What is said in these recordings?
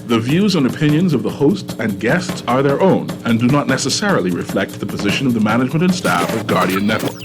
The views and opinions of the hosts and guests are their own and do not necessarily reflect the position of the management and staff of Guardian Network.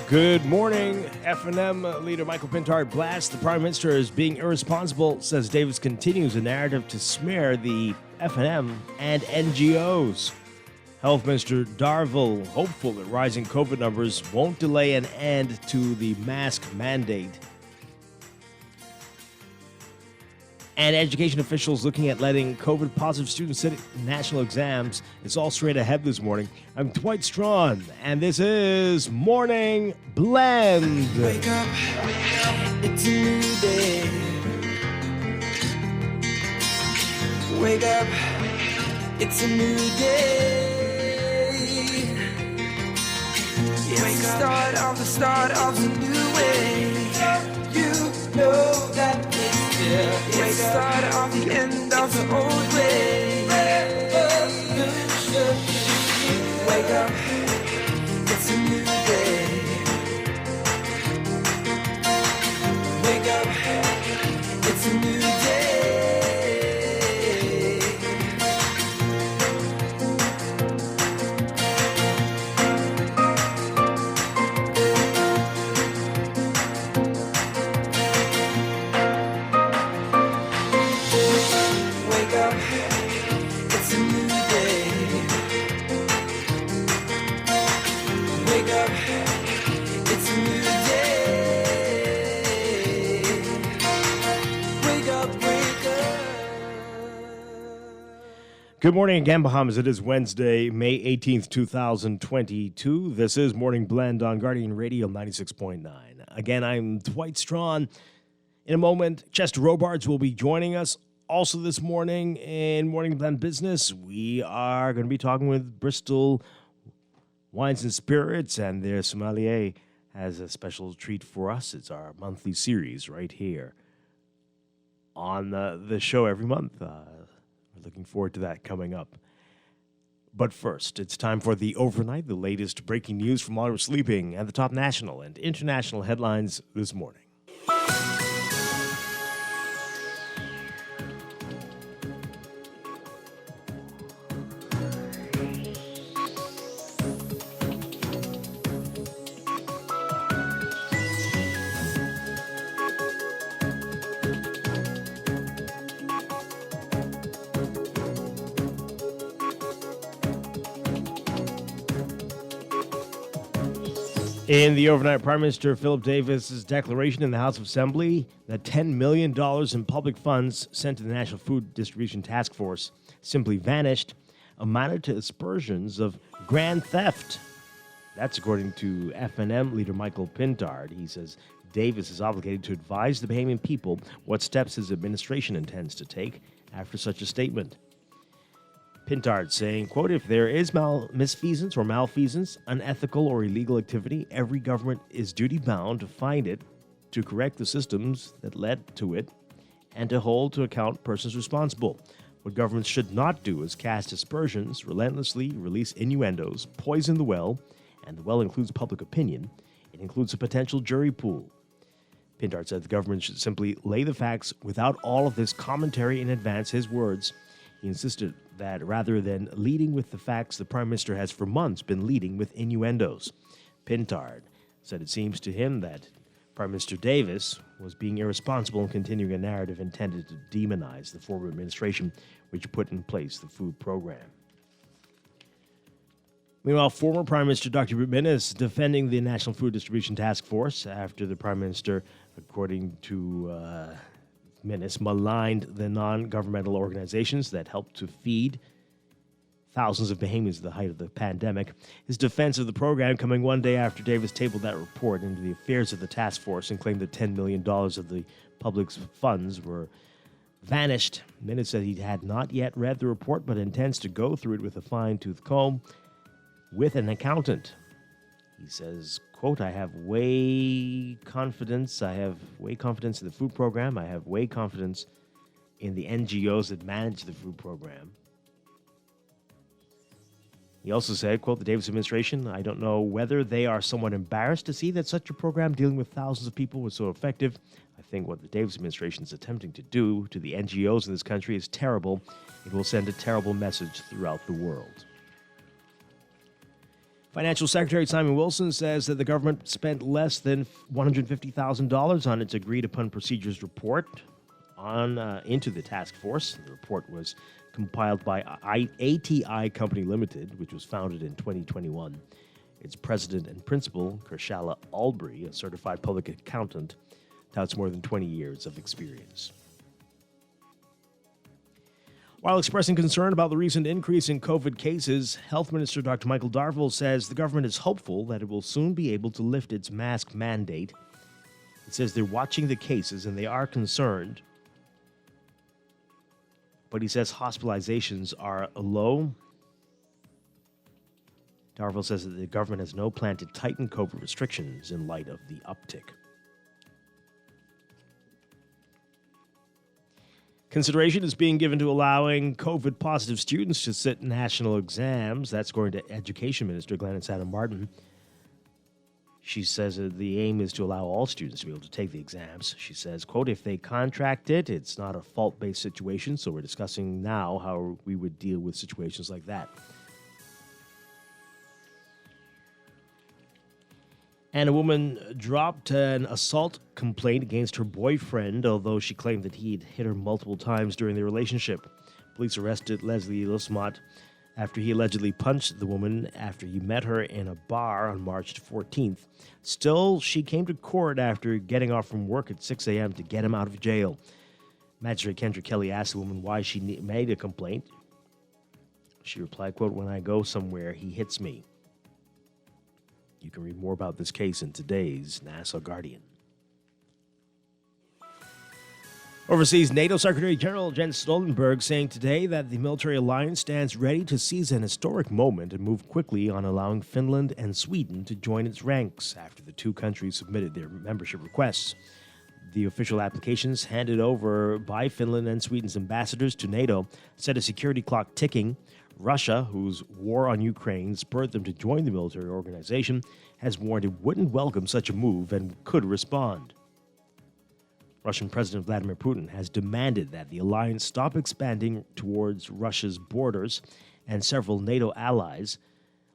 Good morning, F&M leader Michael Pintard blasts the Prime Minister as being irresponsible, says Davis continues a narrative to smear the F&M and NGOs. Health Minister Darville hopeful that rising COVID numbers won't delay an end to the mask mandate. And education officials looking at letting COVID-positive students sit in national exams. It's all straight ahead this morning. I'm Dwight Strachan, and this is Morning Blend. Wake up, it's a new day. Wake up, it's a new day. It's the start of a new way. You know that it's here. It's the start of the end of the old way. Wake up, it's a new day. Wake up, it's a new day. Wake up, it's a new day. Wake up, it's a new day. Wake up, wake up. Good morning again, Bahamas. It is Wednesday, May 18th, 2022. This is Morning Blend on Guardian Radio 96.9. Again, I'm Dwight Strachan. In a moment, Chester Robards will be joining us. Also this morning in Morning Blend Business, we are going to be talking with Bristol Wines and Spirits, and their sommelier has a special treat for us. It's our monthly series right here on the show every month. We're looking forward to that coming up. But first, it's time for the Overnight, the latest breaking news from while we're sleeping, and the top national and international headlines this morning. In the overnight, Prime Minister Philip Davis's declaration in the House of Assembly that $10 million in public funds sent to the National Food Distribution Task Force simply vanished amounted to aspersions of grand theft. That's according to F&M leader Michael Pintard. He says Davis is obligated to advise the Bahamian people what steps his administration intends to take after such a statement. Pintard saying, quote, if there is misfeasance or malfeasance, unethical or illegal activity, every government is duty-bound to find it, to correct the systems that led to it, and to hold to account persons responsible. What governments should not do is cast aspersions, relentlessly release innuendos, poison the well, and the well includes public opinion. It includes a potential jury pool. Pintard said the government should simply lay the facts without all of this commentary in advance. His words, he insisted that rather than leading with the facts, the Prime Minister has for months been leading with innuendos. Pintard said it seems to him that Prime Minister Davis was being irresponsible in continuing a narrative intended to demonize the former administration, which put in place the food program. Meanwhile, former Prime Minister Dr. Whitman is defending the National Food Distribution Task Force after the Prime Minister, according to Minnis, maligned the non-governmental organizations that help to feed thousands of Bahamians at the height of the pandemic. His defense of the program coming one day after Davis tabled that report into the affairs of the task force and claimed that $10 million of the public's funds were vanished. Minnis said he had not yet read the report but intends to go through it with a fine-tooth comb with an accountant. He says, quote, I have way confidence in the food program. I have way confidence in the NGOs that manage the food program. He also said, quote, the Davis administration, I don't know whether they are somewhat embarrassed to see that such a program dealing with thousands of people was so effective. I think what the Davis administration is attempting to do to the NGOs in this country is terrible. It will send a terrible message throughout the world. Financial Secretary Simon Wilson says that the government spent less than $150,000 on its agreed-upon procedures report into the task force. The report was compiled by ATI Company Limited, which was founded in 2021. Its president and principal, Kershala Albury, a certified public accountant, touts more than 20 years of experience. While expressing concern about the recent increase in COVID cases, Health Minister Dr. Michael Darville says the government is hopeful that it will soon be able to lift its mask mandate. It says they're watching the cases and they are concerned. But he says hospitalizations are low. Darville says that the government has no plan to tighten COVID restrictions in light of the uptick. Consideration is being given to allowing COVID-positive students to sit national exams. That's according to Education Minister Glenn Santa Martin. She says the aim is to allow all students to be able to take the exams. She says, quote, if they contract it, it's not a fault-based situation, so we're discussing now how we would deal with situations like that. And a woman dropped an assault complaint against her boyfriend, although she claimed that he'd hit her multiple times during the relationship. Police arrested Leslie Lusmont after he allegedly punched the woman after he met her in a bar on March 14th. Still, she came to court after getting off from work at 6 a.m. to get him out of jail. Magistrate Kendra Kelly asked the woman why she made a complaint. She replied, quote, when I go somewhere, he hits me. You can read more about this case in today's Nassau Guardian. Overseas, NATO Secretary General Jens Stoltenberg saying today that the military alliance stands ready to seize an historic moment and move quickly on allowing Finland and Sweden to join its ranks after the two countries submitted their membership requests. The official applications handed over by Finland and Sweden's ambassadors to NATO set a security clock ticking. Russia, whose war on Ukraine spurred them to join the military organization, has warned it wouldn't welcome such a move and could respond. Russian President Vladimir Putin has demanded that the alliance stop expanding towards Russia's borders, and several NATO allies,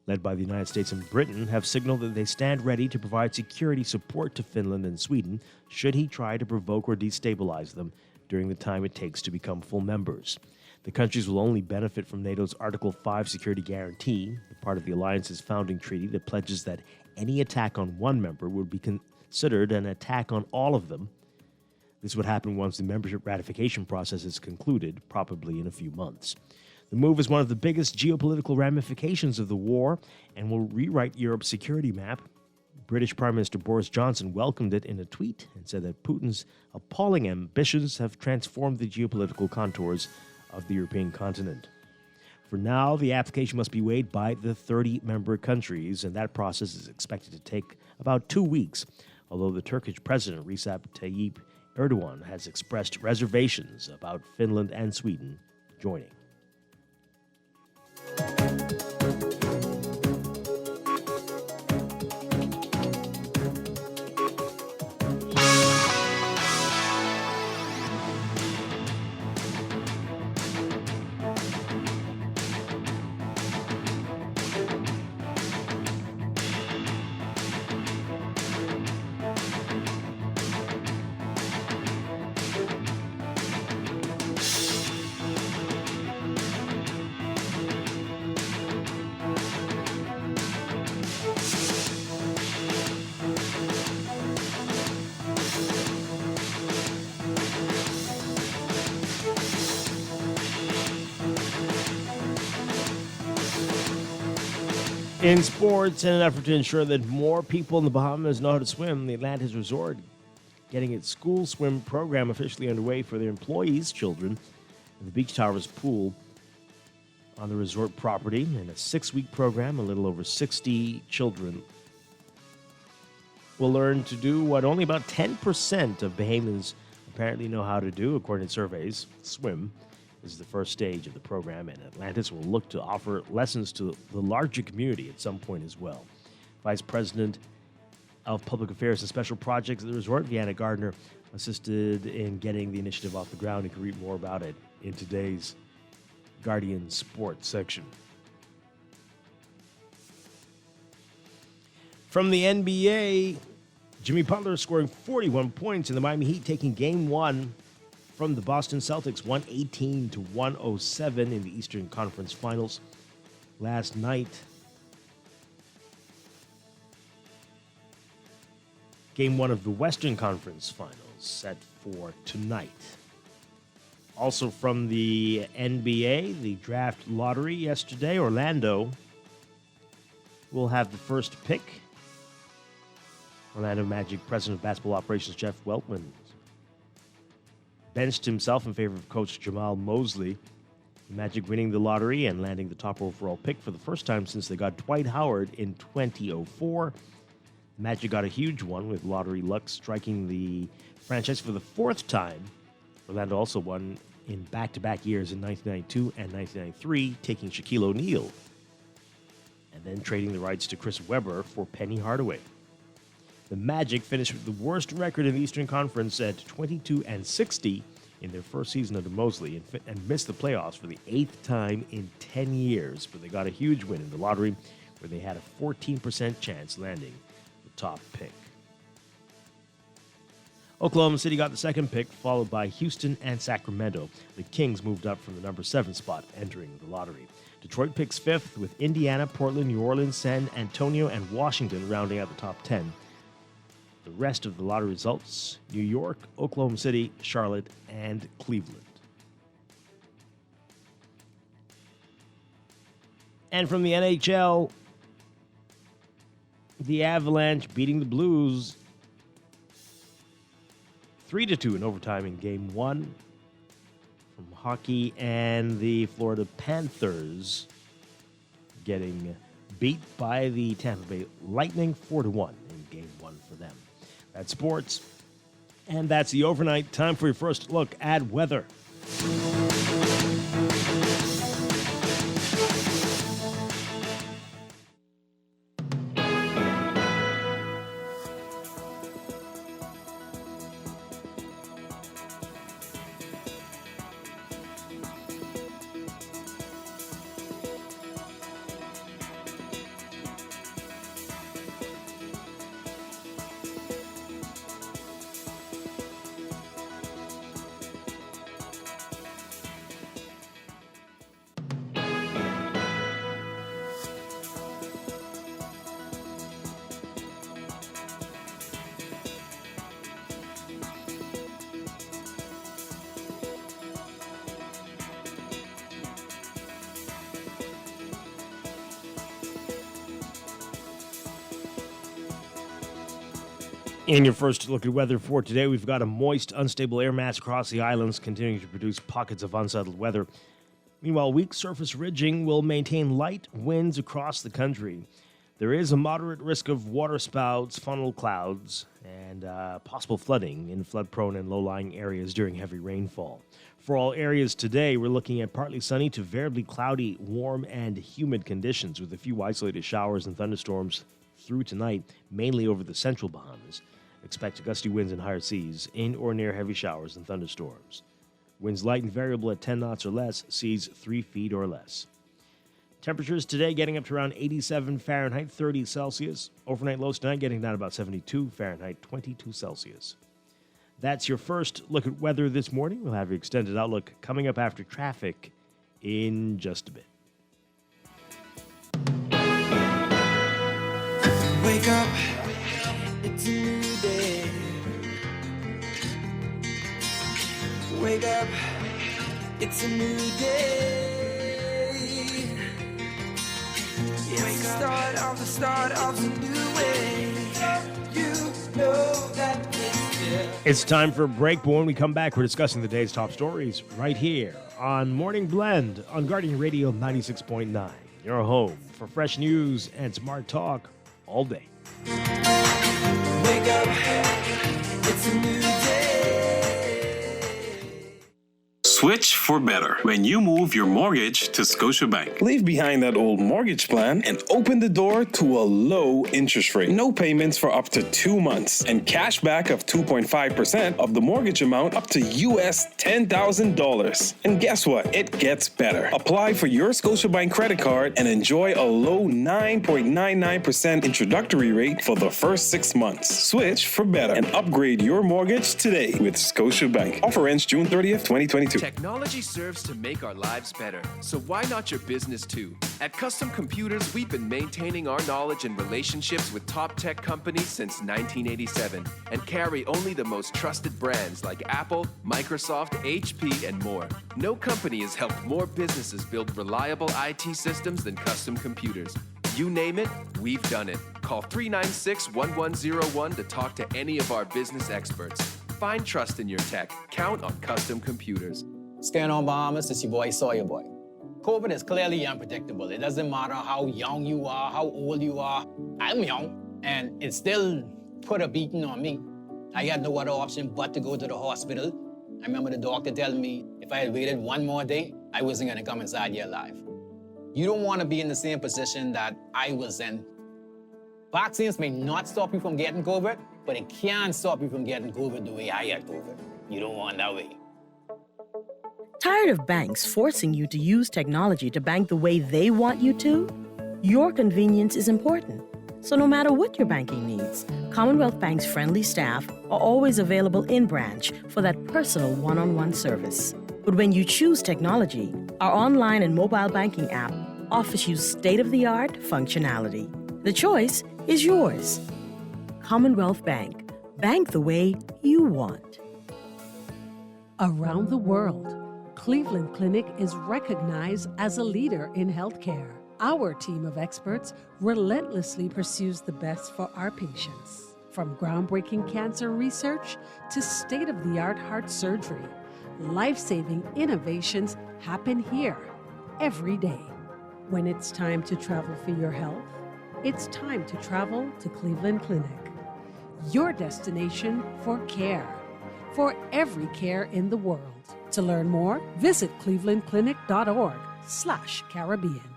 led by the United States and Britain, have signaled that they stand ready to provide security support to Finland and Sweden should he try to provoke or destabilize them during the time it takes to become full members. The countries will only benefit from NATO's Article 5 security guarantee, part of the alliance's founding treaty that pledges that any attack on one member would be considered an attack on all of them. This would happen once the membership ratification process is concluded, probably in a few months. The move is one of the biggest geopolitical ramifications of the war and will rewrite Europe's security map. British Prime Minister Boris Johnson welcomed it in a tweet and said that Putin's appalling ambitions have transformed the geopolitical contours of the European continent. For now, the application must be weighed by the 30 member countries, and that process is expected to take about 2 weeks, although the Turkish President Recep Tayyip Erdogan has expressed reservations about Finland and Sweden joining. In sports, in an effort to ensure that more people in the Bahamas know how to swim, the Atlantis Resort getting its school swim program officially underway for their employees' children. The Beach Towers pool on the resort property in a 6-week program, a little over 60 children will learn to do what only about 10% of Bahamians apparently know how to do, according to surveys. Swim is the first stage of the program, and Atlantis will look to offer lessons to the larger community at some point as well. Vice President of Public Affairs and Special Projects at the resort, Vienna Gardner, assisted in getting the initiative off the ground. You can read more about it in today's Guardian Sports section. From the NBA, Jimmy Butler scoring 41 points in the Miami Heat, taking Game 1 from the Boston Celtics, 118-107 in the Eastern Conference Finals last night. Game 1 of the Western Conference Finals set for tonight. Also from the NBA, the draft lottery yesterday, Orlando will have the first pick. Orlando Magic President of Basketball Operations Jeff Weltman benched himself in favor of coach Jamal Mosley. The Magic winning the lottery and landing the top overall pick for the first time since they got Dwight Howard in 2004. The Magic got a huge one, with lottery luck striking the franchise for the 4th time. Orlando also won in back-to-back years in 1992 and 1993, taking Shaquille O'Neal and then trading the rights to Chris Webber for Penny Hardaway. The Magic finished with the worst record in the Eastern Conference at 22-60 in their first season under Mosley and missed the playoffs for the 8th time in 10 years, but they got a huge win in the lottery where they had a 14% chance landing the top pick. Oklahoma City got the second pick, followed by Houston and Sacramento. The Kings moved up from the number 7 spot entering the lottery. Detroit picks 5th, with Indiana, Portland, New Orleans, San Antonio, and Washington rounding out the top 10. The rest of the lottery results: New York, Oklahoma City, Charlotte, and Cleveland. And from the NHL, the Avalanche beating the Blues 3-2 in overtime in Game 1 from hockey, and the Florida Panthers getting beat by the Tampa Bay Lightning 4-1 in Game 1 for them. That's sports, and that's the overnight. Time for your first look at weather. In your first look at weather for today, we've got a moist, unstable air mass across the islands, continuing to produce pockets of unsettled weather. Meanwhile, weak surface ridging will maintain light winds across the country. There is a moderate risk of waterspouts, funnel clouds, and possible flooding in flood-prone and low-lying areas during heavy rainfall. For all areas today, we're looking at partly sunny to variably cloudy, warm, and humid conditions, with a few isolated showers and thunderstorms through tonight, mainly over the central Bahamas. Expect gusty winds and higher seas, in or near heavy showers and thunderstorms. Winds light and variable at 10 knots or less, seas 3 feet or less. Temperatures today getting up to around 87 Fahrenheit, 30 Celsius. Overnight lows tonight getting down about 72 Fahrenheit, 22 Celsius. That's your first look at weather this morning. We'll have your extended outlook coming up after traffic in just a bit. Wake up, it's a new day. Wake up, it's a new day. Wake the start of the new way. You know that It's time for a break, but when we come back, we're discussing the day's top stories right here on Morning Blend on Guardian Radio 96.9. Your home for fresh news and smart talk all day. wake up, it's a new day. Switch for better when you move your mortgage to Scotiabank. Leave behind that old mortgage plan and open the door to a low interest rate. No payments for up to 2 months and cash back of 2.5% of the mortgage amount up to US $10,000. And guess what? It gets better. Apply for your Scotiabank credit card and enjoy a low 9.99% introductory rate for the first 6 months. Switch for better and upgrade your mortgage today with Scotiabank. Offer ends June 30th, 2022. Technology serves to make our lives better, so why not your business too? At Custom Computers, we've been maintaining our knowledge and relationships with top tech companies since 1987 and carry only the most trusted brands like Apple, Microsoft, HP, and more. No company has helped more businesses build reliable IT systems than Custom Computers. You name it, we've done it. Call 396-1101 to talk to any of our business experts. Find trust in your tech. Count on Custom Computers. Stand on Bahamas, it's your boy Sawyer Boy. COVID is clearly unpredictable. It doesn't matter how young you are, how old you are. I'm young, and it still put a beating on me. I had no other option but to go to the hospital. I remember the doctor telling me if I had waited one more day, I wasn't gonna come inside here alive. You don't wanna be in the same position that I was in. Vaccines may not stop you from getting COVID, but it can stop you from getting COVID the way I had COVID. You don't want that way. Tired of banks forcing you to use technology to bank the way they want you to? Your convenience is important. So no matter what your banking needs, Commonwealth Bank's friendly staff are always available in branch for that personal one-on-one service. But when you choose technology, our online and mobile banking app offers you state-of-the-art functionality. The choice is yours. Commonwealth Bank. Bank the way you want. Around the world, Cleveland Clinic is recognized as a leader in healthcare. Our team of experts relentlessly pursues the best for our patients. From groundbreaking cancer research to state-of-the-art heart surgery, life-saving innovations happen here every day. When it's time to travel for your health, it's time to travel to Cleveland Clinic. Your destination for care, for every care in the world. To learn more, visit clevelandclinic.org/Caribbean.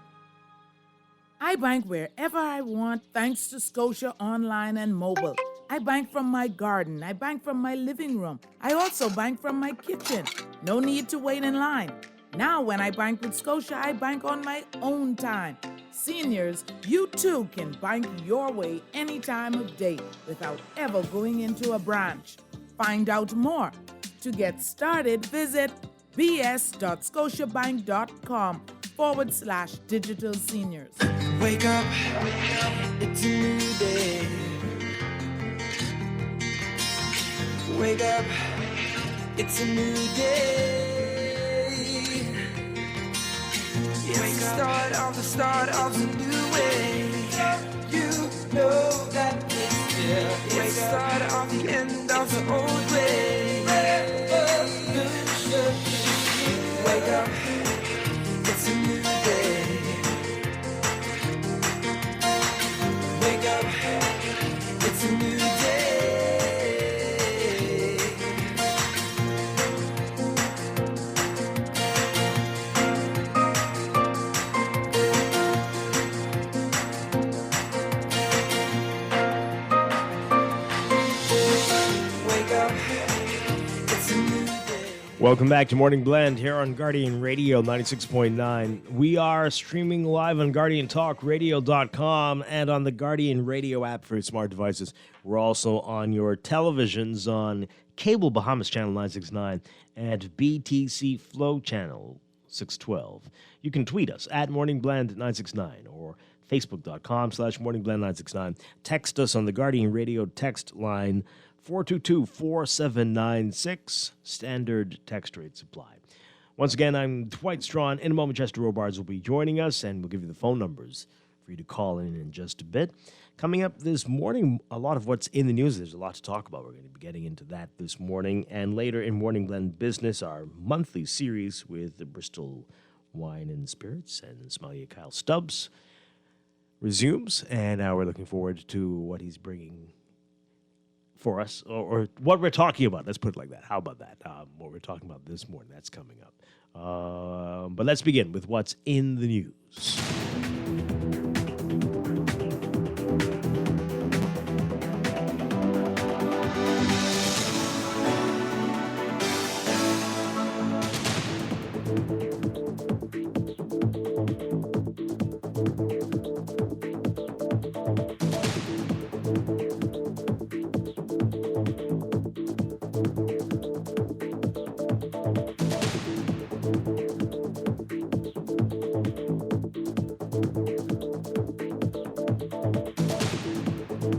I bank wherever I want thanks to Scotia Online and Mobile. I bank from my garden. I bank from my living room. I also bank from my kitchen. No need to wait in line. Now when I bank with Scotia, I bank on my own time. Seniors, you too can bank your way any time of day without ever going into a branch. Find out more. To get started, visit bs.scotiabank.com/digital seniors. Wake up, it's a new day. Wake up, it's a new day. It's the start of the new way. You know that it's here. It's the start of the end of the old way. Wake up, it's a new day. Wake up, it's a new day. Welcome back to Morning Blend here on Guardian Radio 96.9. We are streaming live on GuardianTalkRadio.com and on the Guardian Radio app for your smart devices. We're also on your televisions on Cable Bahamas Channel 969 and BTC Flow Channel 612. You can tweet us at Morning Blend 969 or Facebook.com/MorningBlend969. Text us on the Guardian Radio text line 422-4796. Standard text rates apply. Once again, I'm Dwight Strachan. In a moment, Chester Robards will be joining us, and we'll give you the phone numbers for you to call in just a bit. Coming up this morning, a lot of what's in the news. There's a lot to talk about. We're going to be getting into that this morning. And later in Morning Blend Business, our monthly series with the Bristol Wine and Spirits and Sommelier Kyle Stubbs resumes. And now we're looking forward to what he's bringing for us, or what we're talking about. Let's put it like that. How about that? What we're talking about this morning, that's coming up. But let's begin with what's in the news.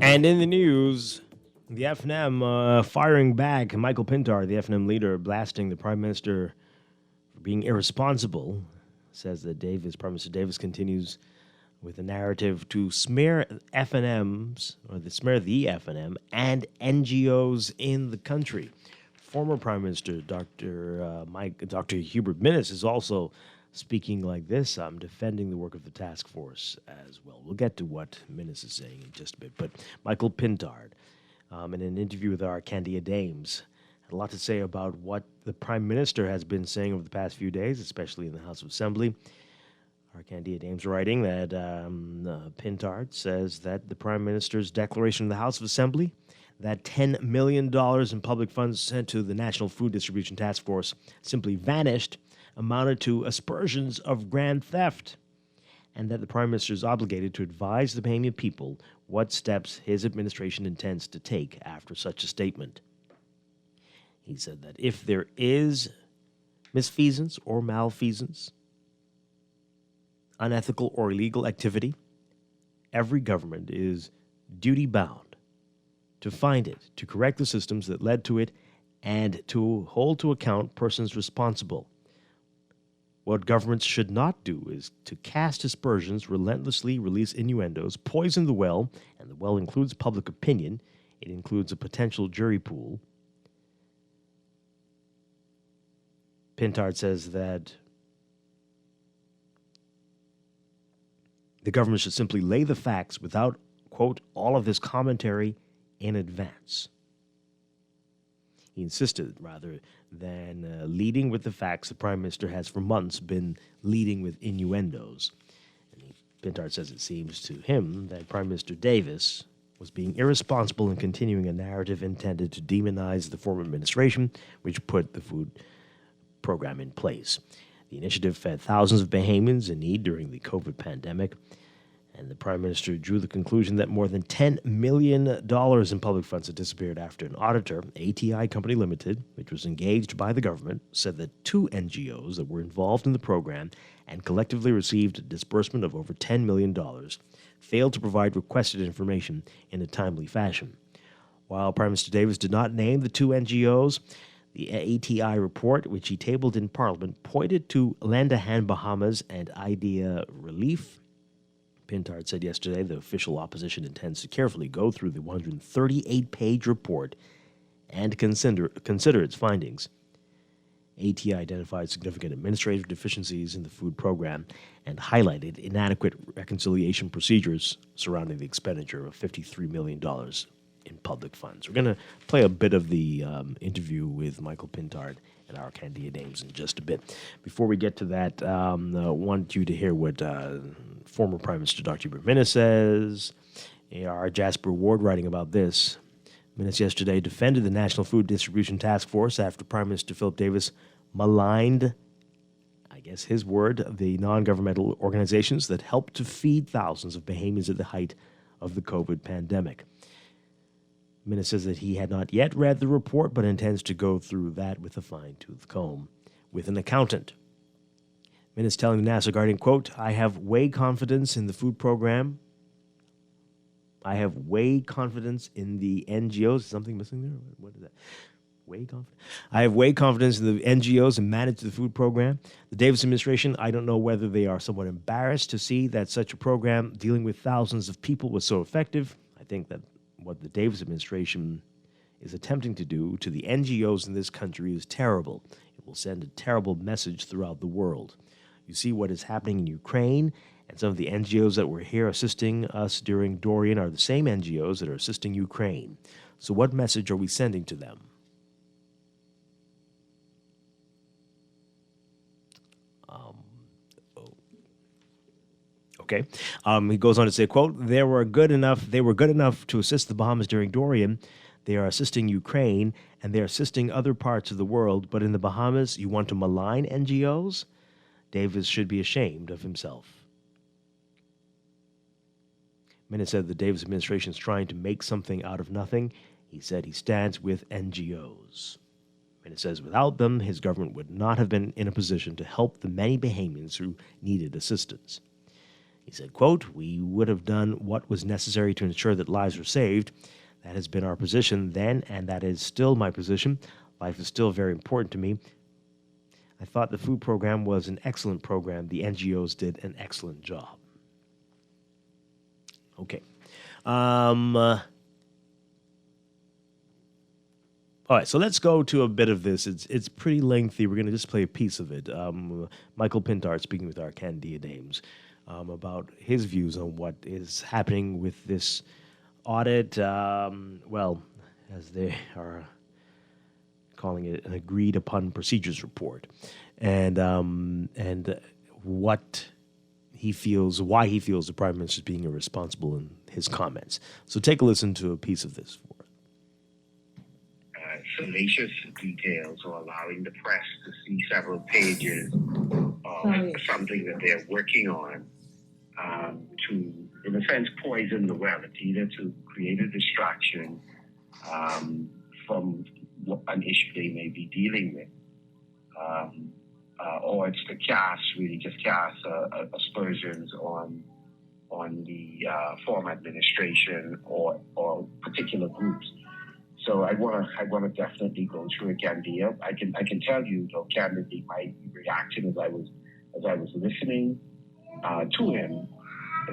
And in the news, the FNM firing back. Michael Pintar, the FNM leader, blasting the Prime Minister for being irresponsible, says that Prime Minister Davis continues with a narrative to smear FNMs, or smear the FNM and NGOs in the country. Former Prime Minister Dr. Hubert Minnis is also speaking like this, defending the work of the task force as well. We'll get to what Minnis is saying in just a bit. But Michael Pintard, in an interview with our Candia Dames, had a lot to say about what the Prime Minister has been saying over the past few days, especially in the House of Assembly. Our Candia Dames writing that Pintard says that the Prime Minister's declaration in the House of Assembly that $10 million in public funds sent to the National Food Distribution Task Force simply vanished amounted to aspersions of grand theft, and that the Prime Minister is obligated to advise the Bahamian people what steps his administration intends to take after such a statement. He said that if there is misfeasance or malfeasance, unethical or illegal activity, every government is duty-bound to find it, to correct the systems that led to it, and to hold to account persons responsible. What governments should not do is to cast aspersions, relentlessly release innuendos, poison the well, and the well includes public opinion. It includes a potential jury pool. Pintard says that the government should simply lay the facts without, quote, all of this commentary in advance. He insisted, rather than leading with the facts, the Prime Minister has for months been leading with innuendos. And Pintard says it seems to him that Prime Minister Davis was being irresponsible in continuing a narrative intended to demonize the former administration, which put the food program in place. The initiative fed thousands of Bahamians in need during the COVID pandemic, and the Prime Minister drew the conclusion that more than $10 million in public funds had disappeared after an auditor, ATI Company Limited, which was engaged by the government, said that 2 NGOs that were involved in the program and collectively received a disbursement of over $10 million failed to provide requested information in a timely fashion. While Prime Minister Davis did not name the 2 NGOs, the ATI report, which he tabled in Parliament, pointed to Lend a Hand Bahamas and Idea Relief. Pintard said yesterday the official opposition intends to carefully go through the 138-page report and consider its findings. ATI identified significant administrative deficiencies in the food program and highlighted inadequate reconciliation procedures surrounding the expenditure of $53 million in public funds. We're going to play a bit of the interview with Michael Pintard and our Candia Dames in just a bit. Before we get to that, I want you to hear what former Prime Minister Dr. Hubert Minnis says. Our Jasper Ward writing about this. Minnis yesterday defended the National Food Distribution Task Force after Prime Minister Philip Davis maligned, I guess his word, the non-governmental organizations that helped to feed thousands of Bahamians at the height of the COVID pandemic. Minnis says that he had not yet read the report, but intends to go through that with a fine-tooth comb with an accountant. Minnis telling the National Guardian, quote, I have way confidence in the food program. I have way confidence in the NGOs. Is something missing there? What is that? I have way confidence in the NGOs and manage the food program. The Davis administration, I don't know whether they are somewhat embarrassed to see that such a program dealing with thousands of people was so effective. I think that what the Davis administration is attempting to do to the NGOs in this country is terrible. It will send a terrible message throughout the world. You see what is happening in Ukraine, and some of the NGOs that were here assisting us during Dorian are the same NGOs that are assisting Ukraine. So what message are we sending to them? Okay. He goes on to say, quote, they were good enough to assist the Bahamas during Dorian. They are assisting Ukraine, and they're assisting other parts of the world. But in the Bahamas, you want to malign NGOs? Davis should be ashamed of himself. Minnis said the Davis administration is trying to make something out of nothing. He said he stands with NGOs. Minnis says without them, his government would not have been in a position to help the many Bahamians who needed assistance. He said, quote, we would have done what was necessary to ensure that lives were saved. That has been our position then, and that is still my position. Life is still very important to me. I thought the food program was an excellent program. The NGOs did an excellent job. Okay. All right, so let's go to a bit of this. It's pretty lengthy. We're going to just play a piece of it. Michael Pintard speaking with our Candia Dames about his views on what is happening with this audit. Well, as they are calling it, an agreed-upon procedures report, and what he feels, why he feels the Prime Minister is being irresponsible in his comments. So take a listen to a piece of this for us. Salacious details or allowing the press to see several pages of something that they're working on to, in a sense, poison the well. It's either to create a distraction from an issue they may be dealing with, or it's to cast aspersions on the former administration or particular groups. So I want to definitely go through it, Candia. I can tell you, though, candidly, my reaction as I was listening to him,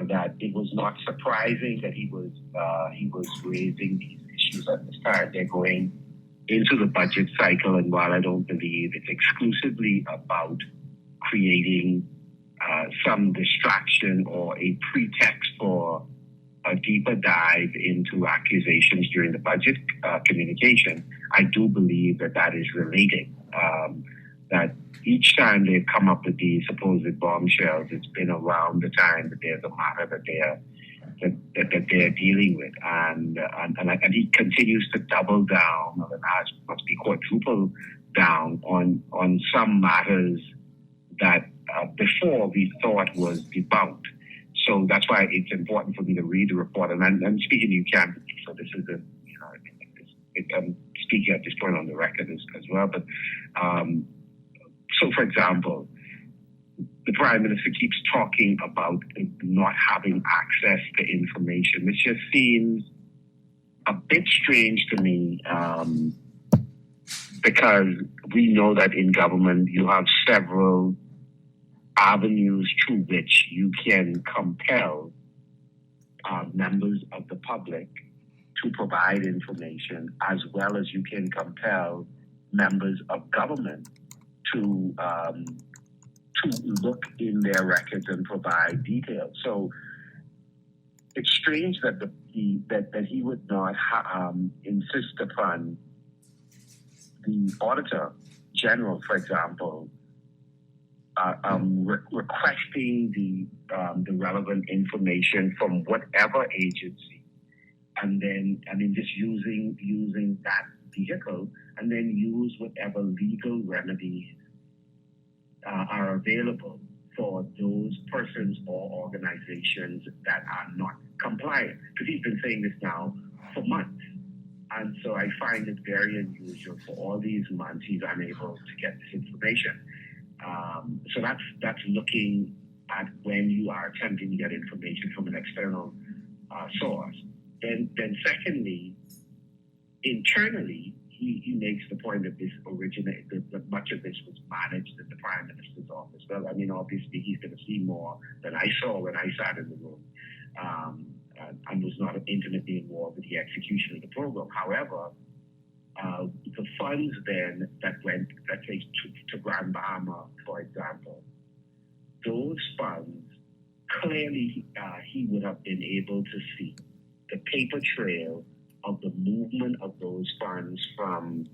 that it was not surprising that he was raising these issues at this time. They're going into the budget cycle, and while I don't believe it's exclusively about creating some distraction or a pretext for a deeper dive into accusations during the budget communication, I do believe that is related. That each time they've come up with these supposed bombshells, it's been around the time that there's a matter that they're dealing with, and he continues to double down, or must be quadruple down on some matters that before we thought was debunked. So that's why it's important for me to read the report. And I'm speaking to you, Cam, so this is I'm speaking at this point on the record as well. But so, for example, the Prime Minister keeps talking about not having access to information, which just seems a bit strange to me, because we know that in government you have several avenues through which you can compel members of the public to provide information, as well as you can compel members of government to look in their records and provide details. So it's strange that he would not insist upon the Auditor General, for example, requesting the relevant information from whatever agency, and then just using that vehicle, and then use whatever legal remedies are available for those persons or organizations that are not compliant. Because he's been saying this now for months. And so I find it very unusual for all these months he's unable to get this information. So that's looking at when you are attempting to get information from an external source. Then secondly, internally, he makes the point that this originated, that much of this was managed in the Prime Minister's office. Well, I mean, obviously he's going to see more than I saw when I sat in the room, and was not intimately involved with the execution of the program. However, the funds then that went, let's say, to Grand Bahama, for example, those funds, clearly he would have been able to see the paper trail of the movement of those funds from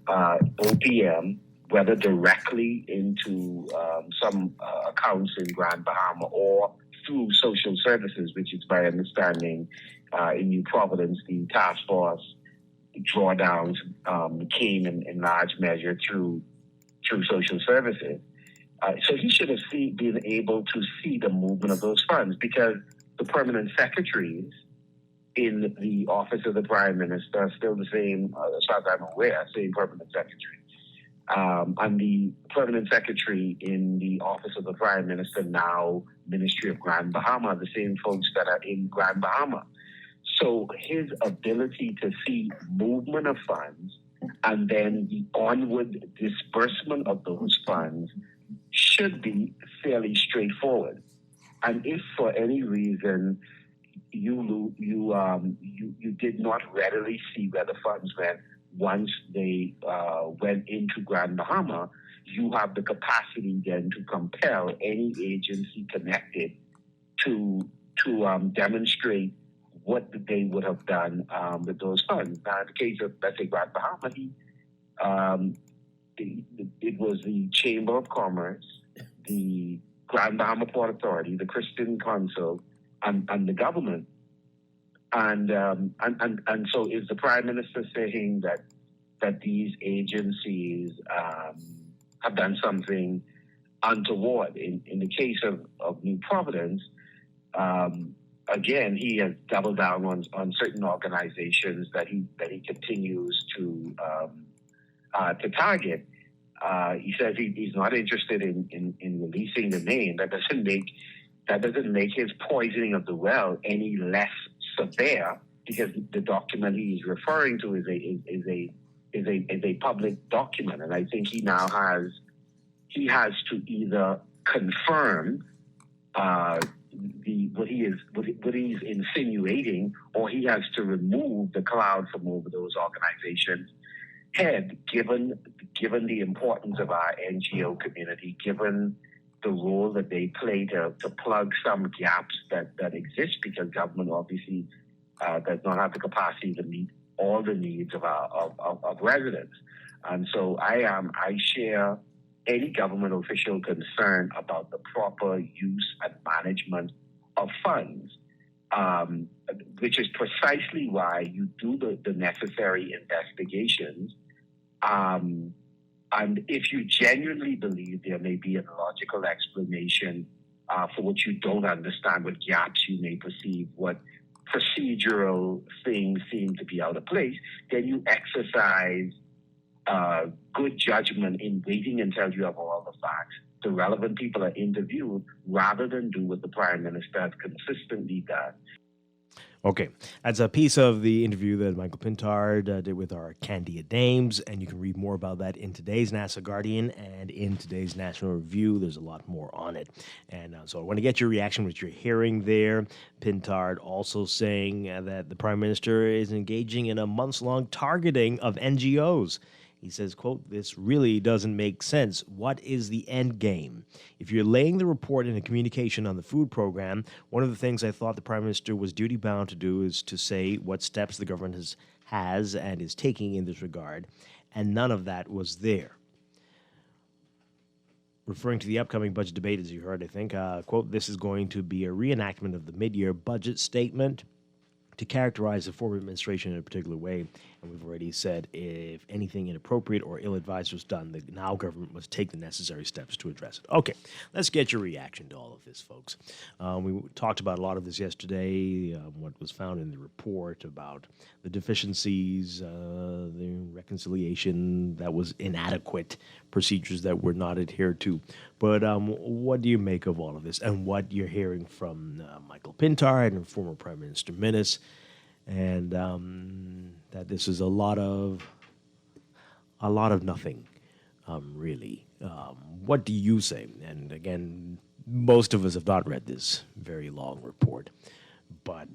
OPM, whether directly into some accounts in Grand Bahama or through social services, which is my understanding in New Providence, the task force drawdowns came in large measure through social services. So he should have been able to see the movement of those funds, because the permanent secretaries in the office of the Prime Minister are still the same, as far as I'm aware, same permanent secretary. And the permanent secretary in the office of the Prime Minister, now Ministry of Grand Bahama, the same folks that are in Grand Bahama. So his ability to see movement of funds and then the onward disbursement of those funds should be fairly straightforward. And if for any reason you did not readily see where the funds went once they went into Grand Bahama, you have the capacity then to compel any agency connected to demonstrate what they would have done with those funds. Now, in the case of, let's say, Grand Bahama, it was the Chamber of Commerce, the Grand Bahama Port Authority, the Christian Council, and the government. And so is the Prime Minister saying that these agencies have done something untoward? In the case of New Providence, again, he has doubled down on certain organizations that he continues to target. He says he's not interested in releasing the name. That doesn't make his poisoning of the well any less severe, because the document he's referring to is a public document, and I think he now has to either confirm what he's insinuating, or he has to remove the cloud from over those organizations' head, given the importance of our NGO community, given the role that they play to plug some gaps that exist, because government obviously does not have the capacity to meet all the needs of residents. And so I share any government official concern about the proper use and management of funds, which is precisely why you do the necessary investigations. And if you genuinely believe there may be a logical explanation for what you don't understand, what gaps you may perceive, what procedural things seem to be out of place, then you exercise good judgment in waiting until you have all the facts. The relevant people are interviewed, rather than do what the Prime Minister has consistently done. Okay, that's a piece of the interview that Michael Pintard did with our Candia Dames, and you can read more about that in today's NASA Guardian and in today's National Review. There's a lot more on it. And so I want to get your reaction, what you're hearing there. Pintard also saying that the Prime Minister is engaging in a months-long targeting of NGOs. He says, quote, "This really doesn't make sense. What is the end game? If you're laying the report in a communication on the food program, one of the things I thought the Prime Minister was duty-bound to do is to say what steps the government has and is taking in this regard, and none of that was there." Referring to the upcoming budget debate, as you heard, I think, quote, "This is going to be a reenactment of the mid-year budget statement to characterize the former administration in a particular way. And we've already said if anything inappropriate or ill-advised was done, the now government must take the necessary steps to address it." Okay, let's get your reaction to all of this, folks. We talked about a lot of this yesterday, what was found in the report about the deficiencies, the reconciliation that was inadequate, procedures that were not adhered to. But what do you make of all of this, and what you're hearing from Michael Pintard and former Prime Minister Minnis, and that this is a lot of a lot of nothing, really. What do you say? And again, most of us have not read this very long report, but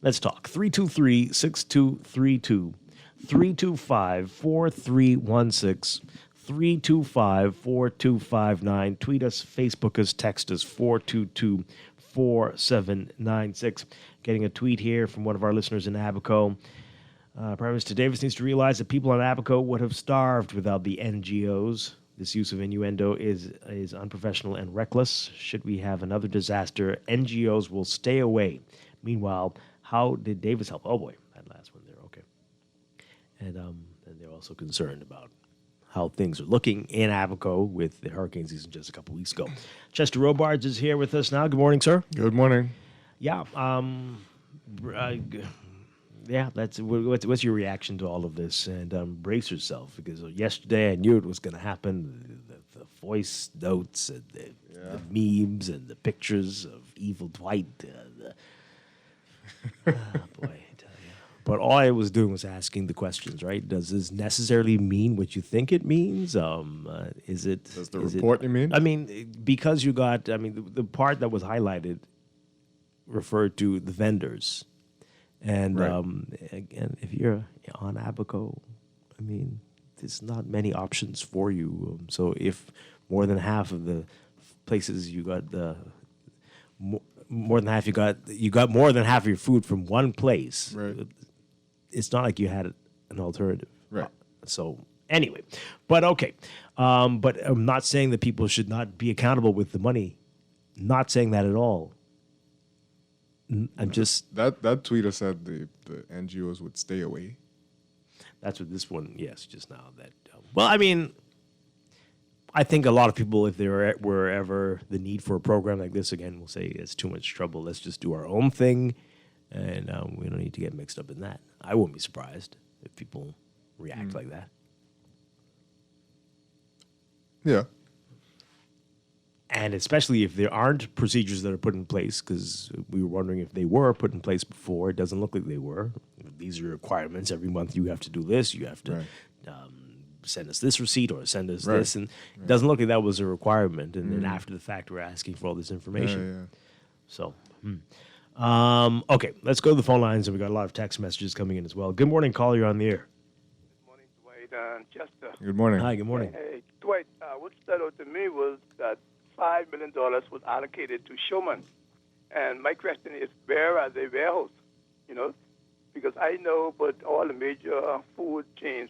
let's talk. 323-6232, 325-4316, 325-4259. Tweet us, Facebook us, text us, 422-4796. Getting a tweet here from one of our listeners in Abaco. Prime Minister Davis needs to realize that people on Abaco would have starved without the NGOs. This use of innuendo is unprofessional and reckless. Should we have another disaster, NGOs will stay away. Meanwhile, how did Davis help? Oh boy, that last one there. Okay. And they're also concerned about how things are looking in Abaco with the hurricane season just a couple weeks ago. Chester Robards is here with us now. Good morning, sir. Good morning. Yeah. Yeah, what's your reaction to all of this? And brace yourself, because yesterday I knew it was going to happen. The voice notes and the memes and the pictures of evil Dwight. Boy, I tell you. But all I was doing was asking the questions, right? Does this necessarily mean what you think it means? Is it? Does the report you mean? I mean, because you got, the part that was highlighted referred to the vendors. And right. Again, if you're on Abaco, there's not many options for you. So if more than half of the places you got more than half you got more than half of your food from one place. Right. It's not like you had an alternative. Right. So anyway, but okay. But I'm not saying that people should not be accountable with the money. Not saying that at all. I'm just that tweeter said the NGOs would stay away. That's what this one. Yes, just now that. Well, I think a lot of people, if there were ever the need for a program like this again, will say it's too much trouble. Let's just do our own thing, and we don't need to get mixed up in that. I wouldn't be surprised if people react like that. Yeah. And especially if there aren't procedures that are put in place, because we were wondering if they were put in place before. It doesn't look like they were. These are requirements. Every month you have to do this. You have to send us this receipt or send us this. And it doesn't look like that was a requirement. And then after the fact, we're asking for all this information. So, okay, let's go to the phone lines. And we got a lot of text messages coming in as well. Good morning, caller. You're on the air. Good morning, Dwight and Chester. Good morning. Hi, good morning. Hey, Dwight, what stood out to me was that $5 million was allocated to showmen. And my question is, where are they warehouse? Because I know but all the major food chains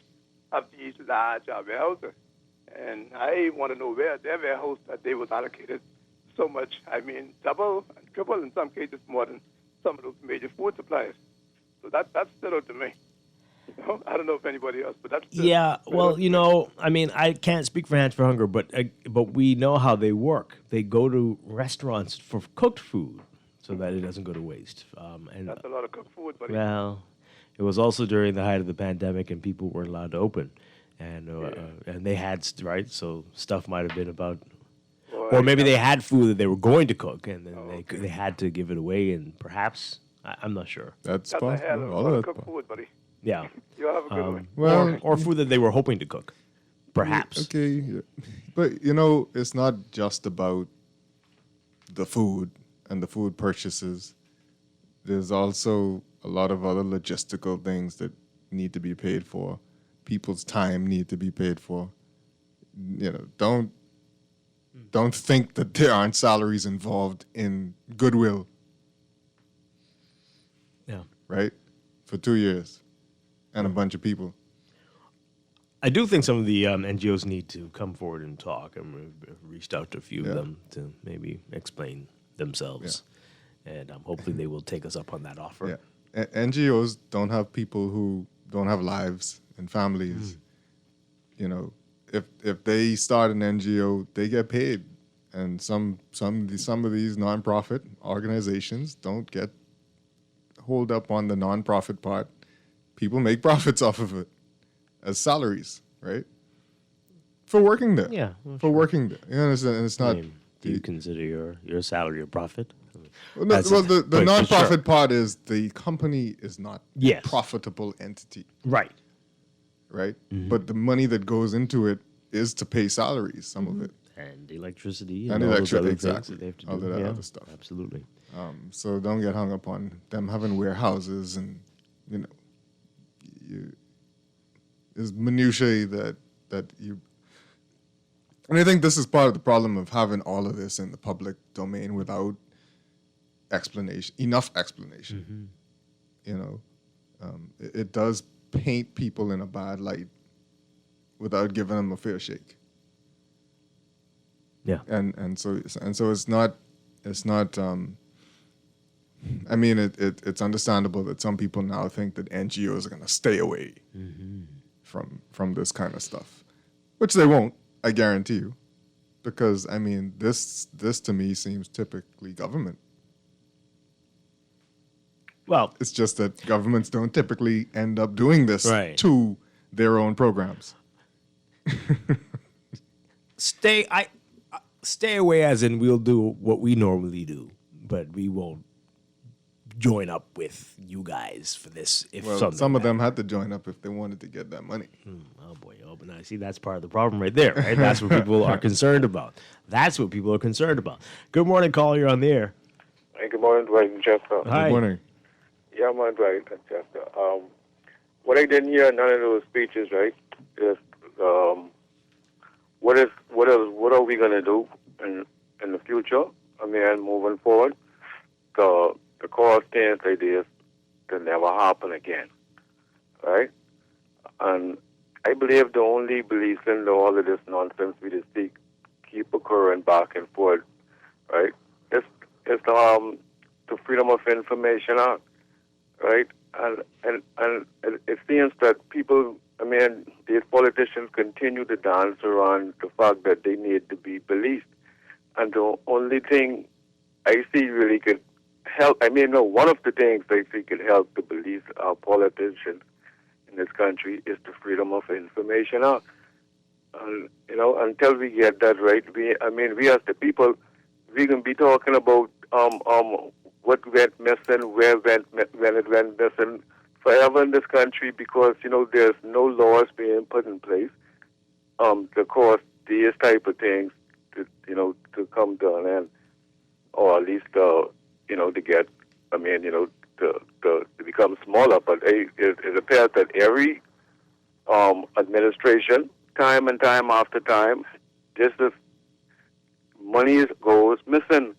have these large warehouses. And I want to know where their warehouse that they was allocated so much. Double and triple in some cases more than some of those major food suppliers. So that stood out to me. I don't know if anybody else, but that's I can't speak for Hands for Hunger, but we know how they work. They go to restaurants for cooked food so that it doesn't go to waste. And that's a lot of cooked food, buddy. Well, it was also during the height of the pandemic, and people weren't allowed to open, and they had so stuff might have been about, or maybe they had food that they were going to cook, and then they had to give it away, and perhaps I'm not sure. That's possible. possible. All of cooked food, buddy. Yeah. You have a good one. Well, or food that they were hoping to cook, perhaps. Okay, yeah. But it's not just about the food and the food purchases. There's also a lot of other logistical things that need to be paid for. People's time need to be paid for. Don't think that there aren't salaries involved in Goodwill. Yeah. Right? For 2 years. And a bunch of people. I do think some of the NGOs need to come forward and talk. We've reached out to a few of them to maybe explain themselves. Yeah. And hopefully they will take us up on that offer. Yeah. NGOs don't have people who don't have lives and families. If they start an NGO, they get paid. And some of these nonprofit organizations don't get hold up on the nonprofit part. People make profits off of it as salaries, right? For working there. Yeah. Well, for working there. You understand? And it's not. Do you consider your salary a profit? The nonprofit part is the company is not a profitable entity. Right. right? But the money that goes into it is to pay salaries, some of it. And electricity And all those electricity, other exactly. things that they have to do. All that Yeah, other stuff. Absolutely. So don't get hung up on them having warehouses and, there's minutiae that you... And I think this is part of the problem of having all of this in the public domain without enough explanation. It does paint people in a bad light without giving them a fair shake. Yeah. And so it's not I mean, it's understandable that some people now think that NGOs are going to stay away from this kind of stuff, which they won't, I guarantee you, because, I mean, this to me seems typically government. Well, it's just that governments don't typically end up doing this to their own programs. Stay away, as in we'll do what we normally do, but we won't join up with you guys for this. Some of them had to join up if they wanted to get that money. Oh boy, but now see, that's part of the problem right there, right? That's what people are concerned about. That's what people are concerned about. Good morning, caller. You're on the air. Hey, good morning, Dwight and Chester. Hi. Good morning. Yeah, I'm on Dwight and Chester. What I didn't hear in none of those speeches, right, is what are we going to do in the future? I mean, moving forward, the core stance idea is to never happen again, right? And I believe the only solution to all of this nonsense we just keep occurring back and forth, right? It's the Freedom of Information Act, right? And it seems that people, I mean, these politicians continue to dance around the fact that they need to be policed. And the only thing I see really could help, one of the things I see could help to police our politicians in this country is the Freedom of Information Act. And, until we get that right, we as the people, we can be talking about what went missing, when it went missing forever in this country because, there's no laws being put in place to cause these type of things to come to an end, or at least, to get, to become smaller. But it appears that every administration, time and time after time, just as money goes missing.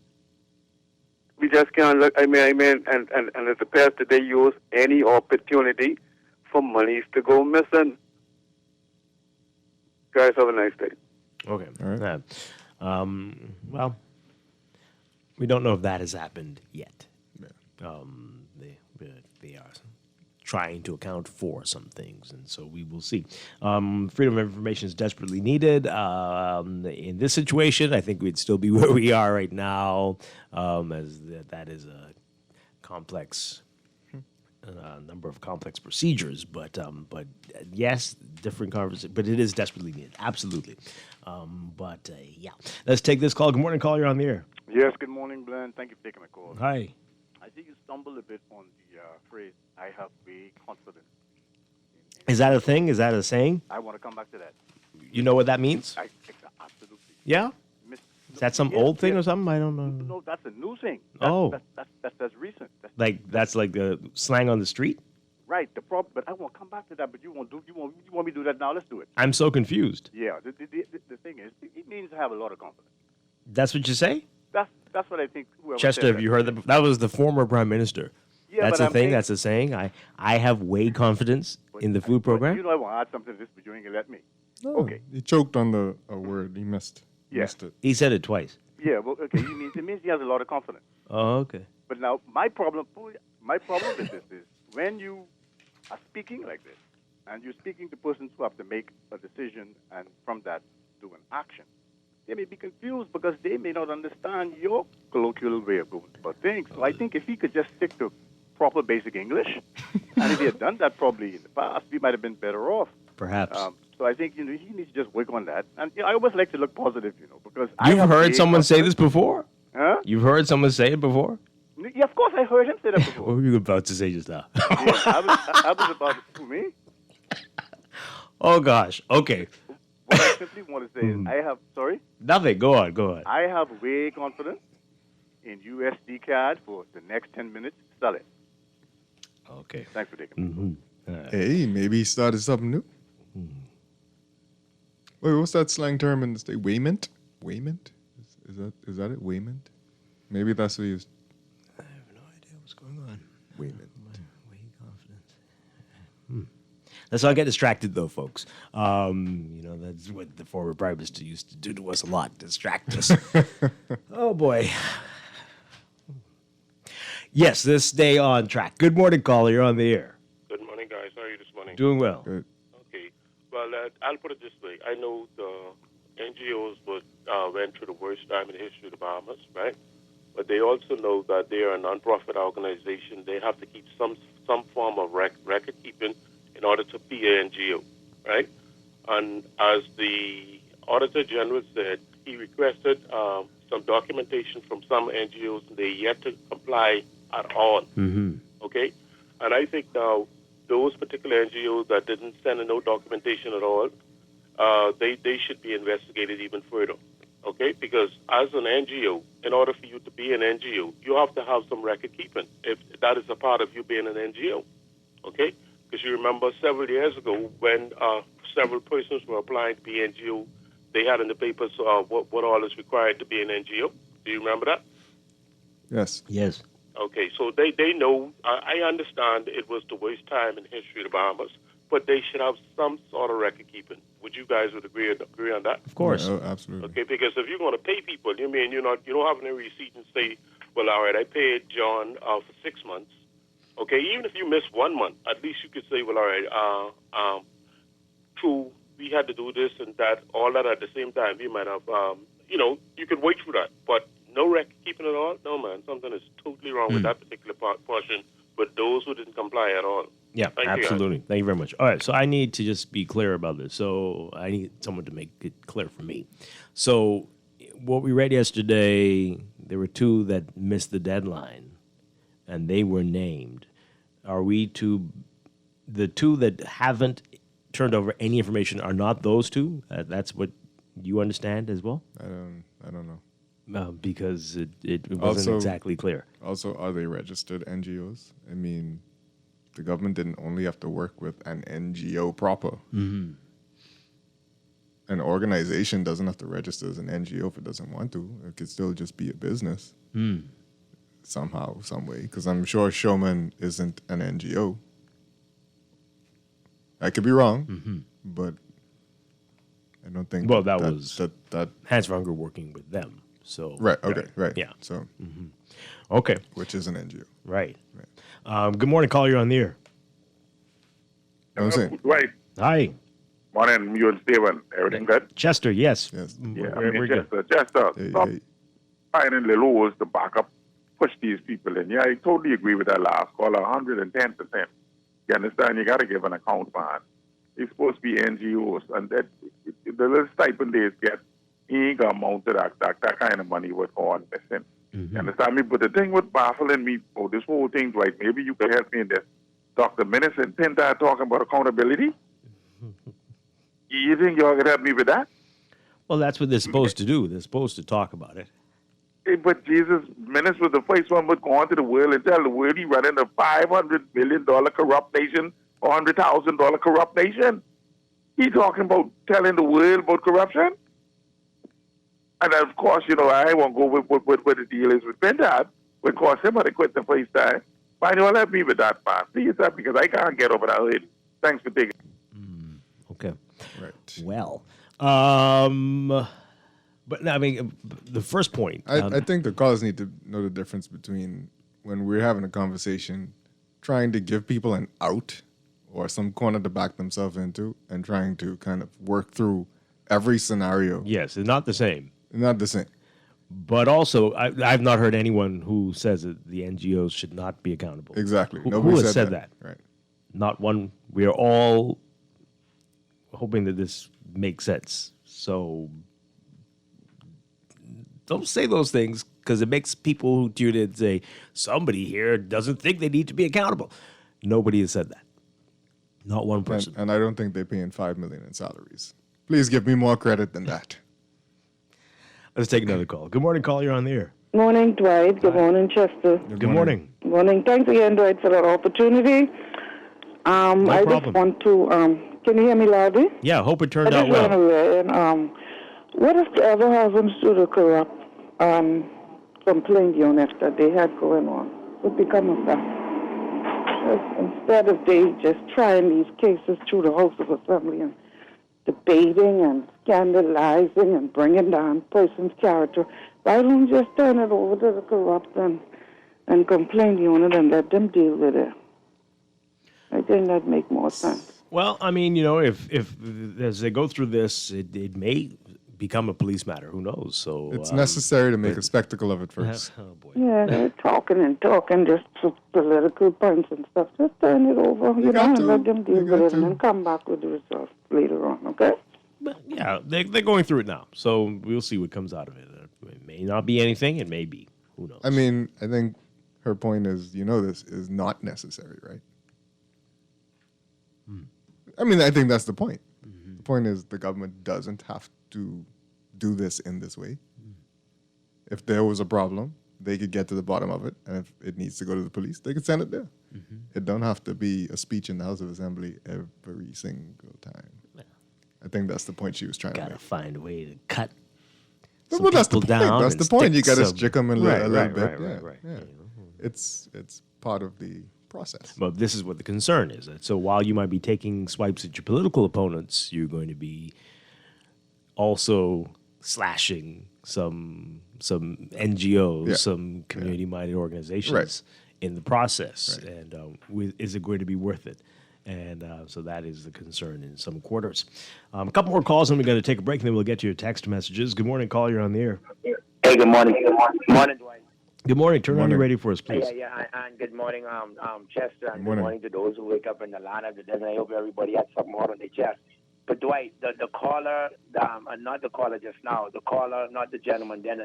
We just can't look, and it appears that they use any opportunity for monies to go missing. Guys, have a nice day. Okay. All right. Well, we don't know if that has happened yet. Yeah. They are trying to account for some things, and so we will see. Freedom of information is desperately needed. In this situation, I think we'd still be where we are right now, as that is a complex number of complex procedures. But yes, different conversation. But it is desperately needed, absolutely. Yeah, let's take this call. Good morning, caller. You're on the air. Yes, good morning, Glenn. Thank you for taking my call. Hi. I think you stumbled a bit on the phrase, I have great confidence. Is that a thing? Is that a saying? I want to come back to that. You know what that means? Absolutely. Yeah? Is that some old thing or something? I don't know. No, that's a new thing. That's recent. That's like the slang on the street? Right. The problem, but I want to come back to that. But you want me to do that now? Let's do it. I'm so confused. Yeah. The thing is, it means to have a lot of confidence. That's what you say? That's what I think. Chester, have you heard that? That was the former prime minister. Yeah, that's a thing. That's a saying. I have way confidence in the food program. I want to add something to this, but you ain't gonna let me. Oh, okay. He choked on a word. He missed. Yeah. Missed it. He said it twice. Yeah. Well, okay. It means he has a lot of confidence. Oh, okay. But now my problem with this is when you are speaking like this, and you're speaking to persons who have to make a decision, and from that do an action. They may be confused because they may not understand your colloquial way of going about things. So I think if he could just stick to proper basic English, and if he had done that probably in the past, we might have been better off. Perhaps. So I think he needs to just work on that. And I always like to look positive, because You've heard someone say this before? Huh? You've heard someone say it before? Yeah, of course I heard him say that before. What were you about to say just now? I was about to me. Oh gosh. Okay. What I simply want to say is, Nothing. Go on. I have way confidence in USD CAD for the next 10 minutes. Sell it. Okay. Thanks for taking me. Hey, maybe he started something new. Wait, what's that slang term in the state? Wayment? Wayment? Is that it? Wayment? Maybe that's what he was. I have no idea what's going on. Wayment. Let's not get distracted, though, folks. That's what the former prime minister used to do to us a lot, distract us. Oh, boy. Yes, this day on track. Good morning, caller. You're on the air. Good morning, guys. How are you this morning? Doing well. Good. Okay. Well, I'll put it this way. I know the NGOs went through the worst time in the history of the Bahamas, right? But they also know that they are a non-profit organization. They have to keep some form of record keeping in order to be an NGO, right? And as the Auditor General said, he requested some documentation from some NGOs, and they yet to comply at all, okay? And I think now those particular NGOs that didn't send in no documentation at all, they should be investigated even further, okay? Because as an NGO, in order for you to be an NGO, you have to have some record keeping, if that is a part of you being an NGO, okay? Because you remember several years ago when several persons were applying to be NGO, they had in the papers what all is required to be an NGO. Do you remember that? Yes. Yes. Okay, so they know. I understand it was the worst time in history of the Bahamas, but they should have some sort of record keeping. Would you guys agree on that? Of course. Yeah, absolutely. Okay, because if you're going to pay people, you don't have any receipt and say, well, all right, I paid John for 6 months. Okay, even if you miss 1 month, at least you could say, well, all right, true, we had to do this and that, all that at the same time. You might have, you could wait for that. But no record keeping at all? No, man, something is totally wrong with that particular portion, but those who didn't comply at all. Yeah, Thank absolutely. Thank you very much. All right, so I need to just be clear about this. So I need someone to make it clear for me. So what we read yesterday, there were 2 that missed the deadline, and they were named. Are we to the 2 that haven't turned over any information are not those 2? That's what you understand as well? I don't know. Because it wasn't exactly clear. Also, are they registered NGOs? I mean, the government didn't only have to work with an NGO proper. Mm-hmm. An organization doesn't have to register as an NGO if it doesn't want to. It could still just be a business somehow, some way. Because I'm sure Showman isn't an NGO. I could be wrong, but I don't think. Well, that was that Hands for Hunger working with them. So right. Okay. Right. Yeah. So. Okay. Which is an NGO. Right. Good morning, caller. You're on the air. I'm saying. Dwight. Hi. Morning, you and Steven. Everything good? Chester, yes. Yes. Yeah, We're good. Chester, stop finding little holes to back up, push these people in. Yeah, I totally agree with that last caller, 110%. You understand? You got to give an account for it. It's supposed to be NGOs, and that the little stipend they get, he ain't got mounted that kind of money would go on missing. You understand me? But the thing with baffling me, this whole thing, right? Maybe you could help me in this. Dr. Minnis and Pinta talking about accountability. You think y'all could help me with that? Well, that's what they're supposed to do. They're supposed to talk about it. Hey, but Jesus, Minnis was the first one would go on to the world and tell the world he running a $500 million corrupt nation, $100,000 corrupt nation. He talking about telling the world about corruption. And of course, I won't go with what the deal is with Pentad. Would cost him to quit the first time. But you'll help me with that, man. Please, because I can't get over that hurt. Thanks for taking. Okay. Right. Well, but I mean, the first point. I think the callers need to know the difference between when we're having a conversation, trying to give people an out or some corner to back themselves into, and trying to kind of work through every scenario. Yes, it's not the same. Not the same. But also, I've not heard anyone who says that the NGOs should not be accountable. Exactly. Who has said that? Right. Not one. We are all hoping that this makes sense. So don't say those things, because it makes people who tune in say, somebody here doesn't think they need to be accountable. Nobody has said that. Not one person. And I don't think they're paying $5 million in salaries. Please give me more credit than that. Let's take another call. Good morning, call. You're on the air. Morning, Dwight. Good morning, Chester. Good morning. Morning. Thanks again, Dwight, for that opportunity. I problem. just want to, can you hear me loudly? Yeah, hope it turned I out just well. want to, and, what if ever happens to the corrupt complaint unit that they had going on? What become of that? Instead of they just trying these cases through the House of Assembly and debating and scandalizing and bringing down person's character, why don't you just turn it over to the corrupt and complaint unit and let them deal with it? I think that make more sense. Well, I mean, if as they go through this, it may become a police matter. Who knows? So It's necessary to make a spectacle of it first. Oh, boy. Yeah, they're talking just for political points and stuff. Just turn it over, and let them deal with it, and then come back with the results later on, okay? But yeah, they're going through it now, so we'll see what comes out of it. It may not be anything. It may be. Who knows? I mean, I think her point is, this is not necessary, right? I mean, I think that's the point. The point is the government doesn't have to do this in this way. If there was a problem, they could get to the bottom of it, and if it needs to go to the police, they could send it there. It don't have to be a speech in the House of Assembly every single time. I think that's the point she was trying to make. Gotta find a way to cut Well, that's the people point. down That's and the point. You stick got to some- stick them in a little Right, bit. right. Yeah. It's part of the process. But this is what the concern is. So while you might be taking swipes at your political opponents, you're going to be also slashing some NGOs, some community-minded organizations in the process. And is it going to be worth it? And so that is the concern in some quarters. A couple more calls, and we're going to take a break, and then we'll get to your text messages. Good morning, caller. You're on the air. Hey, good morning. Good morning, Dwight. Good morning. Turn on your radio for us, please. And good morning, Chester, and morning. good morning to those who wake up in the line of the day. I hope everybody had something more on their chest. But Dwight, the caller, not the caller just now, the caller, not the gentleman, then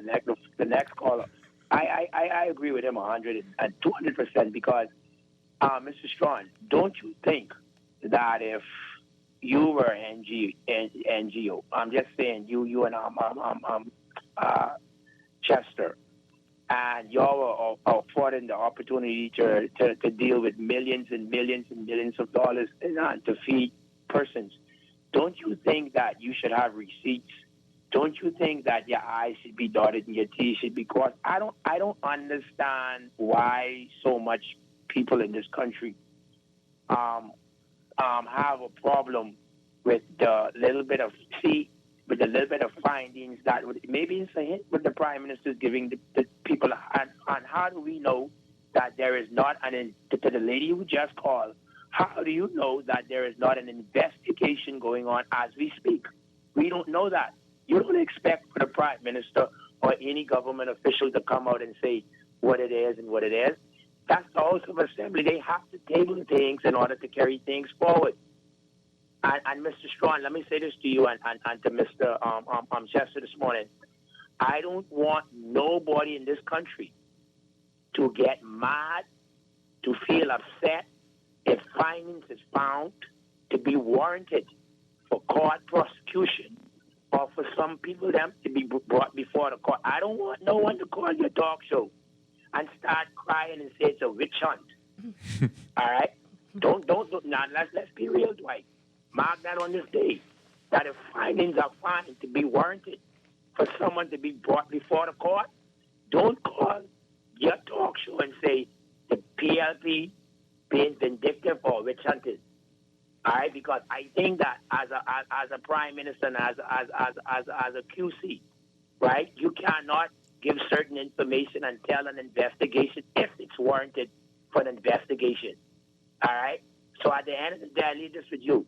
the next caller, I agree with him 100 and 200% because, Mr. Strachan, don't you think that if you were NGO, I'm just saying you and Chester, and y'all are affording the opportunity to deal with millions and millions and millions of dollars to feed persons. Don't you think that you should have receipts? Don't you think that your I's should be dotted and your T's should be crossed? I don't understand why so much people in this country have a problem with the little bit of findings that maybe it's a hint what the Prime Minister is giving the people. And how do we know that there is not to the lady who just called, how do you know that there is not an investigation going on as we speak? We don't know that. You don't expect for the Prime Minister or any government official to come out and say what it is and what it is. That's the House of Assembly. They have to table things in order to carry things forward. And Mr. Strachan, let me say this to you and to Mr. Chester this morning. I don't want nobody in this country to get mad, to feel upset if findings is found to be warranted for court prosecution or for some people them to be brought before the court. I don't want no one to call your talk show and start crying and say it's a witch hunt. All right? Don't. Now, let's be real, Dwight. Mark that on this day, that if findings are found to be warranted for someone to be brought before the court, don't call your talk show and say the PLP being vindictive or witch hunted. All right, because I think that as a prime minister and as a QC, right, you cannot give certain information and tell an investigation if it's warranted for an investigation. All right. So at the end of the day, I leave this with you.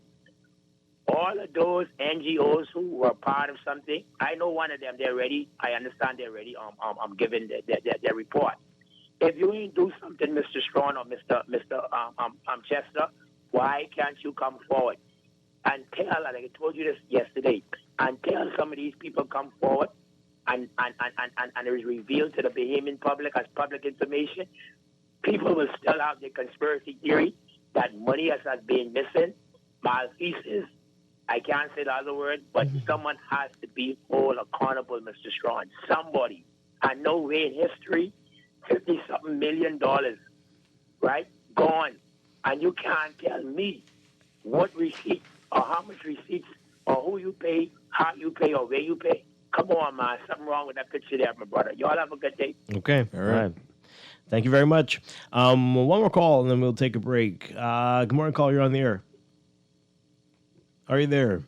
All of those NGOs who were part of something, I know one of them, they're ready. I understand they're ready. I'm giving their report. If you ain't do something, Mr. Strachan or Mr. Chester, why can't you come forward and tell, like I told you this yesterday, and tell some of these people come forward and it is revealed to the Bahamian public as public information? People will still have the conspiracy theory that money has been missing malfeasance. I can't say the other word, but someone has to be held accountable, Mr. Strachan. Somebody. I know way in history, $50-something million, right? Gone. And you can't tell me what receipts or how much receipts or who you pay, how you pay, or where you pay. Come on, man. Something wrong with that picture there, my brother. Y'all have a good day. Okay. All right. Thank you very much. One more call, and then we'll take a break. Good morning, call. You're on the air. Are you there?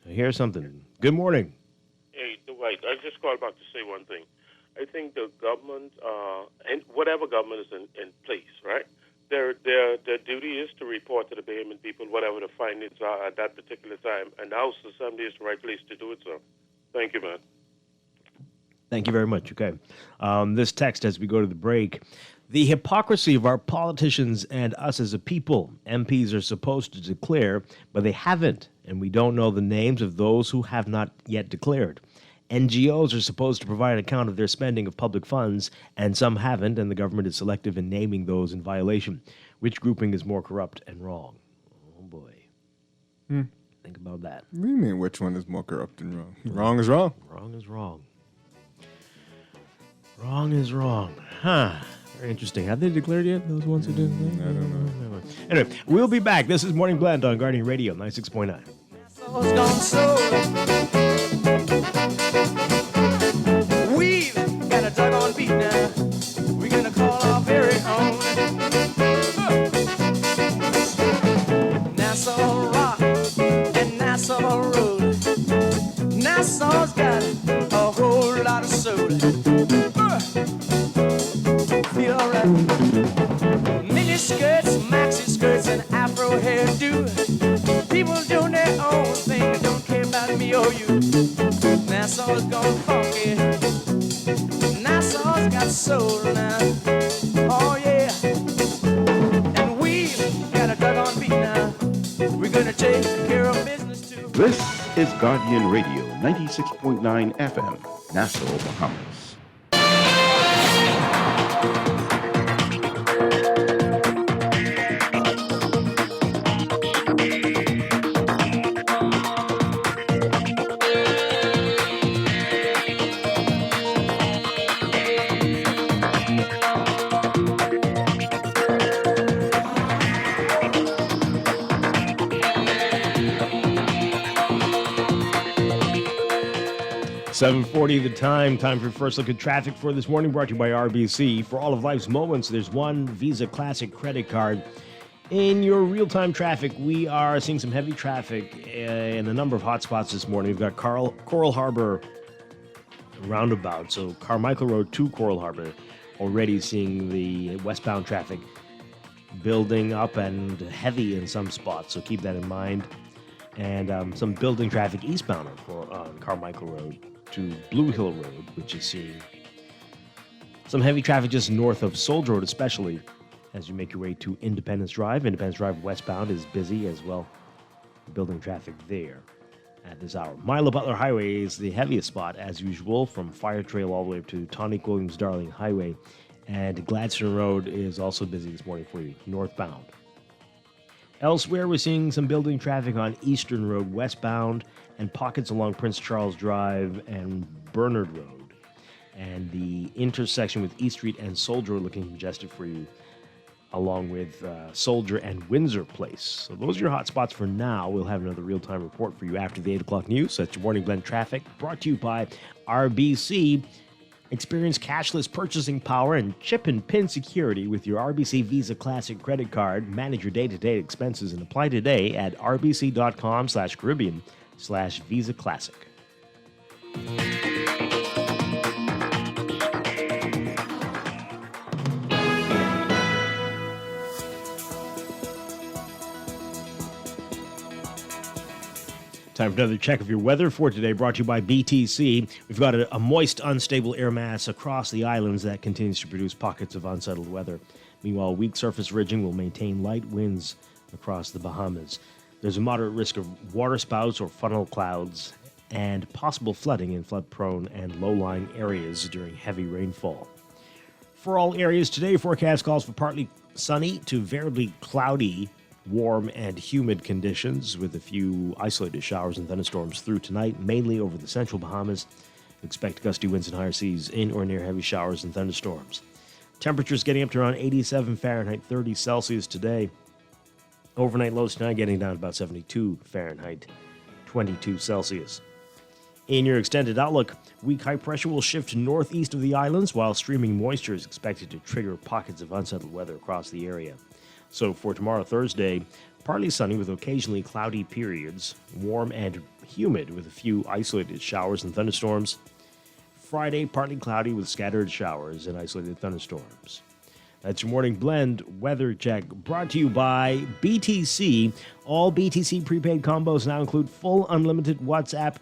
I hear something. Good morning. Hey, Dwight, I just called back to say one thing. I think the government, and whatever government is in place, right? Their duty is to report to the Bahamian people whatever the findings are at that particular time, and the House Assembly is the right place to do it. So, thank you, man. Thank you very much. Okay. This text as we go to the break. The hypocrisy of our politicians and us as a people. MPs are supposed to declare, but they haven't, and we don't know the names of those who have not yet declared. NGOs are supposed to provide an account of their spending of public funds, and some haven't, and the government is selective in naming those in violation. Which grouping is more corrupt and wrong? Oh, boy. Think about that. What do you mean, which one is more corrupt and wrong? Wrong is wrong. Wrong is wrong. Wrong is wrong. Huh. Very interesting. Have they declared yet, those ones who didn't? I don't know. Anyway, we'll be back. This is Morning Blend on Guardian Radio 96.9. We've got a doggone beat now. We're gonna call our very own Nassau Rock and Nassau Road. Nassau's got a whole lot of soul. Feel alright. Mini skirts, maxi skirts, and afro hairdo. People doing their own thing and don't care about me or you. Nassau's gone funky. Nassau's got soul now. Oh yeah. And we got a doggone beat now. We're gonna take care of business too. This is Guardian Radio 96.9 FM, Nassau, Bahamas. .40 the time. Time for first look at traffic for this morning, brought to you by RBC. For all of life's moments, there's one Visa Classic credit card. In your real-time traffic, we are seeing some heavy traffic in a number of hotspots this morning. We've got Coral Harbor roundabout, so Carmichael Road to Coral Harbor, already seeing the westbound traffic building up and heavy in some spots, so keep that in mind. And some building traffic eastbound on Carmichael Road to Blue Hill Road, which is seeing some heavy traffic just north of Soldier Road, especially as you make your way to Independence Drive. Independence Drive westbound is busy as well, building traffic there at this hour. Milo Butler Highway is the heaviest spot, as usual, from Fire Trail all the way up to Tonic Williams Darling Highway. And Gladstone Road is also busy this morning for you, northbound. Elsewhere, we're seeing some building traffic on Eastern Road westbound and pockets along Prince Charles Drive and Bernard Road. And the intersection with East Street and Soldier are looking congested for you, along with Soldier and Windsor Place. So those are your hot spots for now. We'll have another real-time report for you after the 8 o'clock news. That's your Morning Blend Traffic, brought to you by RBC. Experience cashless purchasing power and chip and pin security with your RBC Visa Classic credit card. Manage your day-to-day expenses and apply today at rbc.com/Caribbean/Visa Classic. Time for another check of your weather for today, brought to you by BTC. We've got a moist, unstable air mass across the islands that continues to produce pockets of unsettled weather. Meanwhile, weak surface ridging will maintain light winds across the Bahamas. There's a moderate risk of waterspouts or funnel clouds and possible flooding in flood-prone and low-lying areas during heavy rainfall. For all areas today, forecast calls for partly sunny to variably cloudy Warm and humid conditions with a few isolated showers and thunderstorms through tonight, mainly over the central Bahamas. Expect gusty winds and higher seas in or near heavy showers and thunderstorms. Temperatures getting up to around 87 Fahrenheit, 30 Celsius today. Overnight lows tonight getting down to about 72 Fahrenheit, 22 Celsius. In your extended outlook, weak high pressure will shift northeast of the islands, while streaming moisture is expected to trigger pockets of unsettled weather across the area. So for tomorrow, Thursday, partly sunny with occasionally cloudy periods, warm and humid with a few isolated showers and thunderstorms. Friday, partly cloudy with scattered showers and isolated thunderstorms. That's your morning blend weather check brought to you by BTC. All BTC prepaid combos now include full unlimited WhatsApp.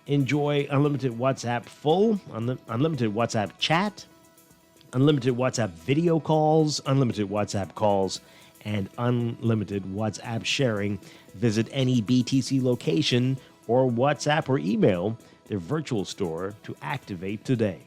Enjoy unlimited WhatsApp full, unlimited WhatsApp chat, unlimited WhatsApp video calls, unlimited WhatsApp calls, and unlimited WhatsApp sharing. Visit any BTC location or WhatsApp or email their virtual store to activate today.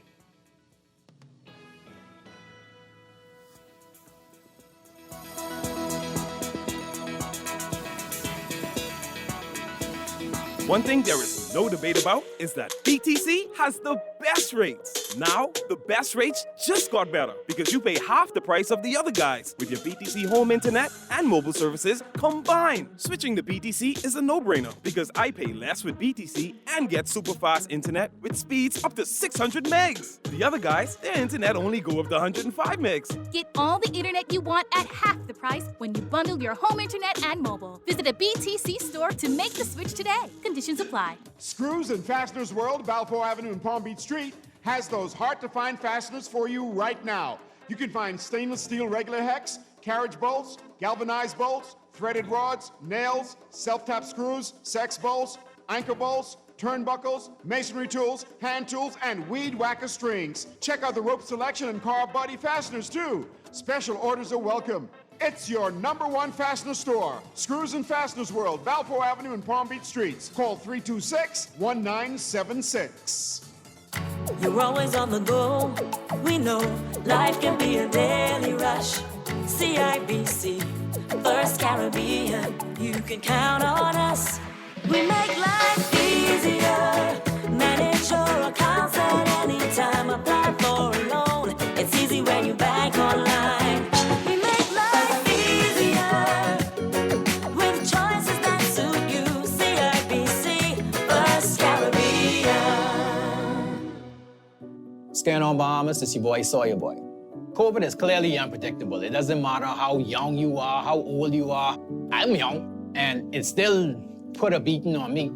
One thing there is no debate about is that BTC has the best rates. Now, the best rates just got better because you pay half the price of the other guys with your BTC home internet and mobile services combined. Switching to BTC is a no-brainer because I pay less with BTC and get super fast internet with speeds up to 600 megs. The other guys, their internet only go up to 105 megs. Get all the internet you want at half the price when you bundle your home internet and mobile. Visit a BTC store to make the switch today. Conditions apply. Screws and Fasteners World, Balfour Avenue and Palm Beach Street, has those hard-to-find fasteners for you right now. You can find stainless steel regular hex, carriage bolts, galvanized bolts, threaded rods, nails, self-tap screws, sex bolts, anchor bolts, turnbuckles, masonry tools, hand tools, and weed whacker strings. Check out the rope selection and car body fasteners, too. Special orders are welcome. It's your #1 fastener store. Screws and Fasteners World, Balfour Avenue and Palm Beach Streets. Call 326-1976. You're always on the go. We know life can be a daily rush. CIBC, First Caribbean, you can count on us. We make life easier. Manage your accounts at any time. Apply for a loan. It's easy when you bank online. We make life easier with choices that suit you. CIBC, First Caribbean. Staying on Bahamas, it's your boy Sawyer Boy. COVID is clearly unpredictable. It doesn't matter how young you are, how old you are. I'm young, and it still put a beating on me.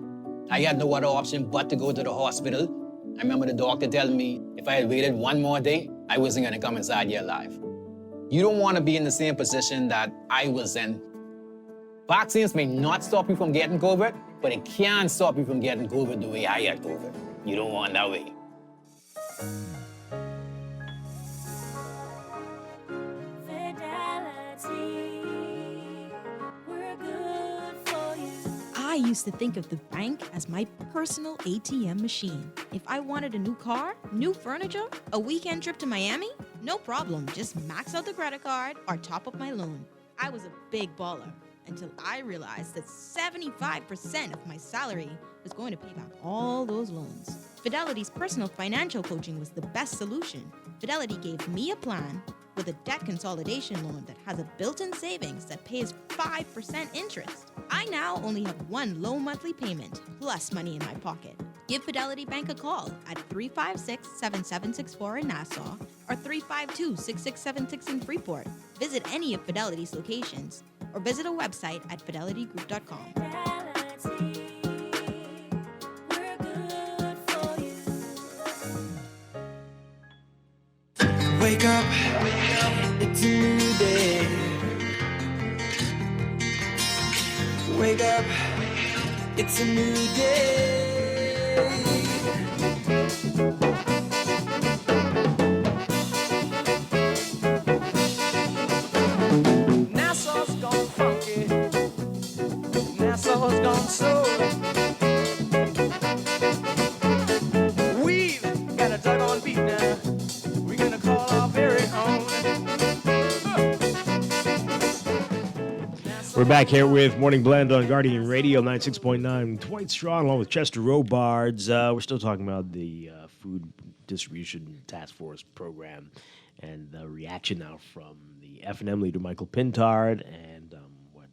I had no other option but to go to the hospital. I remember the doctor telling me if I had waited one more day, I wasn't gonna come inside here alive. You don't wanna be in the same position that I was in. Vaccines may not stop you from getting COVID, but it can stop you from getting COVID the way I had COVID. You don't want that way. I used to think of the bank as my personal ATM machine. If I wanted a new car, new furniture, a weekend trip to Miami, no problem. Just max out the credit card or top up my loan. I was a big baller until I realized that 75% of my salary was going to pay back all those loans. Fidelity's personal financial coaching was the best solution. Fidelity gave me a plan with a debt consolidation loan that has a built-in savings that pays 5% interest. I now only have one low monthly payment, plus money in my pocket. Give Fidelity Bank a call at 356-7764 in Nassau or 352-6676 in Freeport. Visit any of Fidelity's locations or visit a website at fidelitygroup.com. Wake up, it's a new day. Wake up, it's a new day. Nassau's gone funky, Nassau's gone soul. We've got a dug-on beat now. We're gonna call our very own. We're back here with Morning Blend on Guardian Radio 96.9. Dwight Strachan along with Chester Robards. We're still talking about the Food Distribution Task Force program and the reaction now from the F&M leader Michael Pintard and what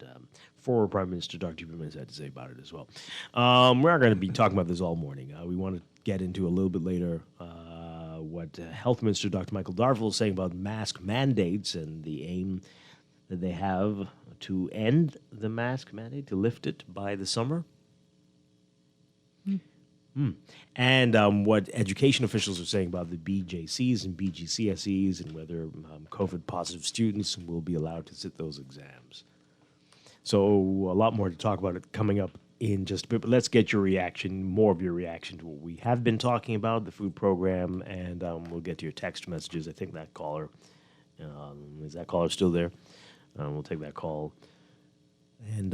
former Prime Minister Dr. Bumas had to say about it as well. We're not going to be talking about this all morning. We want to get into a little bit later what Health Minister Dr. Michael Darville is saying about mask mandates and the aim that they have to end the mask mandate, to lift it by the summer. And what education officials are saying about the BJCs and BGCSEs and whether COVID-positive students will be allowed to sit those exams. So a lot more to talk about it coming up in just a bit, but let's get your reaction, more of your reaction to what we have been talking about, the food program, and we'll get to your text messages. I think that caller, is that caller still there? We'll take that call. And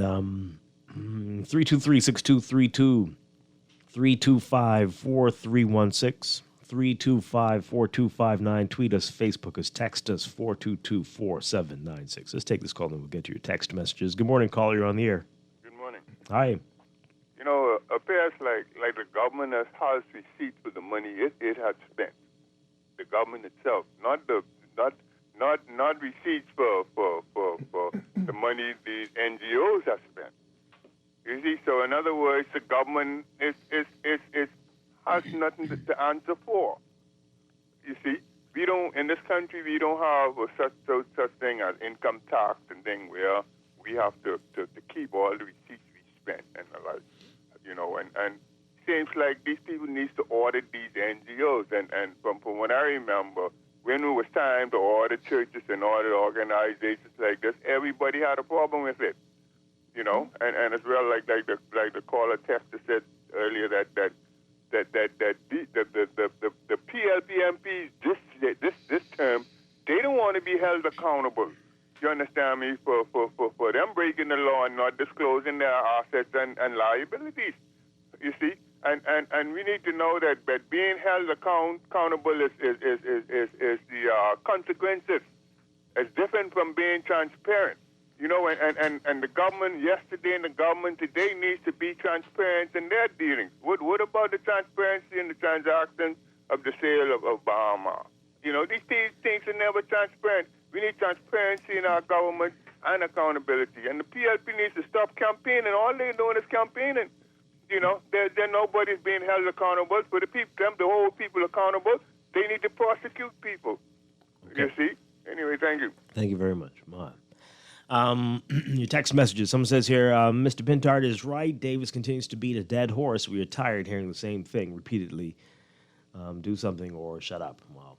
323-6232, 325-4316, 325-4259. Tweet us, Facebook us, text us, 422-4796. Let's take this call and we'll get to your text messages. Good morning, caller. You're on the air. Good morning. Hi. You know, affairs like the government has receipts for the money it has spent. The government itself, not receipts for the money the NGOs have spent. You see, so in other words, the government has nothing to answer for. You see, we don't in this country we don't have such thing as income tax and thing where we have to keep all the receipts we spent and the like. You know, and seems like these people need to audit these NGOs. And from what I remember, when it was time to audit churches and audit organizations like this, everybody had a problem with it. You know, and as well, like the caller Tester said earlier that the PLP MPs this term, they don't want to be held accountable. You understand me? For them breaking the law and not disclosing their assets and liabilities. You see, and we need to know that being held accountable is the consequences. It's different from being transparent. You know, and the government yesterday and the government today needs to be transparent in their dealings. What about the transparency in the transactions of the sale of Bahama? You know, these things are never transparent. We need transparency in our government and accountability. And the PLP needs to stop campaigning. All they're doing is campaigning. You know, nobody's being held accountable. For the hold people accountable, they need to prosecute people. Okay. You see? Anyway, thank you. Thank you very much, Mahat. Your text messages. Someone says here, Mr. Pintard is right. Davis continues to beat a dead horse. We are tired hearing the same thing repeatedly. Do something or shut up. Wow.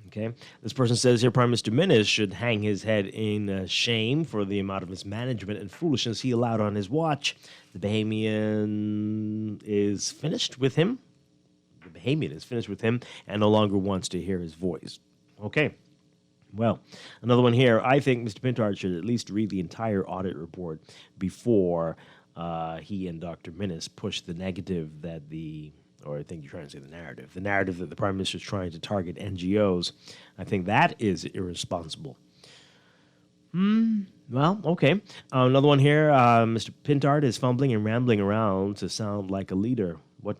Okay. This person says here, Prime Minister Minnis should hang his head in shame for the amount of mismanagement and foolishness he allowed on his watch. The Bahamian is finished with him. And no longer wants to hear his voice. Okay. Well, another one here. I think Mr. Pintard should at least read the entire audit report before he and Dr. Minnis push the negative that or I think you're trying to say the narrative that the Prime Minister is trying to target NGOs. I think that is irresponsible. Well, okay. Another one here. Mr. Pintard is fumbling and rambling around to sound like a leader. What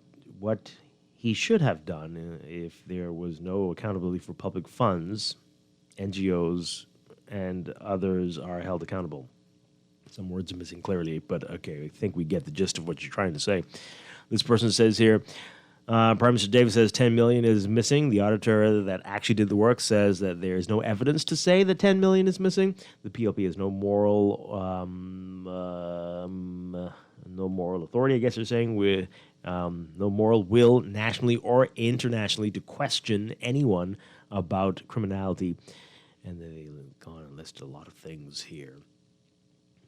he should have done if there was no accountability for public funds, NGOs and others are held accountable. Some words are missing clearly, but okay, I think we get the gist of what you're trying to say. This person says here, Prime Minister Davis says $10 million is missing. The auditor that actually did the work says that there is no evidence to say that $10 million is missing. The PLP has no moral authority, I guess they're saying, with no moral will nationally or internationally to question anyone about criminality. And they go on and list a lot of things here.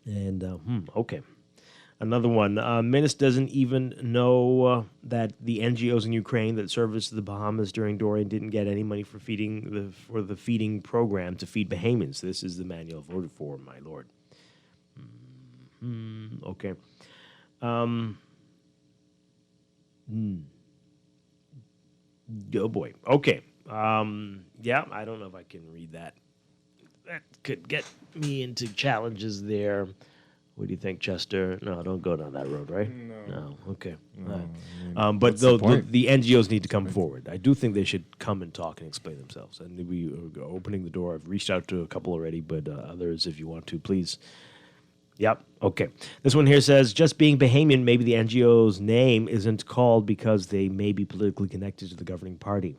And, okay. Another one. Minnis doesn't even know that the NGOs in Ukraine that serviced the Bahamas during Dorian didn't get any money for the feeding program to feed Bahamians. This is the manual voted for, my lord. Okay. Oh, boy. Okay. Yeah, I don't know if I can read that. that could get me into challenges there. What do you think, Chester? No, don't go down that road, right? No. Okay. No, All right. I mean, But what's the point? the NGOs need to come forward. I do think they should come and talk and explain themselves. And we are opening the door. I've reached out to a couple already, but others, if you want to, please. Yep. Okay. This one here says, just being Bahamian, maybe the NGO's name isn't called because they may be politically connected to the governing party.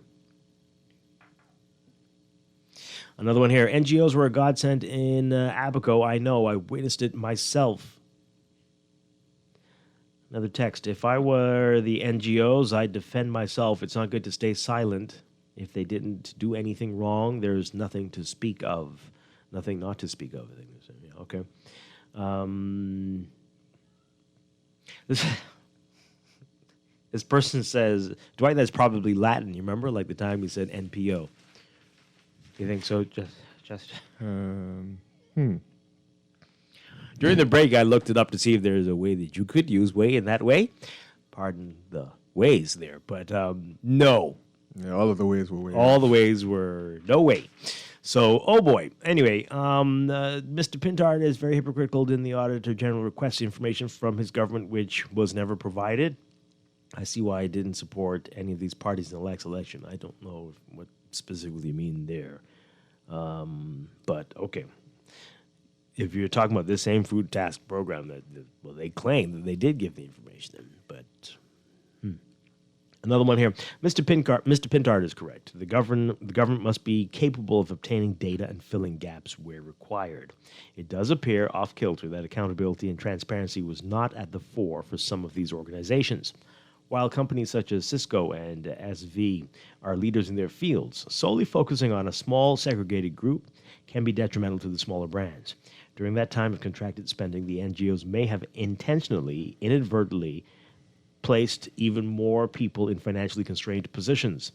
Another one here. NGOs were a godsend in Abaco. I know. I witnessed it myself. Another text. If I were the NGOs, I'd defend myself. It's not good to stay silent. If they didn't do anything wrong, there's nothing to speak of. Nothing not to speak of, I think. Yeah, okay. This person says, Dwight, that's probably Latin. You remember? Like the time he said NPO. You think so? During the break, I looked it up to see if there's a way that you could use way in that way. Pardon the ways there, but no. Yeah, all of the ways were way. All the ways were no way. So, oh boy. Anyway, Mr. Pintard is very hypocritical in the Auditor General requests information from his government, which was never provided. I see why I didn't support any of these parties in the last election. I don't know what specifically you mean there. But, okay. If you're talking about this same food task program, well, they claim that they did give the information, but... Another one here. Mr. Pintard is correct. The government must be capable of obtaining data and filling gaps where required. It does appear off-kilter that accountability and transparency was not at the fore for some of these organizations. While companies such as Cisco and SV are leaders in their fields, solely focusing on a small segregated group can be detrimental to the smaller brands. During that time of contracted spending, the NGOs may have intentionally, inadvertently, placed even more people in financially constrained positions.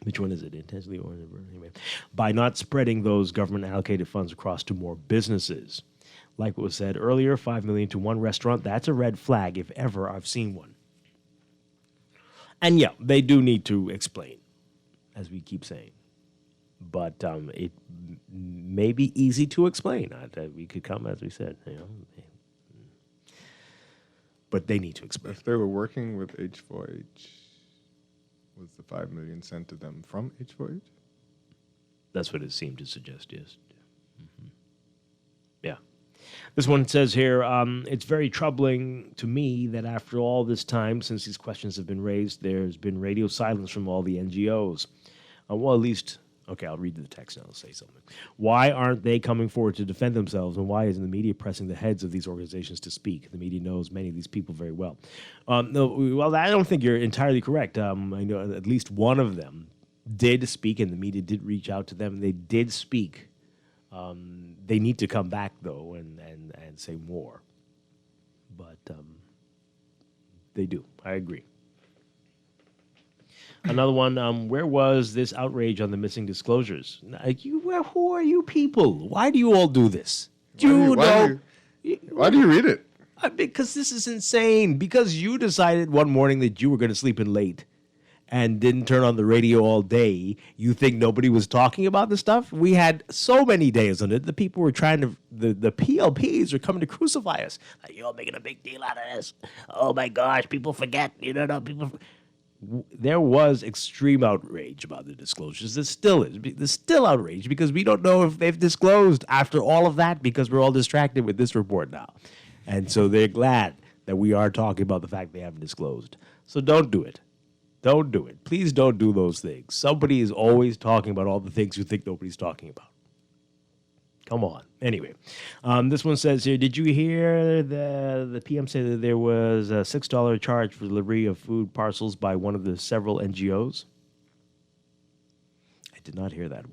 Which one is it? Intentionally or inadvertently? Anyway, by not spreading those government-allocated funds across to more businesses. Like what was said earlier, $5 million to one restaurant, that's a red flag if ever I've seen one. And yeah, they do need to explain, as we keep saying. But it may be easy to explain. We could come, as we said, but they need to explain. If they were working with H4H, was the $5 million sent to them from H4H? That's what it seemed to suggest, yes. Mm-hmm. Yeah. This one says here, it's very troubling to me that after all this time, since these questions have been raised, there's been radio silence from all the NGOs. Well, at least... Okay, I'll read the text now. I'll say something. Why aren't they coming forward to defend themselves, and why isn't the media pressing the heads of these organizations to speak? The media knows many of these people very well. No, well, I don't think you're entirely correct. I know at least one of them did speak, and the media did reach out to them. They did speak. They need to come back, though, and say more. But they do. I agree. Another one, where was this outrage on the missing disclosures? Who are you people? Why do you all do this? Why do you read it? Because this is insane. Because you decided one morning that you were going to sleep in late and didn't turn on the radio all day. You think nobody was talking about this stuff? We had so many days on it. The people were trying to, the PLPs are coming to crucify us. Like, you're making a big deal out of this. Oh my gosh, people forget. There was extreme outrage about the disclosures. There still is. There's still outrage because we don't know if they've disclosed after all of that because we're all distracted with this report now. And so they're glad that we are talking about the fact they haven't disclosed. So don't do it. Don't do it. Please don't do those things. Somebody is always talking about all the things you think nobody's talking about. Come on. Anyway, this one says here, did you hear the PM say that there was a $6 charge for delivery of food parcels by one of the several NGOs? I did not hear that.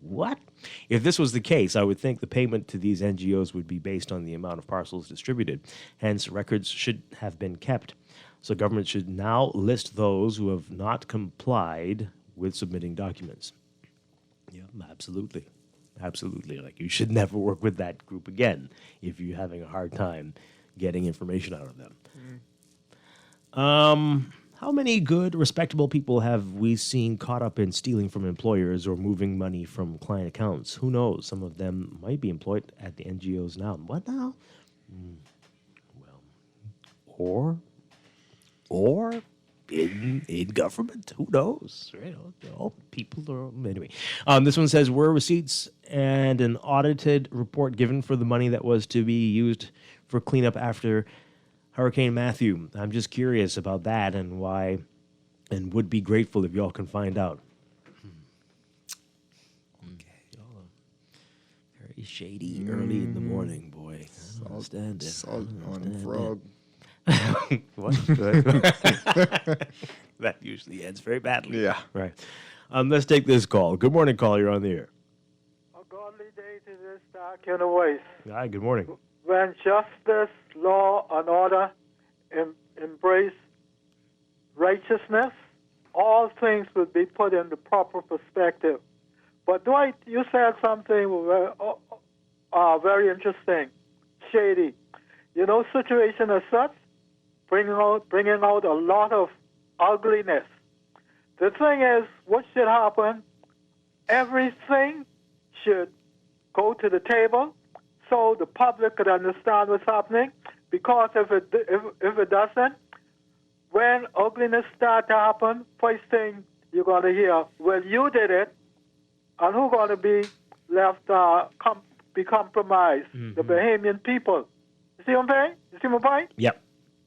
What? If this was the case, I would think the payment to these NGOs would be based on the amount of parcels distributed. Hence, records should have been kept. So government should now list those who have not complied with submitting documents. Yeah, absolutely. Absolutely. Like, you should never work with that group again if you're having a hard time getting information out of them. How many good, respectable people have we seen caught up in stealing from employers or moving money from client accounts? Who knows? Some of them might be employed at the NGOs now. What now? Well, or in government. Who knows? Right? People are anyway. This one says, were receipts and an audited report given for the money that was to be used for cleanup after Hurricane Matthew? I'm just curious about that and why, and would be grateful if y'all can find out. Okay. Y'all are very shady early in the morning, boy. I don't understand it. Salt on frog. What? That usually ends very badly. Yeah. Right. Let's take this call. Good morning, call. You're on the air. A godly day to this dark universe. Hi, good morning. When justice, law, and order embrace righteousness, all things will be put in the proper perspective. But Dwight, you said something very interesting, shady. You know, situation as such, bringing out a lot of ugliness. The thing is, what should happen? Everything should go to the table so the public could understand what's happening. Because if it doesn't, when ugliness starts to happen, first thing you're going to hear, well, you did it, and who's going to be left be compromised? The Bahamian people. You see what I'm saying? You see my point? Yep.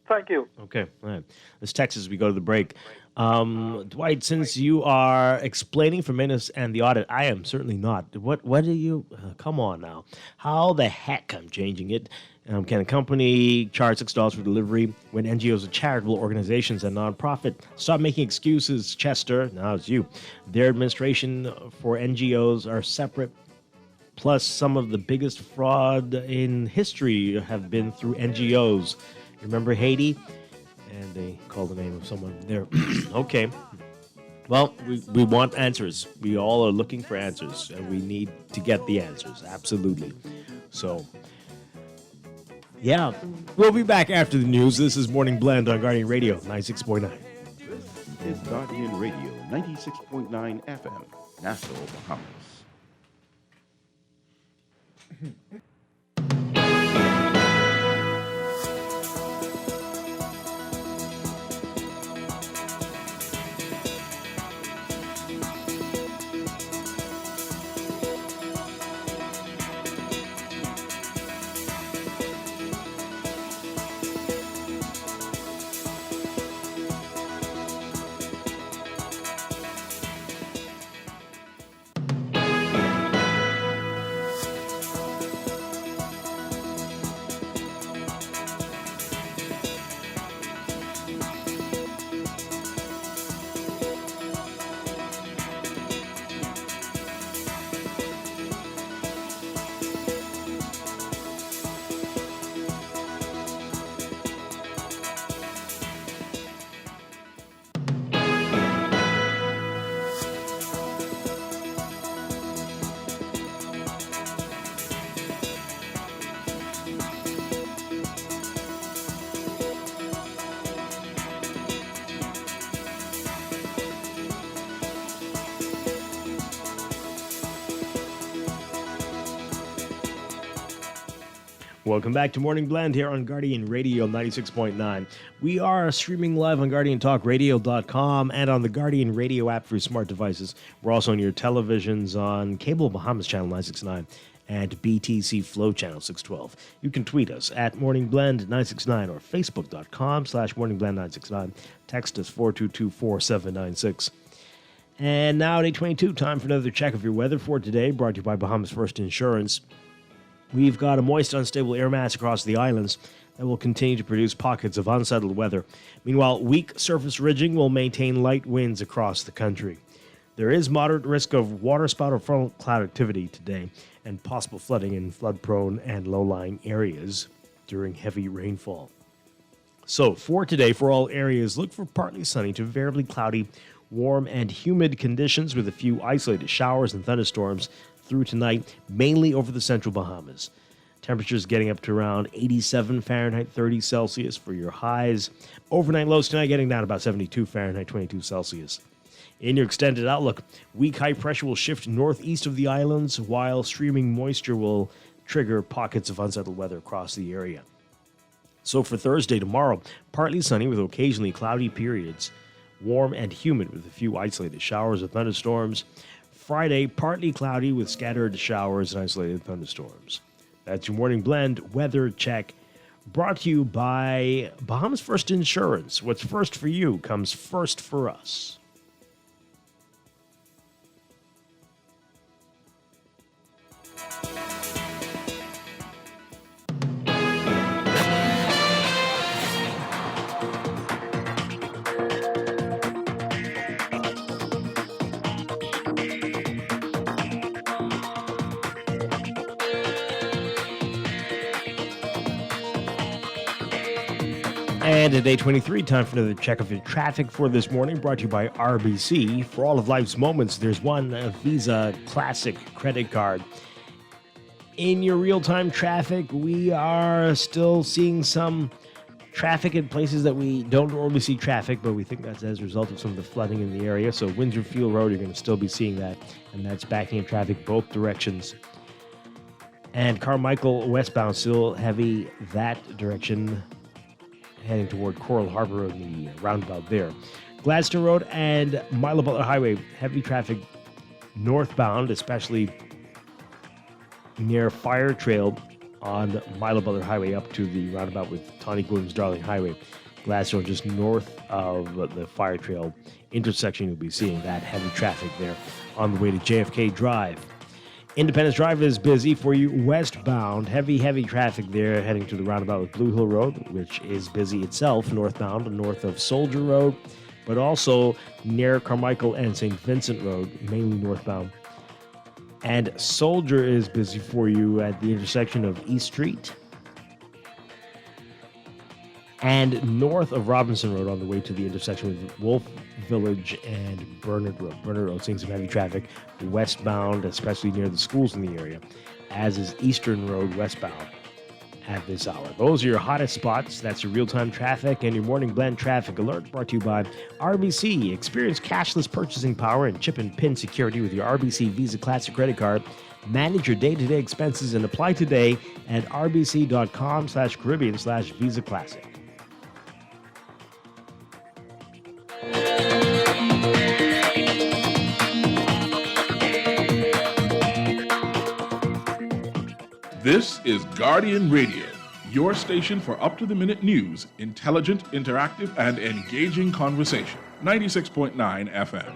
Thank you. Okay. All right. Let's text as we go to the break. Dwight, since you are explaining for Menace and the audit, I am certainly not. What do you... come on now. How the heck I'm changing it? Can a company charge $6 for delivery when NGOs are charitable organizations and nonprofit? Stop making excuses, Chester. Now it's you. Their administration for NGOs are separate. Plus, some of the biggest fraud in history have been through NGOs. Remember Haiti? And they call the name of someone there. Okay. Well, we want answers. We all are looking for answers, and we need to get the answers. Absolutely. So, yeah. We'll be back after the news. This is Morning Blend on Guardian Radio 96.9. This is Guardian Radio 96.9 FM, Nassau, Bahamas. Welcome back to Morning Blend here on Guardian Radio 96.9. We are streaming live on GuardianTalkRadio.com and on the Guardian Radio app for your smart devices. We're also on your televisions on Cable Bahamas Channel 969 and BTC Flow Channel 612. You can tweet us at MorningBlend969 or Facebook.com/MorningBlend969. Text us 422-4796. And now at 8:22, time for another check of your weather for today, brought to you by Bahamas First Insurance. We've got a moist, unstable air mass across the islands that will continue to produce pockets of unsettled weather. Meanwhile, weak surface ridging will maintain light winds across the country. There is moderate risk of waterspout or frontal cloud activity today and possible flooding in flood-prone and low-lying areas during heavy rainfall. So for today, for all areas, look for partly sunny to variably cloudy, warm and humid conditions with a few isolated showers and thunderstorms through tonight, mainly over the central Bahamas. Temperatures getting up to around 87 Fahrenheit, 30 Celsius for your highs. Overnight lows tonight getting down about 72 Fahrenheit, 22 Celsius. In your extended outlook, weak high pressure will shift northeast of the islands, while streaming moisture will trigger pockets of unsettled weather across the area. So for Thursday, tomorrow, partly sunny with occasionally cloudy periods. Warm and humid with a few isolated showers or thunderstorms. Friday, partly cloudy with scattered showers and isolated thunderstorms. That's your morning blend weather check, brought to you by Bahamas First Insurance. What's first for you comes first for us. And at 8:23, time for another check of your traffic for this morning, brought to you by RBC. For all of life's moments, there's one, a Visa Classic credit card. In your real-time traffic, we are still seeing some traffic in places that we don't normally see traffic, but we think that's as a result of some of the flooding in the area. So Windsor Field Road, you're going to still be seeing that, and that's backing in traffic both directions. And Carmichael westbound, still heavy that direction, heading toward Coral Harbor Road in the roundabout there. Gladstone Road and Milo Butler Highway, heavy traffic northbound, especially near Fire Trail on Milo Butler Highway up to the roundabout with Tawny Williams Darling Highway. Gladstone just north of the Fire Trail intersection, you'll be seeing that heavy traffic there on the way to JFK Drive. Independence Drive is busy for you westbound. Heavy traffic there heading to the roundabout with Blue Hill Road, which is busy itself northbound, north of Soldier Road, but also near Carmichael and St. Vincent Road, mainly northbound. And Soldier is busy for you at the intersection of East Street and north of Robinson Road on the way to the intersection with Wolf Village and Bernard Road. Bernard Road seeing some heavy traffic westbound, especially near the schools in the area, as is Eastern Road westbound at this hour. Those are your hottest spots. That's your real-time traffic and your morning blend traffic alert, brought to you by RBC. Experience cashless purchasing power and chip and pin security with your RBC Visa Classic credit card. Manage your day-to-day expenses and apply today at rbc.com/Caribbean/Visa Classic. This is Guardian Radio, your station for up-to-the-minute news, intelligent, interactive, and engaging conversation. 96.9 FM.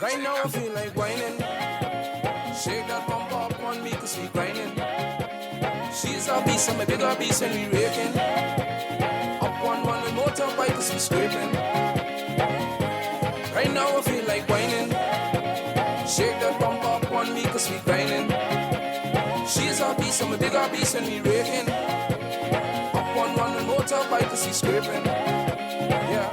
Right now I feel like whining. Shake that bump up on me cause we grinding. She's a beast, I'm a bigger beast and we raking. Up on one with motorbike cause we scraping. Right now I feel like whining. Shake that bump up on me cause we grinding. She's a beast, I'm a bigger beast and we raking. Up on one with motorbike cause we scraping. Yeah.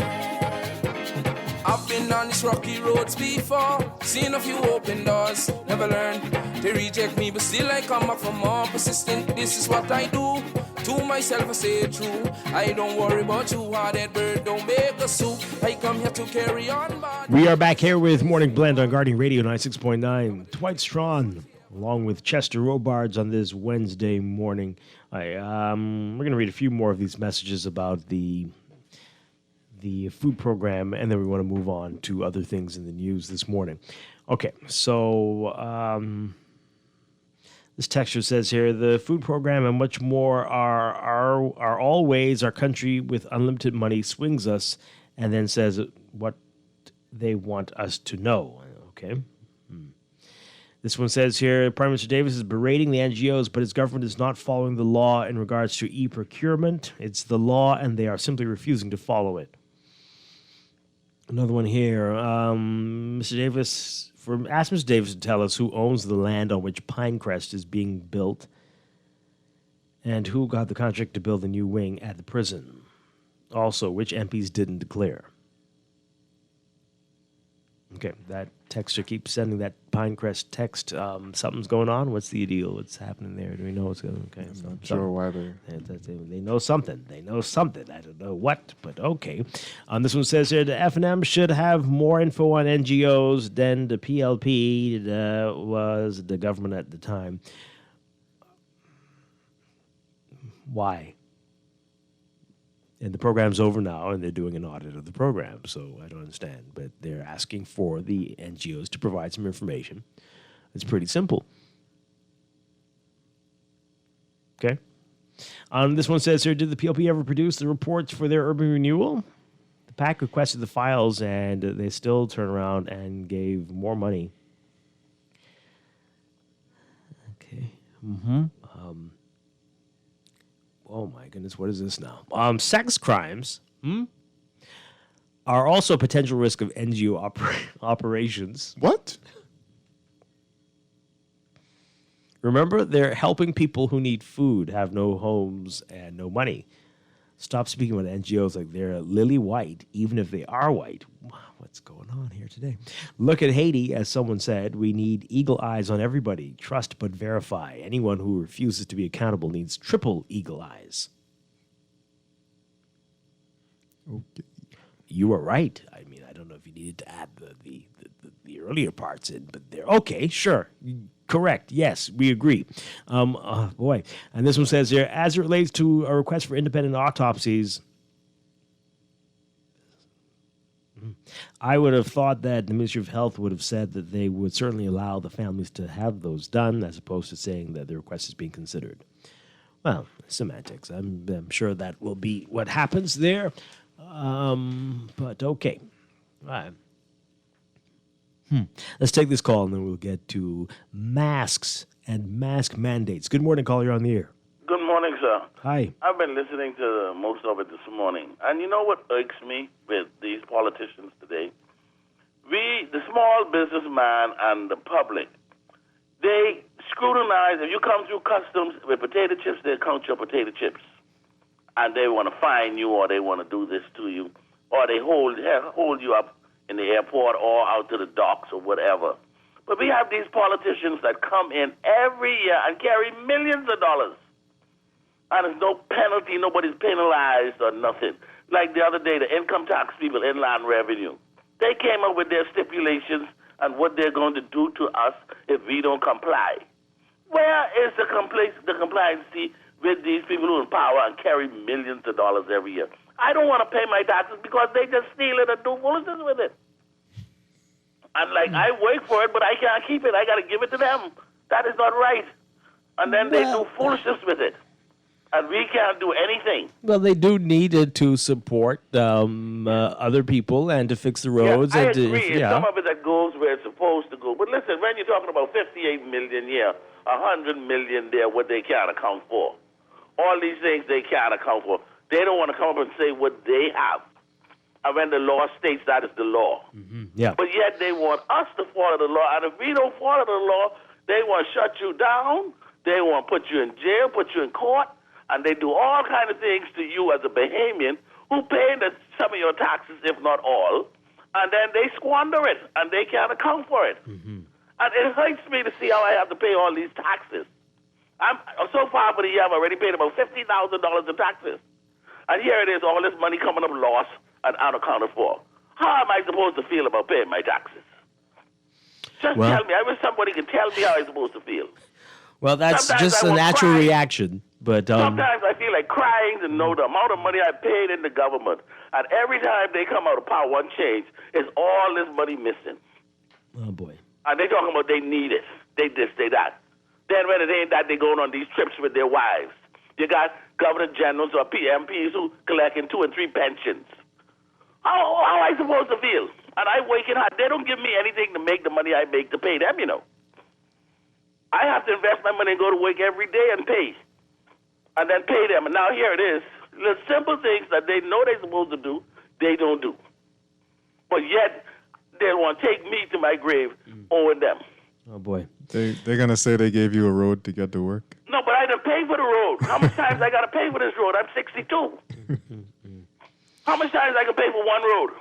I've been on these rocky roads before, seen a few open doors, never learned. They reject me, but still I come back for more. Persistent, this is what I do. To myself I say it true. I don't worry about you, hard-headed bird, don't make a soup. I come here to carry on. We are back here with Morning Blend on Guardian Radio 96.9. Dwight Strachan, along with Chester Robards on this Wednesday morning. We're going to read a few more of these messages about the food program, and then we want to move on to other things in the news this morning. Okay, so this texture says here, the food program and much more are all ways our country with unlimited money swings us, and then says what they want us to know. Okay. This one says here, Prime Minister Davis is berating the NGOs, but his government is not following the law in regards to e-procurement. It's the law, and they are simply refusing to follow it. Another one here. Mr. Davis, ask Mr. Davis to tell us who owns the land on which Pinecrest is being built and who got the contract to build the new wing at the prison. Also, which MPs didn't declare? Okay, that texter keeps sending that Pinecrest text. Something's going on. What's the deal? What's happening there? Do we know what's going on? Okay, I'm not sure why they... They know something. They know something. I don't know what, but okay. This one says here, the F&M should have more info on NGOs than the PLP was the government at the time. Why? And the program's over now, and they're doing an audit of the program, so I don't understand. But they're asking for the NGOs to provide some information. It's pretty simple. Okay. This one says here, did the PLP ever produce the reports for their urban renewal? The PAC requested the files, and they still turned around and gave more money. Okay. Mm-hmm. Oh, my goodness, what is this now? Sex crimes are also a potential risk of NGO operations. What? Remember, they're helping people who need food, have no homes, and no money. Stop speaking about NGOs like they're lily white, even if they are white. What's going on here today? Look at Haiti, as someone said. We need eagle eyes on everybody. Trust but verify. Anyone who refuses to be accountable needs triple eagle eyes. Okay. You were right. I mean, I don't know if you needed to add the earlier parts in, but they're okay, sure. Correct. Yes, we agree. Boy. And this one says here, as it relates to a request for independent autopsies, I would have thought that the Ministry of Health would have said that they would certainly allow the families to have those done, as opposed to saying that the request is being considered. Well, semantics. I'm sure that will be what happens there. But okay. All right. Let's take this call, and then we'll get to masks and mask mandates. Good morning, caller. You're on the air. Good morning, sir. Hi. I've been listening to most of it this morning. And you know what irks me with these politicians today? We, the small businessman and the public, they scrutinize. If you come through customs with potato chips, they count your potato chips. And they want to fine you, or they want to do this to you, or they hold you up in the airport or out to the docks or whatever. But we have these politicians that come in every year and carry millions of dollars. And there's no penalty, nobody's penalized or nothing. Like the other day, the income tax people, Inland Revenue, they came up with their stipulations and what they're going to do to us if we don't comply. Where is the compliancy with these people who are in power and carry millions of dollars every year? I don't want to pay my taxes because they just steal it and do foolishness with it. And I work for it, but I can't keep it. I got to give it to them. That is not right. And then they do foolishness with it. And we can't do anything. Well, they do need it to support other people and to fix the roads. Yeah, I agree. Some of it that goes where it's supposed to go. But listen, when you're talking about 58 million here, 100 million there, what they can't account for. All these things they can't account for. They don't want to come up and say what they have. And when the law states that is the law. Mm-hmm. Yeah. But yet they want us to follow the law. And if we don't follow the law, they want to shut you down. They want to put you in jail, put you in court. And they do all kinds of things to you as a Bahamian who pay some of your taxes, if not all. And then they squander it, and they can't account for it. Mm-hmm. And it hurts me to see how I have to pay all these taxes. So far for the year, I've already paid about $50,000 in taxes. And here it is, all this money coming up lost and unaccounted for. How am I supposed to feel about paying my taxes? Just tell me. I wish somebody could tell me how I'm supposed to feel. Well, that's sometimes just a natural reaction. But sometimes I feel like crying to know the amount of money I paid in the government. And every time they come out of power, one change, is all this money missing. Oh, boy. And they talking about they need it. They this, they that. Then when it ain't that, they going on these trips with their wives. You got governor generals or PMPs who collecting 2 and 3 pensions. How am I supposed to feel? And I working hard. They don't give me anything to make the money I make to pay them, you know. I have to invest my money and go to work every day and pay. And then pay them. And now here it is. The simple things that they know they're supposed to do, they don't do. But yet, they want to take me to my grave owing them. Oh, boy. They're going to say they gave you a road to get to work? No, but I didn't pay for the road. How many times I got to pay for this road? I'm 62. How much times I can pay for one road?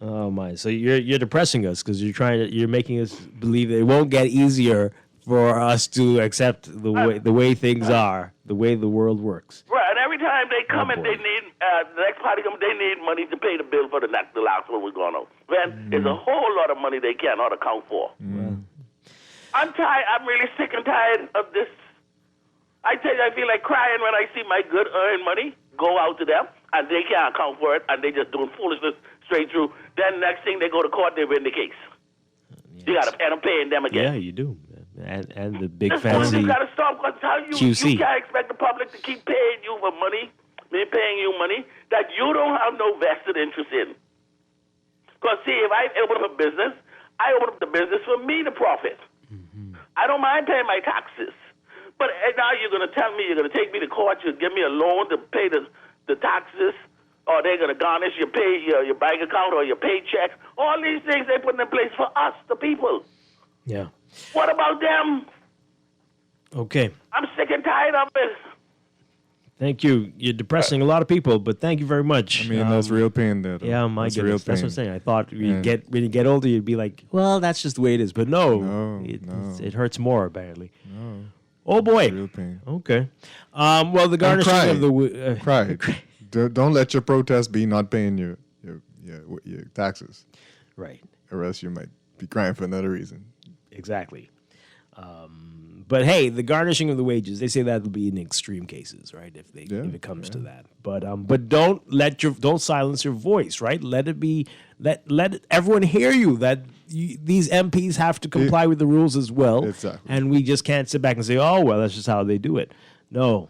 Oh my! So you're depressing us because you're making us believe that it won't get easier for us to accept the way things are, the way the world works. Right, and every time they come and they need the next party come, they need money to pay the bill for the last one we're going on. Man, there's a whole lot of money they cannot account for. I'm tired. I'm really sick and tired of this. I tell you, I feel like crying when I see my good earned money go out to them, and they can't account for it, and they just doing foolishness straight through. Then next thing they go to court, they win the case. Yes. You got to end up paying them again. Yeah, you do. And the big This fancy you got to stop, because how you can't expect the public to keep paying you for money, paying you money that you don't have no vested interest in. Because see, if I open up a business, I open up the business for me to profit. I don't mind paying my taxes. But now you're going to tell me you're going to take me to court, you'll give me a loan to pay the taxes, or they're going to garnish your bank account or your paycheck. All these things they put in place for us, the people. Yeah. What about them? Okay. I'm sick and tired of it. Thank you. You're depressing a lot of people, but thank you very much. I mean, that's real pain there. Though. Yeah, my that's goodness. That's what I'm saying. I thought when you get older, you'd be like, well, that's just the way it is. But no, it hurts more, apparently. No. Oh, boy. Real pain. Okay. Well, the garnishing of the... cry. Don't let your protest be not paying your taxes. Right. Or else you might be crying for another reason. Exactly. But hey, the garnishing of the wages, they say that'll be in extreme cases, right? If it comes to that. But don't silence your voice, right? Let it be, let everyone hear you that these MPs have to comply with the rules as well. Exactly. And we just can't sit back and say, oh, well, that's just how they do it. No.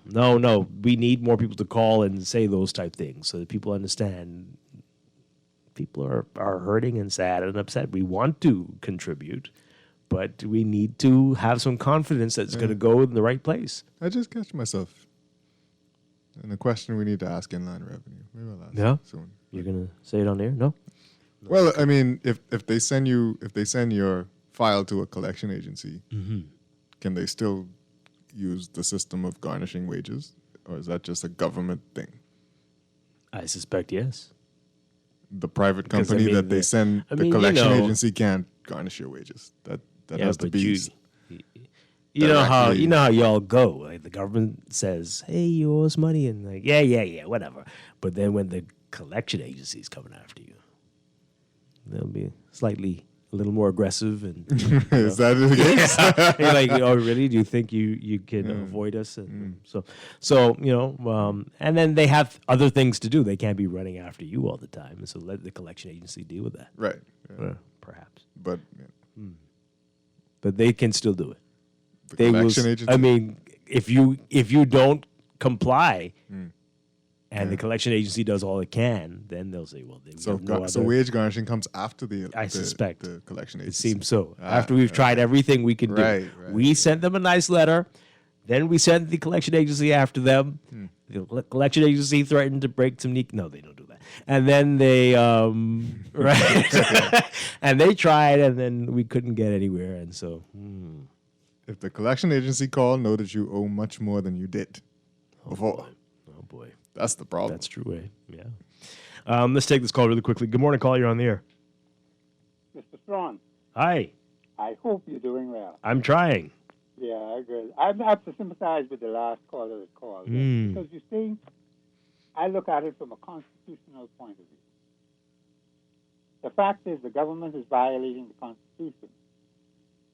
We need more people to call and say those type things so that people understand people are hurting and sad and upset. We want to contribute, but we need to have some confidence that it's going to go in the right place. I just catch myself. And a question we need to ask Inland Revenue. Maybe I'll ask it soon. You're going to say it on air? No? Well, I mean, if they send your file to a collection agency, can they still use the system of garnishing wages? Or is that just a government thing? I suspect yes. The private company that they send the collection agency can't garnish your wages. That has to be. You know how y'all go. Like the government says, "Hey, you owe us money," and like, yeah, whatever. But then when the collection agency is coming after you, they'll be a little more aggressive. And is that the case? You're like, oh, really? Do you think you can avoid us? And so and then they have other things to do. They can't be running after you all the time. And so let the collection agency deal with that. Right. Perhaps. But they can still do it. The collection agency? I mean, if you don't comply, and the collection agency does all it can, then they'll say, well, so wage garnishing comes after the collection agency. It seems so. After we've tried everything we can do. Right. We sent them a nice letter. Then we sent the collection agency after them. The collection agency threatened to break some No, they don't do that. And then they, right. And they tried, and then we couldn't get anywhere. And so, if the collection agency called, know that you owe much more than you did before. Oh, boy. That's the problem. That's true, yeah. Let's take this call really quickly. Good morning, caller. You're on the air. Mr. Strachan. Hi. I hope you're doing well. I'm trying. Yeah, good. I have to sympathize with the last caller that called. Because you see, I look at it from a constitutional point of view. The fact is the government is violating the Constitution.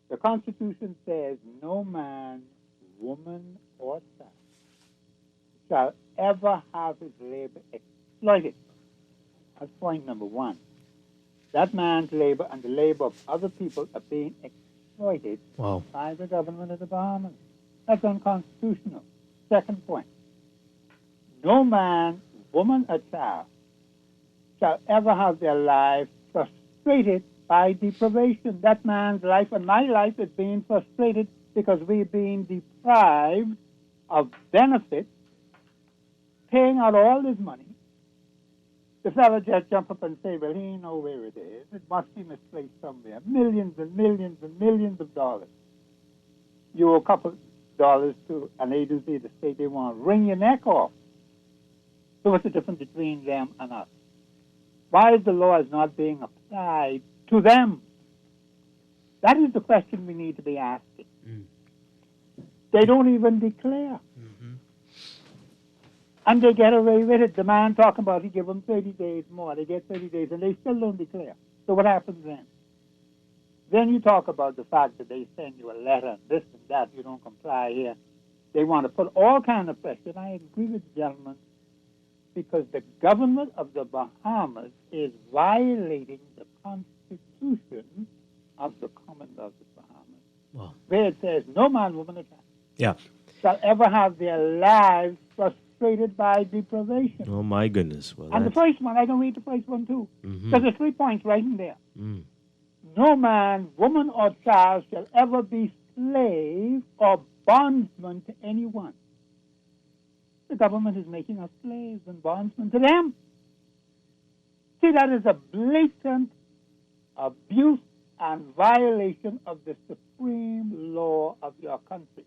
The Constitution says no man, woman, or child shall ever have his labor exploited. That's point number one. That man's labor and the labor of other people are being exploited by the government of the Bahamas. That's unconstitutional. Second point. No man, woman, or child shall ever have their life frustrated by deprivation. That man's life and my life is being frustrated because we're being deprived of benefits, paying out all this money. The fellow just jump up and say, well, he ain't know where it is. It must be misplaced somewhere. Millions and millions and millions of dollars. You owe a couple dollars to an agency to say they want to wring your neck off. So what's the difference between them and us? Why is the law is not being applied to them? That is the question we need to be asking. They don't even declare. And they get away with it. The man talking about he give them 30 days more. They get 30 days, and they still don't declare. So what happens then? Then you talk about the fact that they send you a letter, this and that, you don't comply here. They want to put all kind of pressure. And I agree with the gentleman, because the government of the Bahamas is violating the Constitution of the Commonwealth of Bahamas, where it says no man, woman, or child shall ever have their lives frustrated by deprivation. Oh, my goodness. Well, And the first one, I can read the first one too. Because there's 3 points right in there. No man, woman, or child shall ever be slave or bondsman to anyone. The government is making us slaves and bondsmen to them. See, that is a blatant abuse and violation of the supreme law of your country.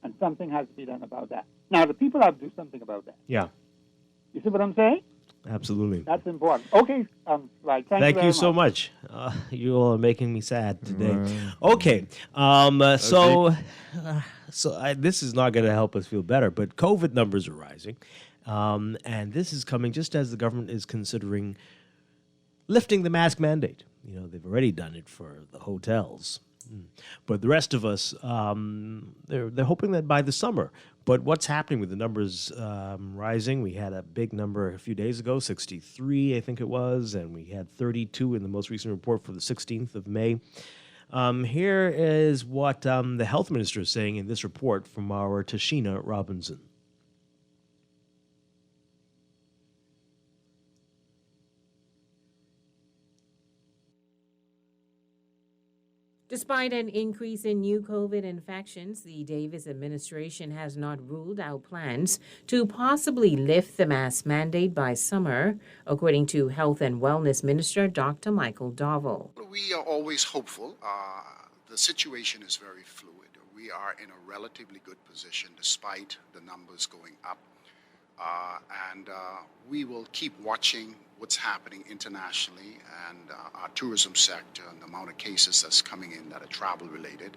And something has to be done about that. Now, the people have to do something about that. Yeah, You see what I'm saying? absolutely. That's important. Okay, right. Thank you Thank you so much. much. You all are making me sad today. Okay, this is not going to help us feel better, but COVID numbers are rising, and this is coming just as the government is considering lifting the mask mandate. You know, they've already done it for the hotels. But the rest of us, they're hoping that by the summer. But what's happening with the numbers rising? We had a big number a few days ago, 63, I think it was, and we had 32 in the most recent report for the 16th of May. Here is what the health minister is saying in this report from our Tashina Robinson. Despite an increase in new COVID infections, the Davis administration has not ruled out plans to possibly lift the mask mandate by summer, according to Health and Wellness Minister Dr. Michael Darville. We are always hopeful. The situation is very fluid. We are in a relatively good position despite the numbers going up. And we will keep watching what's happening internationally and our tourism sector and the amount of cases that's coming in that are travel-related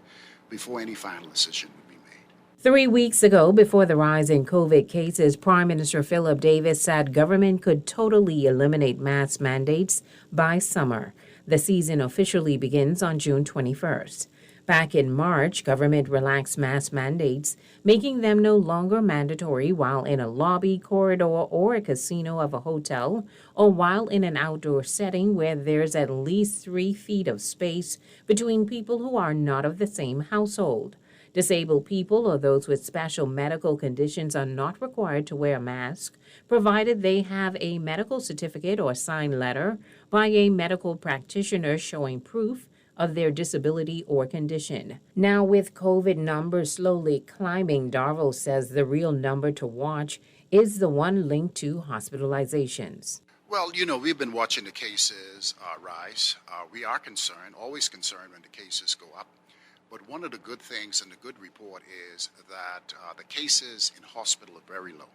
before any final decision would be made. 3 weeks ago, before the rise in COVID cases, Prime Minister Philip Davis said government could totally eliminate mask mandates by summer. The season officially begins on June 21st. Back in March, government relaxed mask mandates, making them no longer mandatory while in a lobby, corridor, or a casino of a hotel, or while in an outdoor setting where there's at least 3 feet of space between people who are not of the same household. Disabled people or those with special medical conditions are not required to wear a mask, provided they have a medical certificate or signed letter by a medical practitioner showing proof of their disability or condition. Now, with COVID numbers slowly climbing, Darville says the real number to watch is the one linked to hospitalizations. Well, we've been watching the cases rise. We are concerned, always concerned when the cases go up. But one of the good things in the good report is that the cases in hospital are very low.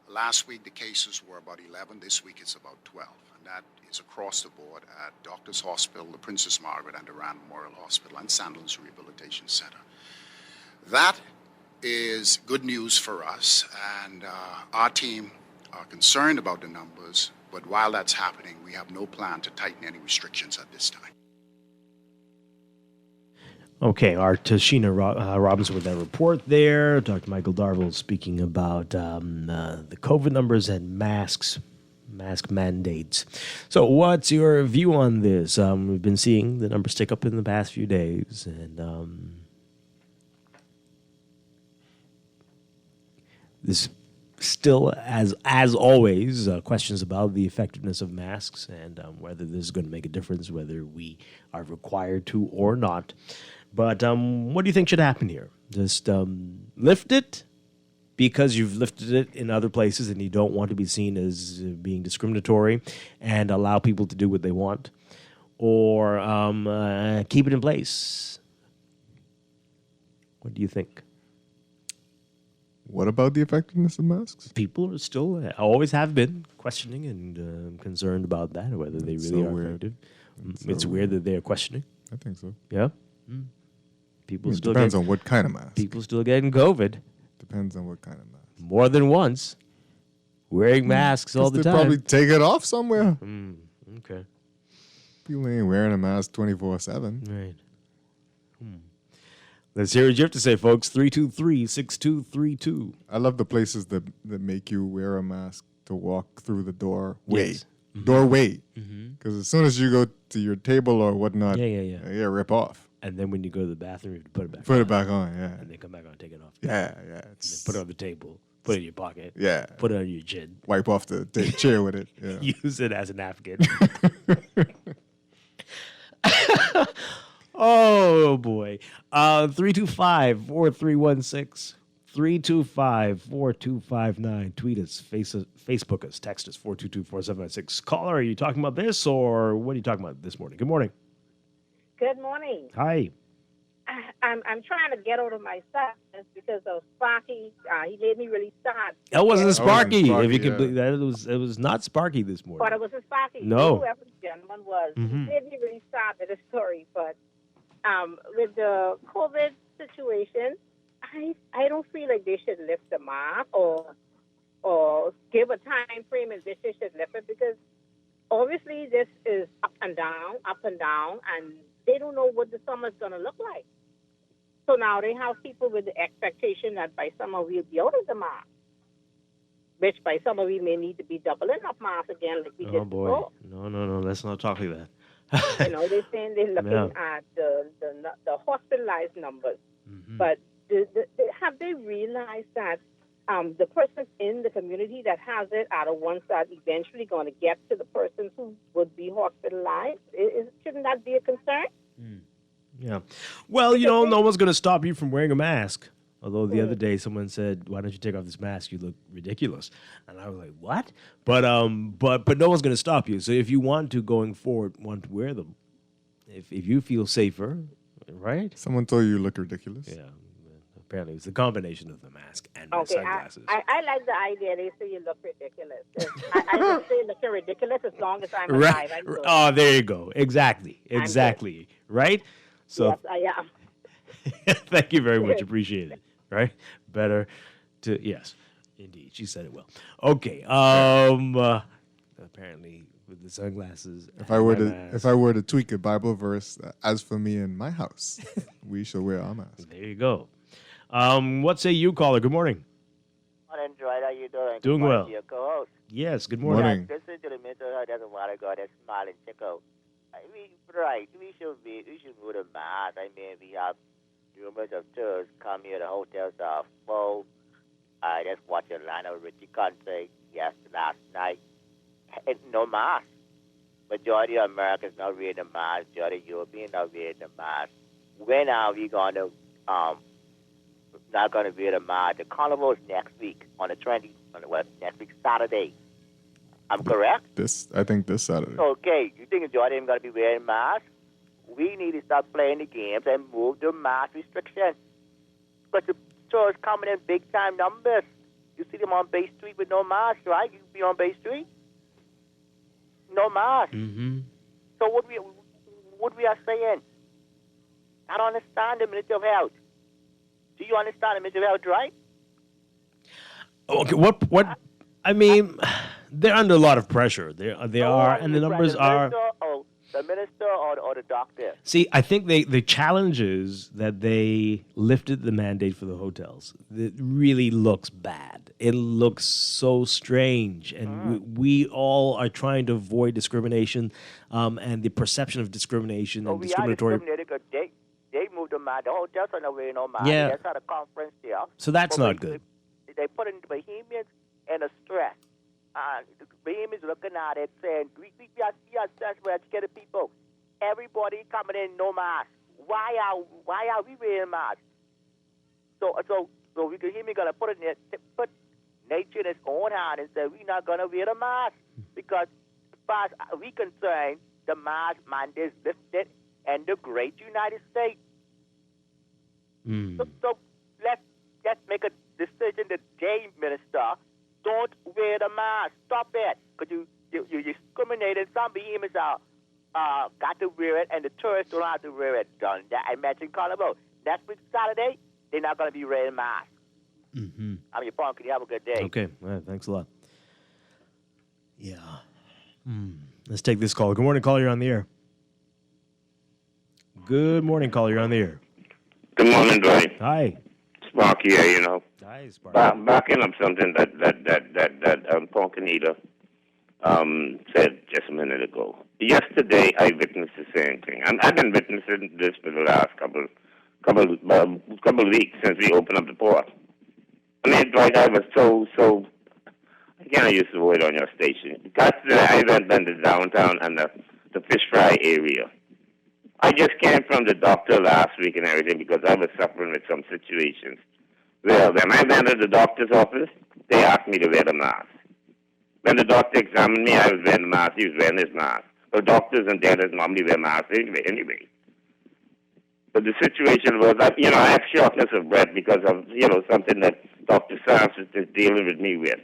Last week, the cases were about 11. This week, it's about 12. And that is across the board at Doctors Hospital, the Princess Margaret, and the Rand Memorial Hospital, and Sandlands Rehabilitation Center. That is good news for us, and our team are concerned about the numbers, but while that's happening, we have no plan to tighten any restrictions at this time. Okay, our Tashina Robinson with that report there. Dr. Michael Darville speaking about the COVID numbers and mask mandates. So what's your view on this? We've been seeing the numbers tick up in the past few days, and this still, as always, questions about the effectiveness of masks and whether this is going to make a difference, whether we are required to or not. But what do you think should happen here? Just lift it because you've lifted it in other places and you don't want to be seen as being discriminatory and allow people to do what they want? Or keep it in place? What do you think? What about the effectiveness of masks? People are still, always have been, questioning and concerned about that, whether they really are effective. It's weird that they are questioning. I think so. Yeah. People still depends on what kind of mask. People still getting COVID. Depends on what kind of mask. More than once. Wearing masks all the time. They probably take it off somewhere. Okay. People ain't wearing a mask 24/7. Right. Let's hear what you have to say, folks. 323-6232. I love the places that make you wear a mask to walk through the doorway. Yes. Doorway. Because as soon as you go to your table or whatnot, rip off. And then when you go to the bathroom, you have to put it back on. Put it back on, yeah. And then come back on, take it off. Yeah. And then put it on the table. Put it in your pocket. Yeah. Put it on your chin. Wipe off the chair with it. Yeah. Use it as a napkin. Oh, boy. 325-4316. 325-4259. Tweet us, Facebook us, text us, 422-4796. Caller, are you talking about this, or what are you talking about this morning? Good morning. Good morning. Hi. I'm trying to get over my sadness because of Sparky. He made me really sad. That wasn't Sparky. Sparky, If you can believe that, it was not Sparky this morning. But it wasn't Sparky. No. Whoever the gentleman was. He made me really sad with the story. But with the COVID situation, I don't feel like they should lift the mask or give a time frame in which they should lift it, because obviously this is up and down, and they don't know what the summer's going to look like. So now they have people with the expectation that by summer we'll be out of the mask, which by summer we may need to be doubling up masks again like we did before. No, let's not talk like that. They're saying they're looking at the hospitalized numbers. But have they realized that the persons in the community that has it are the ones that eventually going to get to the persons who would be hospitalized? Shouldn't that be a concern? Yeah. Well, no one's going to stop you from wearing a mask. Although the other day someone said, "Why don't you take off this mask? You look ridiculous." And I was like, "What?" But no one's going to stop you. So if you want to, going forward, want to wear them, if you feel safer, right? Someone told you look ridiculous. Yeah. Apparently, it's a combination of the mask and the sunglasses. I like the idea. They say you look ridiculous. I don't say looking ridiculous as long as I'm alive. I'm good. Oh, there you go. Exactly. Right? So, yes, I am. Thank you very much. Appreciate it. Right? Better to, yes, indeed. She said it well. Okay. Apparently, with the sunglasses. If I were to tweak a Bible verse, as for me and my house, we shall wear our masks. There you go. What say you, caller? Good morning. Morning, Dwight. How you doing? Doing good well. To your co-host. Yes, good morning. Listen to the mental health. That's a while ago. That smile and check out. We should move the mask. I mean, we have rumors of tourists come here. The hotels are full. I just watched a Lionel Richie concert last night. No mask. Majority of Americans not wearing the mask. Majority of Europeans not wearing the mask. When are we going to not going to wear the mask? The carnival is next week on the 20th. Next week Saturday. I'm correct? I think this Saturday. Okay, you think Jordan going to be wearing masks? We need to start playing the games and move the mask restrictions. Because the tourists coming in big time numbers. You see them on Bay Street with no mask, right? You be on Bay Street? No mask. So what we are saying? I don't understand the Ministry of Health. Do you understand the Ministry of Health, right? Okay, what? I mean, they're under a lot of pressure. They are, and the numbers are. The minister or the doctor? See, I think the challenge is that they lifted the mandate for the hotels. It really looks bad. It looks so strange, and we all are trying to avoid discrimination, and the perception of discrimination and discriminatory. They moved the mask. The hotels are not wearing no mask. Yeah. That's at a conference there. So that's not good. They put in the Bohemians in a stress. The Bohemians looking at it saying, we are stressed for educated people. Everybody coming in, no mask. Why are we wearing masks? So we could hear me gonna put nature in its own hand and say we're not gonna wear a mask because as far as we concerned, the mask mandate is lifted in the great United States. So let's make a decision today, Minister. Don't wear the mask. Stop it. Because you discriminating. Some behemoths are got to wear it, and the tourists don't have to wear it. Done that. I mentioned Carnival. Next week, Saturday, they're not going to be wearing masks. Mm-hmm. I'm your phone. Can you have a good day? Okay. Thanks a lot. Yeah. Let's take this call. Good morning, caller. You're on the air. Good morning, caller. You're on the air. Good morning, Dwight. Hi. Sparky here, you know. Hi, Sparky. Backing up something that Poncanita said just a minute ago. Yesterday, I witnessed the same thing. I've been witnessing this for the last couple of weeks since we opened up the port. I mean, Dwight, I was so. I can't use the word on your station. Because I went down to downtown and the fish fry area. I just came from the doctor last week and everything because I was suffering with some situations. Well, when I went to the doctor's office, they asked me to wear the mask. When the doctor examined me, I was wearing the mask. He was wearing his mask. But doctors and dentists normally wear masks anyway. But the situation was, I have shortness of breath because of, something that Dr. Sanchez is dealing with me with.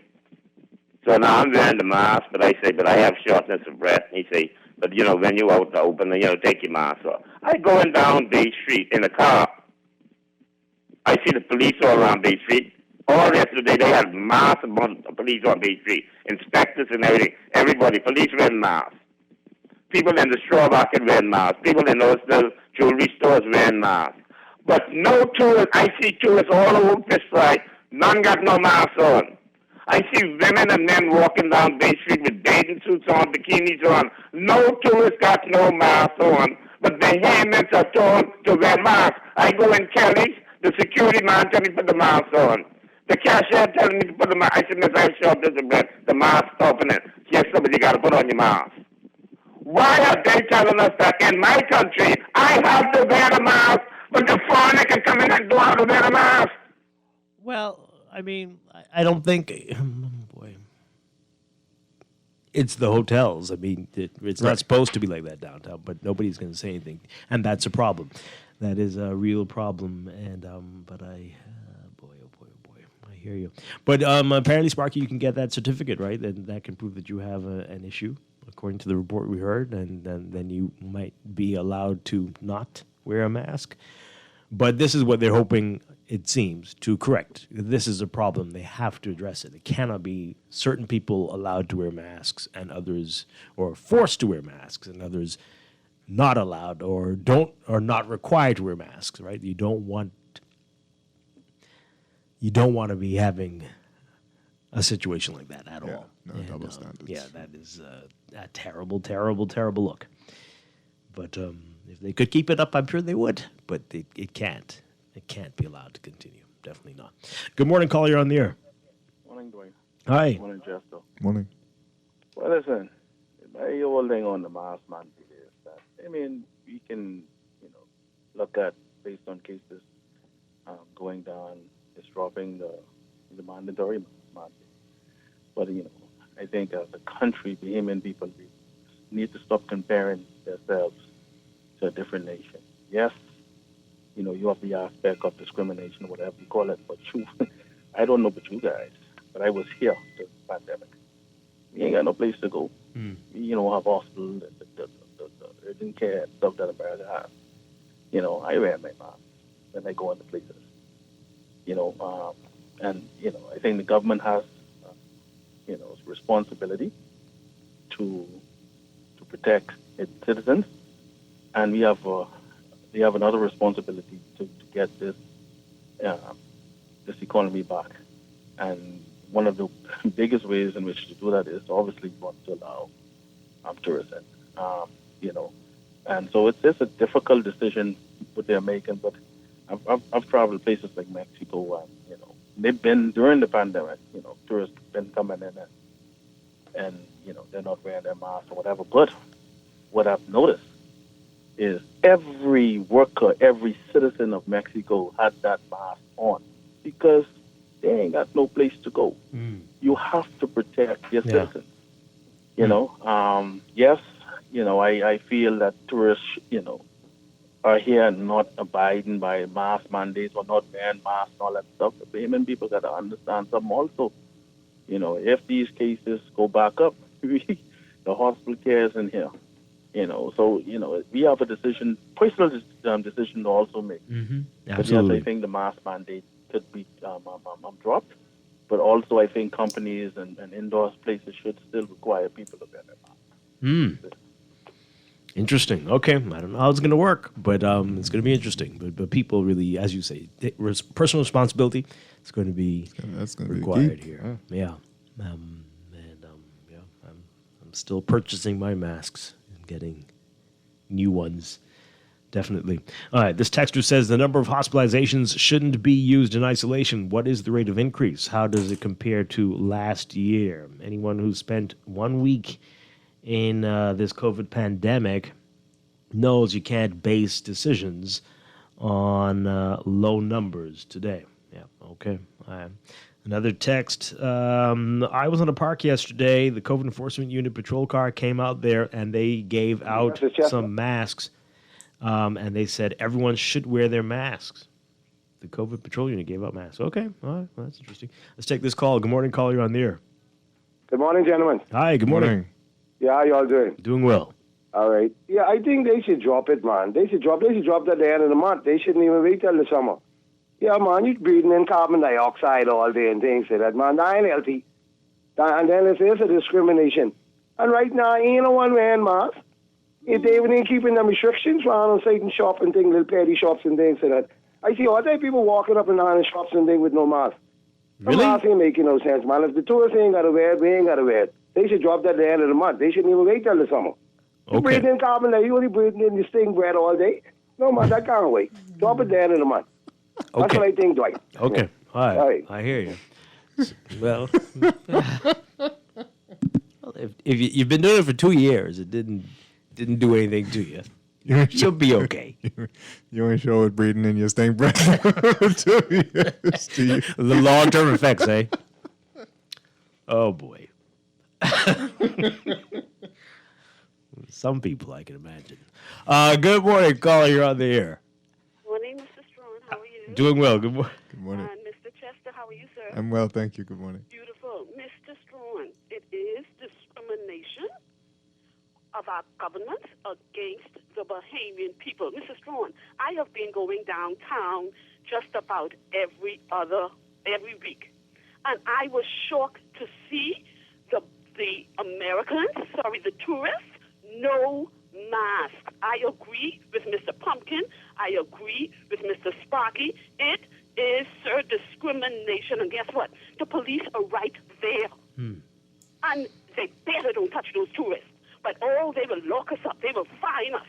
So now I'm wearing the mask, but I have shortness of breath. He say, but, when you're out in the open, take your mask off. I going down Bay Street in a car. I see the police all around Bay Street. All yesterday, they had mass amount of police on Bay Street. Inspectors and everything. Everybody, police wearing masks. People in the straw market wearing masks. People in those jewelry stores wearing masks. But no tourists. I see tourists all over Fish Fry. None got no masks on. I see women and men walking down Bay Street with bathing suits on, bikinis on. No tourists got no masks on. But the Hamans are told to wear masks. I go in Kelly's. The security man tell me to put the mask on. The cashier telling me to put the mask. I said, Miss, I short this a breath. The mask stopping it. Yes, sir, but you got to put on your mask. Why are they telling us that in my country I have to wear a mask, but the foreigner can come in and don't have to wear a mask? Well, I mean, I don't think. Boy. It's the hotels. I mean, it's not supposed to be like that downtown, but nobody's going to say anything. And that's a problem. That is a real problem. And, but boy, I hear you. But apparently, Sparky, you can get that certificate, right? And that can prove that you have an issue, according to the report we heard. And then you might be allowed to not wear a mask. But this is what they're hoping, it seems, to correct. This is a problem. They have to address it. It cannot be certain people allowed to wear masks and others, or forced to wear masks and others not allowed or not required to wear masks, right? You don't want to be having a situation like that at all. No double standards. Yeah, that is a terrible, terrible, terrible look. But if they could keep it up, I'm sure they would. But it can't. It can't be allowed to continue. Definitely not. Good morning, caller. You're on the air. Morning, Dwight. Hi. Morning, Jesto. Morning. Well, listen, my whole thing on the mask mandate is that, I mean, we can, look at, based on cases going down, it's dropping the mandatory mandate. But, I think as a country, Bahamian people need to stop comparing themselves to a different nation. Yes, you have the aspect of discrimination, whatever you call it, but I don't know about you guys, but I was here during the pandemic. We ain't got no place to go. We, have hospitals, the urgent care and stuff that America has. I wear my mask when I go into places. And, I think the government has, responsibility to protect its citizens, and we have another responsibility to get this economy back. And one of the biggest ways in which to do that is obviously you want to allow tourism, and so it's a difficult decision what they're making. But I've traveled places like Mexico, and they've been during the pandemic. Tourists been coming in and they're not wearing their masks or whatever. But what I've noticed is every worker, every citizen of Mexico had that mask on because they ain't got no place to go. You have to protect your citizens. Yes, I feel that tourists, are here not abiding by mask mandates or not wearing masks and all that stuff. The payment people got to understand something also. You know, if these cases go back up, the hospital care is in here. You know, so, you know, we have a personal decision to also make. But Absolutely. yes, I think the mask mandate could be dropped. But also, I think companies and indoor places should still require people to wear their masks. Interesting. Okay, I don't know how it's going to work, but it's going to be interesting. But people really, as you say, personal responsibility. It's going to be required here. Yeah. I'm still purchasing my masks and getting new ones. Definitely. All right. This texter says the number of hospitalizations shouldn't be used in isolation. What is the rate of increase? How does it compare to last year? Anyone who spent 1 week in this COVID pandemic knows you can't base decisions on low numbers today. Yeah, okay. Another text. I was on a park yesterday. The COVID enforcement unit patrol car came out there and they gave out some masks. And they said everyone should wear their masks. The COVID patrol unit gave out masks. Okay, all right, well, that's interesting. Let's take this call. Good morning, caller. You're on the air. Good morning, gentlemen. Hi, good morning. Yeah, how y'all doing? Doing well. All right. Yeah, I think they should drop it, man. They should drop it at the end of the month. They shouldn't even wait till the summer. Yeah, man, you're breathing in carbon dioxide all day and things like that, man. That ain't healthy. And then it's a discrimination. And right now, ain't no one wearing masks. If they even ain't keeping them restrictions around on certain shops and things, little petty shops and things like that. I see all day people walking up and down in shops and things with no mask. Really? The mask ain't making no sense, man. If the tourists ain't got to wear it, we ain't got to wear it. They should drop that at the end of the month. They shouldn't even wait till the summer. You breathe in carbon dioxide, you only breathing in this thing bread all day. No, man, that can't wait. Drop it at the end of the month. That's what I think, Dwight. Okay, Yeah. all right. I hear you. Well, if you've been doing it for 2 years, it didn't do anything to you. You'll be okay. You ain't sure what breathing in your stink breath. 2 years to you. The long-term effects, eh? Oh, boy. Some people, I can imagine. Good morning, caller. You're on the air. Morning, Mr. Strachan. How are you? Doing well. Good morning. Good morning. Mr. Chester, how are you, sir? I'm well, thank you. Good morning. Beautiful. Mr. Strachan, it is discrimination of our government against the Bahamian people. Mr. Strachan, I have been going downtown just about every week. And I was shocked to see the tourists, no mask. I agree with Mr. Pumpkin. I agree with Mr. Sparky. It is, sir, discrimination. And guess what? The police are right there. And they better don't touch those tourists. But, they will lock us up. They will fine us.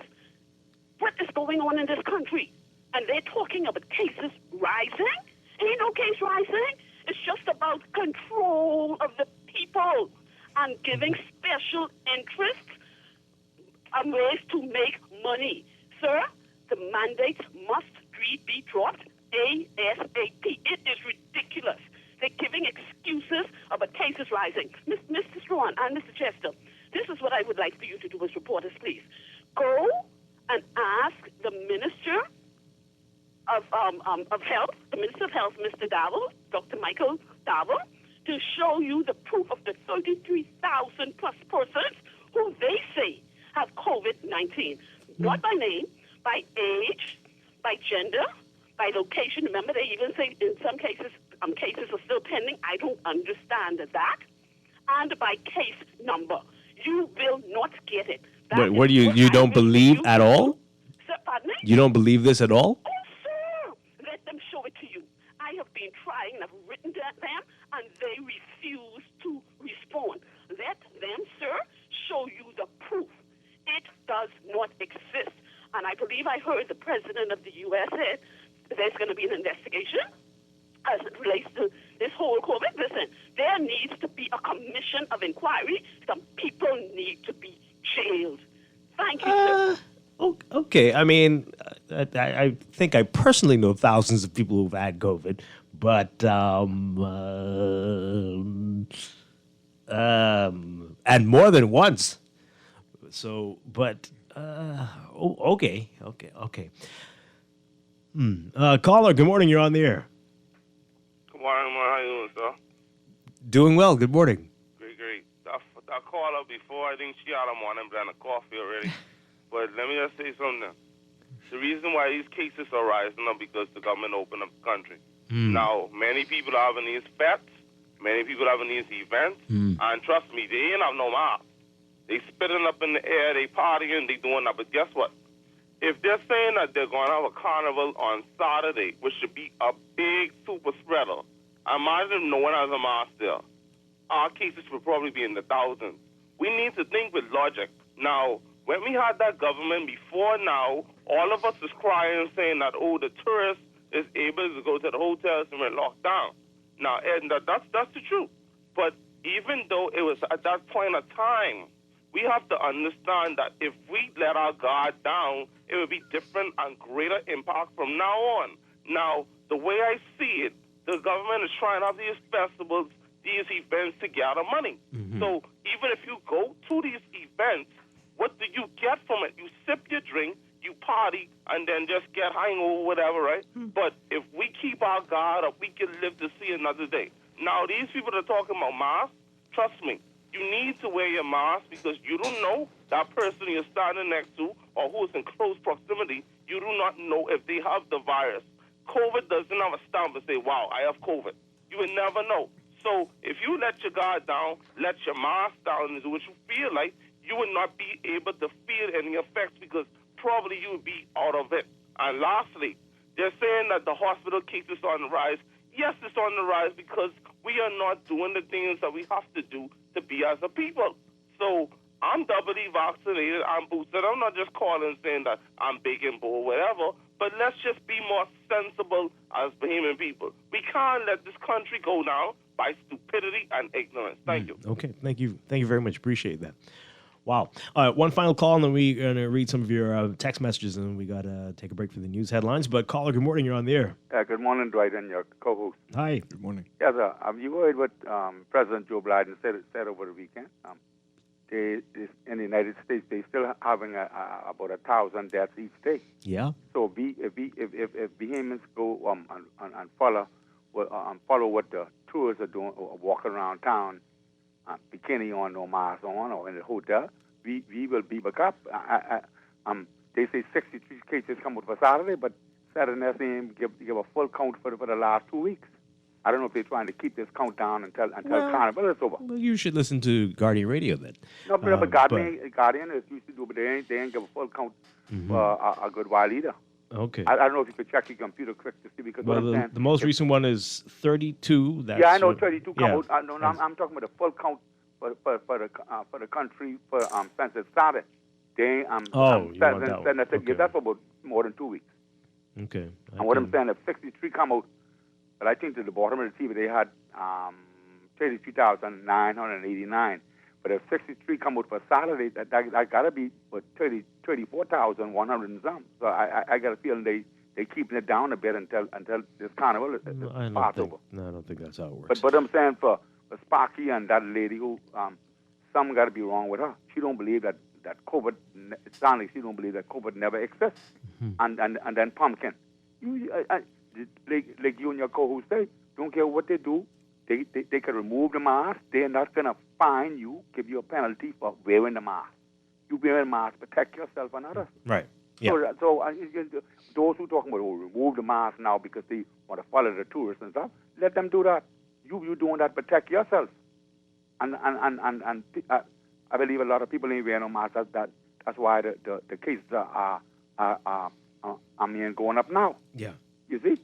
What is going on in this country? And they're talking about cases rising? Ain't no case rising. It's just about control of the people and giving special interests ways to make money. Sir, the mandates must be dropped ASAP. It is ridiculous. They're giving excuses about cases rising. Mr. Strachan and Mr. Chester, this is what I would like for you to do as reporters, please. Go and ask the Minister of Health, the Minister of Health, Mr. Dowell, Dr. Michael Dowell, to show you the proof of the 33,000 plus persons who they say have COVID-19. Not by name, by age, by gender, by location. Remember, they even say in some cases, cases are still pending. I don't understand that. And by case number. You will not get it. But what do you don't believe at all? Sir, pardon me? You don't believe this at all? Oh, sir. Let them show it to you. I have been trying, and I've written to them, and they refuse to respond. Let them, sir, show you the proof. It does not exist. And I believe I heard the president of the U.S. said there's going to be an investigation as it relates to this whole COVID. Listen, there needs to be a commission of inquiry. Some people need to be jailed. Thank you, sir. Okay, I mean, I think I personally know thousands of people who've had COVID, but and more than once. So, but Okay. Caller, good morning. You're on the air. Good morning, how you doing, sir? Doing well. Good morning. Great. I called her before. I think she had a morning brand of coffee already. But let me just say something. The reason why these cases are rising are because the government opened up the country. Now, many people are having these fests. Many people are having these events. And trust me, they ain't have no mask. They spitting up in the air. They partying. They doing that. But guess what? If they're saying that they're going to have a carnival on Saturday, which should be a big super spreader, imagine if no one has a mask there. Our cases would probably be in the thousands. We need to think with logic. Now, when we had that government before now, all of us is crying saying that, oh, the tourist is able to go to the hotels and we're locked down. Now, and that's the truth. But even though it was at that point of time, we have to understand that if we let our guard down, it will be different and greater impact from now on. Now, the way I see it, the government is trying to have these festivals, these events to gather money. So even if you go to these events, what do you get from it? You sip your drink, you party, and then just get hangover, whatever, right? But if we keep our guard up, we can live to see another day. Now, these people that are talking about masks, trust me, you need to wear your mask because you don't know that person you're standing next to or who is in close proximity. You do not know if they have the virus. COVID doesn't have a stamp and say, wow, I have COVID. You will never know. So if you let your guard down, let your mask down and do what you feel like, you will not be able to feel any effects because probably you will be out of it. And lastly, they're saying that the hospital cases are on the rise. Yes, it's on the rise because we are not doing the things that we have to do to be as a people. So I'm doubly vaccinated, I'm boosted. I'm not just calling saying that I'm big and bold, whatever, but let's just be more sensible as Bahamian people. We can't let this country go now by stupidity and ignorance. Thank you. Okay, thank you very much. Appreciate that. Wow. All right, one final call, and then we're going to read some of your text messages, and then we got to take a break for the news headlines. But caller, good morning. You're on the air. Good morning, Dwight, and your co-host. Hi. Good morning. Yes, sir. You heard what President Joe Biden said over the weekend. In the United States, they still having about 1,000 deaths each day. Yeah. So if Bahamians go and follow what the tourists are doing, or walking around town, bikini on, no mask on, or in the hotel, we will be back up. They say 63 cases come out for Saturday, but Saturday night give a full count for the last 2 weeks. I don't know if they're trying to keep this count down until Carnival is over. Well, you should listen to Guardian Radio then. No, but Guardian is used to do, but they ain't give a full count for a good while either. Okay. I don't know if you could check your computer quick to see because what I'm saying. The most recent one is 32. That's I know 32 come out. Yeah. I'm talking about the full count for the country since it started. You want that one. Okay. That's for about more than 2 weeks. Okay. And what I'm saying, if 63 come out, but I think to the bottom of the TV they had 33,989. But if 63 come out for Saturday, that got to be for 34,100 and some. So I got a feeling they keeping it down a bit until this carnival is passed over. No, I don't think that's how it works. But I'm saying for Sparky and that lady who something got to be wrong with her. She don't believe that COVID. It sounds like she don't believe that COVID never exists. And then Pumpkin, like you and your co-host say, don't care what they do. They can remove the mask. They're not going to fine you, give you a penalty for wearing the mask. You wear a mask, protect yourself and others. Right. Yeah. So those who talking about remove the mask now because they want to follow the tourists and stuff, let them do that. You doing that, protect yourself. And I believe a lot of people ain't wearing no mask. That's why the cases are going up now. Yeah. You see?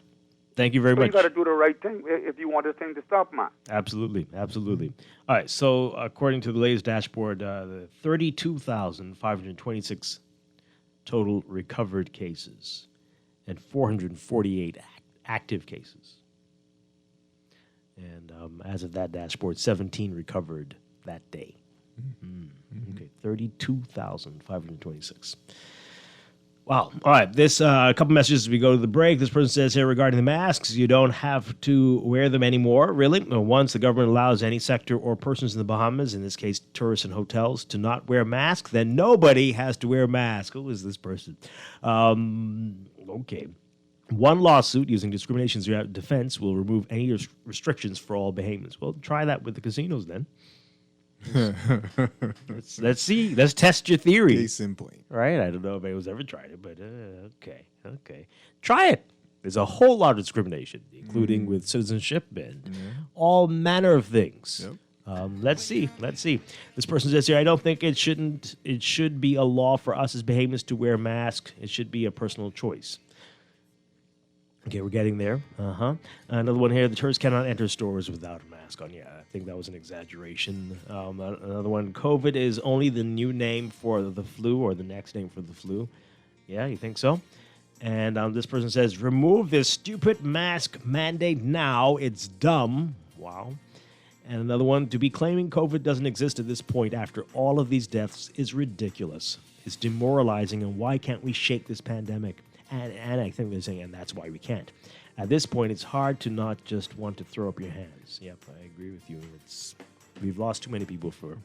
Thank you very much. You got to do the right thing if you want this thing to stop, man. Absolutely. All right, so according to the latest dashboard, the 32,526 total recovered cases and 448 active cases. And as of that dashboard, 17 recovered that day. Okay, 32,526. Wow. All right. This a couple messages as we go to the break. This person says here regarding the masks, you don't have to wear them anymore, really. Once the government allows any sector or persons in the Bahamas, in this case tourists and hotels, to not wear masks, then nobody has to wear a mask. Who is this person? Okay. One lawsuit using discrimination as defense will remove any restrictions for all Bahamians. Well, try that with the casinos then. Let's see. Let's test your theory. Case in point. Right? I don't know if anyone's ever tried it, but okay. Try it. There's a whole lot of discrimination, including with citizenship and all manner of things. Yep. Let's see. This person says here, I don't think it should be a law for us as Bahamians to wear masks. It should be a personal choice. Okay, we're getting there. Another one here, the tourists cannot enter stores without a mask on. Yeah, I think that was an exaggeration. Another one, COVID is only the new name for the flu or the next name for the flu. Yeah, you think so? And this person says, remove this stupid mask mandate now. It's dumb. Wow. And another one, to be claiming COVID doesn't exist at this point after all of these deaths is ridiculous. It's demoralizing, and why can't we shake this pandemic? And I think they're saying, and that's why we can't. At this point, it's hard to not just want to throw up your hands. Yep, I agree with you. We've lost too many people for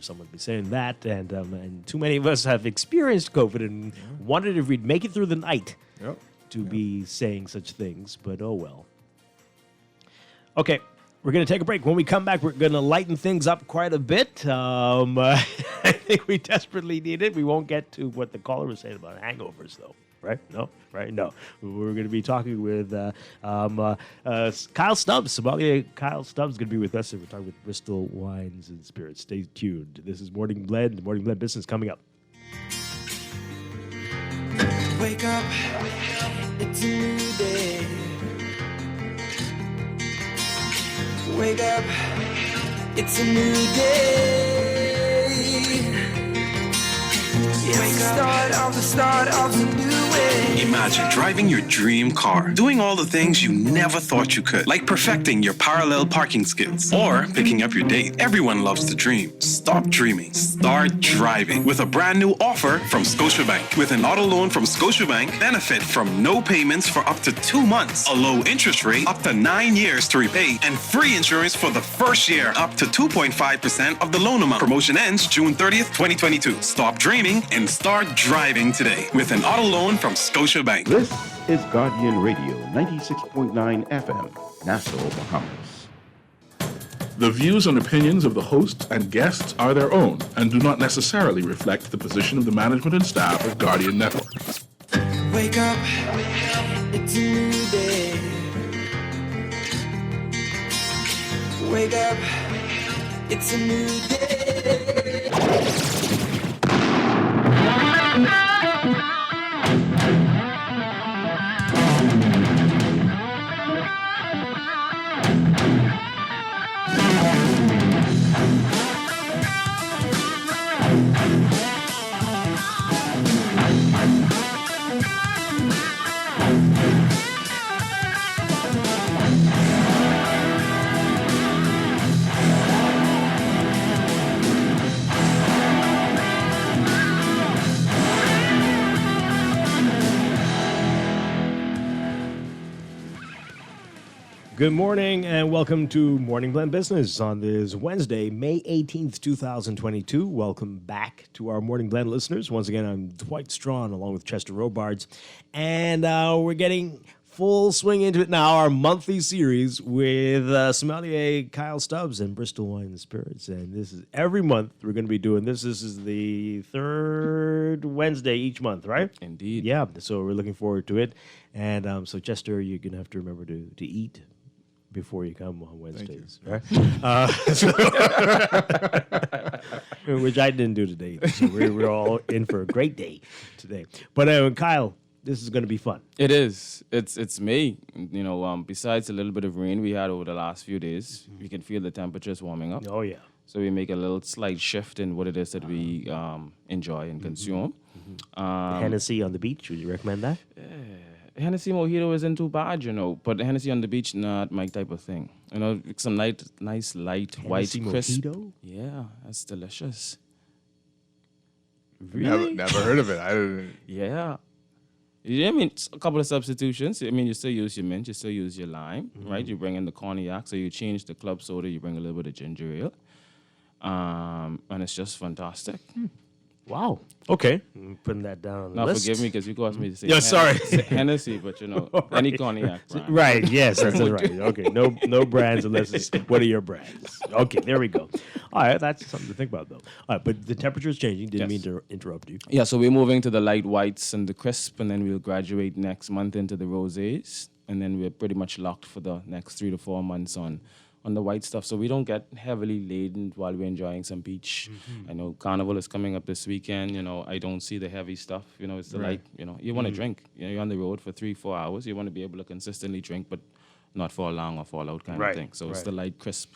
someone to be saying that, and too many of us have experienced COVID and wondered if we'd make it through the night to be saying such things. But oh well. Okay. We're going to take a break. When we come back, we're going to lighten things up quite a bit. I think we desperately need it. We won't get to what the caller was saying about hangovers, though. Right? No? Right? No. We're going to be talking with Kyle Stubbs. Somalia Kyle Stubbs is going to be with us, and we're talking with Bristol Wines and Spirits. Stay tuned. This is Morning Blend. Morning Blend Business coming up. Wake up. It's a new day. Wake up, it's a new day. It's the start of a new way. Imagine driving your dream car, doing all the things you never thought you could, like perfecting your parallel parking skills, or picking up your date. Everyone loves to dream. Stop dreaming. Start driving with a brand new offer from Scotiabank. With an auto loan from Scotiabank, benefit from no payments for up to 2 months, a low interest rate up to 9 years to repay, and free insurance for the first year up to 2.5% of the loan amount. Promotion ends June 30th, 2022. Stop dreaming and start driving today with an auto loan from Scotiabank. This is Guardian Radio, 96.9 FM, Nassau, Bahamas. The views and opinions of the hosts and guests are their own and do not necessarily reflect the position of the management and staff of Guardian Network. Wake up, it's a new day. Wake up, it's a new day. Good morning and welcome to Morning Blend Business on this Wednesday, May 18th, 2022. Welcome back to our Morning Blend listeners. Once again, I'm Dwight Strachan along with Chester Robards, and we're getting full swing into it now, our monthly series with sommelier Kyle Stubbs and Bristol Wine and Spirits. And this is every month we're going to be doing this. This is the third Wednesday each month, right? Indeed. Yeah, so we're looking forward to it. And so, Chester, you're going to have to remember to eat before you come on Wednesdays, right? Which I didn't do today either. So we're all in for a great day today. But Kyle, this is going to be fun. It is. It's May. You know, besides a little bit of rain we had over the last few days, we can feel the temperatures warming up. Oh, yeah. So we make a little slight shift in what it is that we enjoy and consume. Hennessy on the beach, would you recommend that? Hennessy Mojito isn't too bad, you know, but Hennessy on the beach, not my type of thing. You know, some nice light, Hennessy white, crisp. Mojito? Yeah, that's delicious. Really? Never heard of it. I didn't. Yeah. Yeah, I mean, a couple of substitutions. I mean, you still use your mint, you still use your lime, right? You bring in the cognac, so you change the club soda, you bring a little bit of ginger ale. And it's just fantastic. Wow. Okay. I'm putting that down on the Now, list. forgive me because you caused me to say Yeah, sorry. Hennessy, but any cognac brand. Right, yes, that's right. Okay, no brands unless it's what are your brands. Okay, there we go. All right, that's something to think about, though. All right, but the temperature is changing. Didn't mean to interrupt you. Yeah, so we're moving to the light whites and the crisp, and then we'll graduate next month into the rosés, and then we're pretty much locked for the next 3 to 4 months on the white stuff. So we don't get heavily laden while we're enjoying some beach. I know Carnival is coming up this weekend. I don't see the heavy stuff. It's the light. You want to drink. You're on the road for 3-4 hours. You want to be able to consistently drink, but not fall long or fall out kind of thing. So it's the light, crisp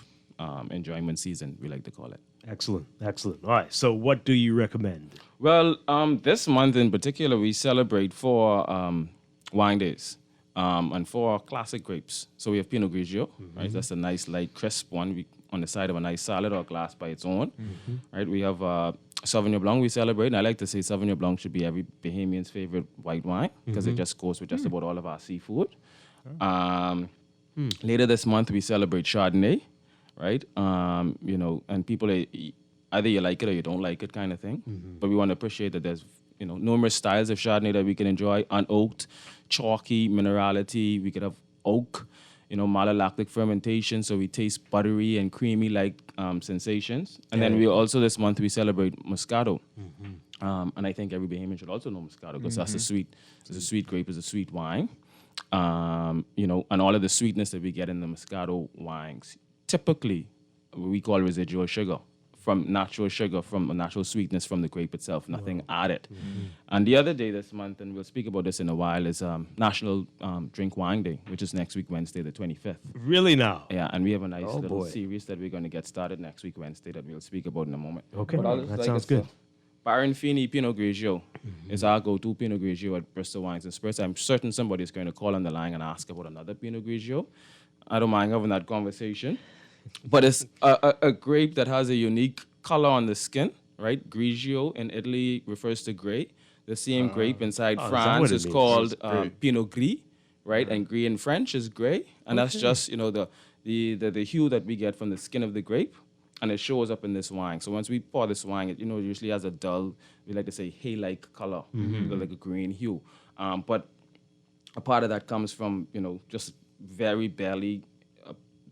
enjoyment season, we like to call it. Excellent. All right, so what do you recommend? Well, this month in particular, we celebrate 4 wine days. And 4 classic grapes. So we have Pinot Grigio, right? That's a nice, light, crisp one on the side of a nice salad or glass by its own, right? We have Sauvignon Blanc we celebrate. And I like to say Sauvignon Blanc should be every Bahamian's favorite white wine because it just goes with just about all of our seafood. Later this month, we celebrate Chardonnay, right? And people, either you like it or you don't like it kind of thing. But we want to appreciate that there's numerous styles of Chardonnay that we can enjoy. Unoaked, chalky, minerality. We could have oak, malolactic fermentation, so we taste buttery and creamy like sensations. And then we also this month we celebrate Moscato. And I think every Bahamian should also know Moscato because that's a sweet grape, is a sweet wine. And all of the sweetness that we get in the Moscato wines, typically we call residual sugar. From natural sugar, from a natural sweetness from the grape itself, nothing added. And the other day this month, and we'll speak about this in a while, is National Drink Wine Day, which is next week, Wednesday, the 25th. Really now? Yeah, and we have a nice little series that we're going to get started next week, Wednesday, that we'll speak about in a moment. Okay, that sounds good. Baron Feeney Pinot Grigio is our go-to Pinot Grigio at Bristol Wines and Spirits. I'm certain somebody's going to call on the line and ask about another Pinot Grigio. I don't mind having that conversation. But it's a grape that has a unique color on the skin, right? Grigio in Italy refers to gray. The same grape inside France is called Pinot Gris, right? And gris in French is gray. And that's just, the hue that we get from the skin of the grape. And it shows up in this wine. So once we pour this wine, it usually has a dull, we like to say, hay-like color, like a green hue. But a part of that comes from, just very barely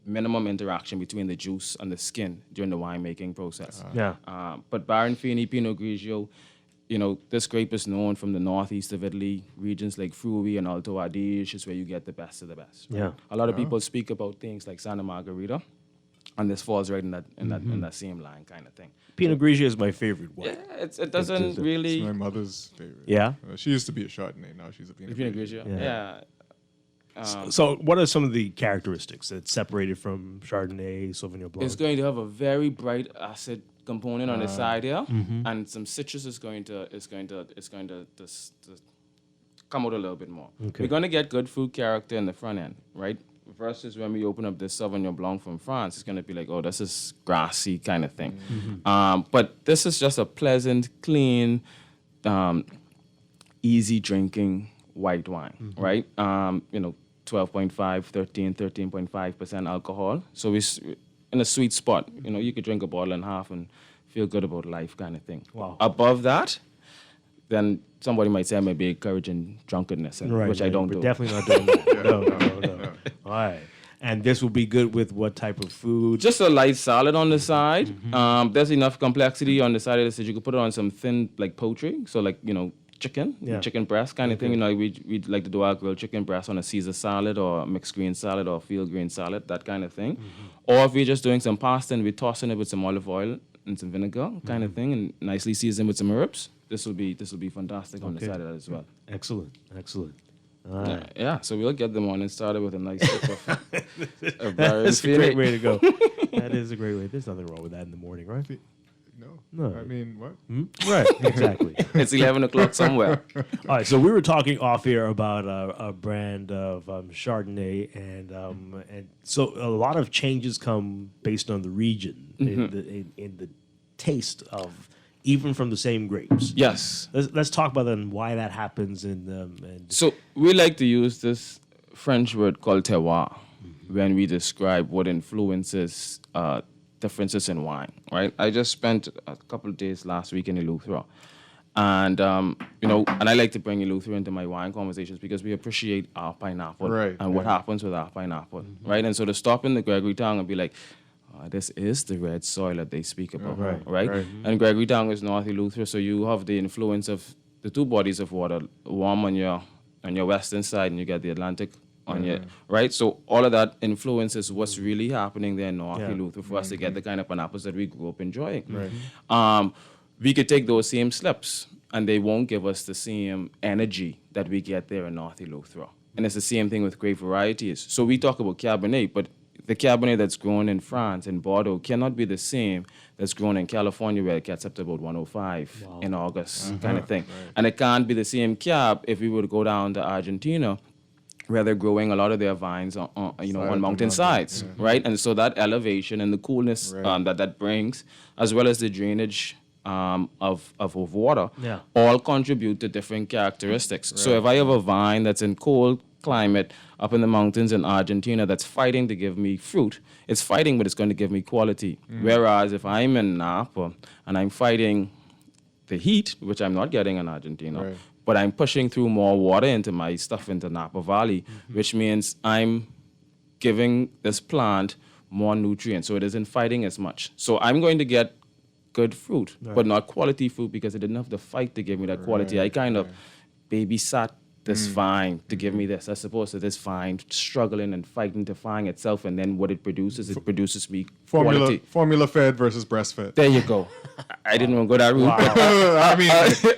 minimum interaction between the juice and the skin during the winemaking process. But Baron Feeney Pinot Grigio, this grape is known from the northeast of Italy, regions like Friuli and Alto Adige is where you get the best of the best. Right? A lot of people speak about things like Santa Margherita, and this falls right in that same line kind of thing. Pinot Grigio is my favorite one. Yeah, it doesn't really. It's my mother's favorite. Yeah? She used to be a Chardonnay, now she's a Pinot Grigio. Yeah. So what are some of the characteristics that separate it from Chardonnay, Sauvignon Blanc? It's going to have a very bright acid component on the side here, and some citrus is going to come out a little bit more. Okay. We're going to get good fruit character in the front end, right? Versus when we open up this Sauvignon Blanc from France, it's going to be like, oh, this is grassy kind of thing. But this is just a pleasant, clean, easy drinking white wine, right? 12.5, 13.5% alcohol. So it's in a sweet spot. You could drink a bottle and a half and feel good about life kind of thing. Wow. Above that, then somebody might say I may be encouraging drunkenness, which I don't do. Definitely not doing that. No. All right. And this will be good with what type of food? Just a light salad on the side. There's enough complexity on the side of this that you could put it on some thin, like poultry. So like, chicken, chicken breast kind of thing. We'd like to do our grilled chicken breast on a Caesar salad or a mixed green salad or field green salad, that kind of thing. Or if we're just doing some pasta and we're tossing it with some olive oil and some vinegar kind of thing and nicely seasoned with some herbs, this will be fantastic on the side of that as well. Excellent. All right. Yeah, so we'll get the morning started with a nice sip of That's a great way to go. That is a great way. There's nothing wrong with that in the morning, right? No. I mean, what? Right, exactly. It's 11 o'clock somewhere. All right, so we were talking off here about a brand of Chardonnay, and so a lot of changes come based on the region in the taste of even from the same grapes. Yes. Let's talk about then why that happens. So we like to use this French word called terroir when we describe what influences differences in wine, right? I just spent a couple of days last week in Eleuthera. And, and I like to bring Eleuthera into my wine conversations because we appreciate our pineapple and what happens with our pineapple, right? And so to stop in the Gregory Town and be like, this is the red soil that they speak about, right? And Gregory Town is North Eleuthera, so you have the influence of the two bodies of water, warm on your western side, and you get the Atlantic on your right. So all of that influences what's really happening there in North Eleuthera for us to get the kind of pineapples that we grew up enjoying. We could take those same slips, and they won't give us the same energy that we get there in North Eleuthera. And it's the same thing with grape varieties. So we talk about Cabernet, but the Cabernet that's grown in France, in Bordeaux, cannot be the same that's grown in California where it gets up to about 105 in August, kind of thing. And it can't be the same Cab if we were to go down to Argentina where they're growing a lot of their vines on mountainsides, right? And so that elevation and the coolness that brings, as well as the drainage of water, all contribute to different characteristics. So if I have a vine that's in cold climate up in the mountains in Argentina that's fighting to give me fruit, it's fighting, but it's going to give me quality. Whereas if I'm in Napa and I'm fighting the heat, which I'm not getting in Argentina, but I'm pushing through more water into my stuff into Napa Valley, which means I'm giving this plant more nutrients, so it isn't fighting as much. So I'm going to get good fruit, but not quality fruit because it didn't have the fight to give me that quality. I kind of babysat this vine to give me this, as opposed to this vine struggling and fighting to find itself, and then what it produces me quality. Formula fed versus breastfed. There you go. I didn't even go that route. Wow. I mean,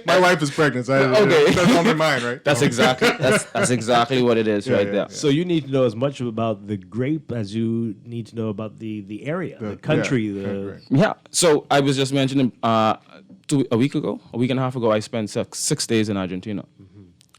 my wife is pregnant, so that's on my mind, right? That's exactly what it is there. Yeah. So you need to know as much about the grape as you need to know about the area, the country. Yeah. So I was just mentioning a week and a half ago, I spent 6 days in Argentina.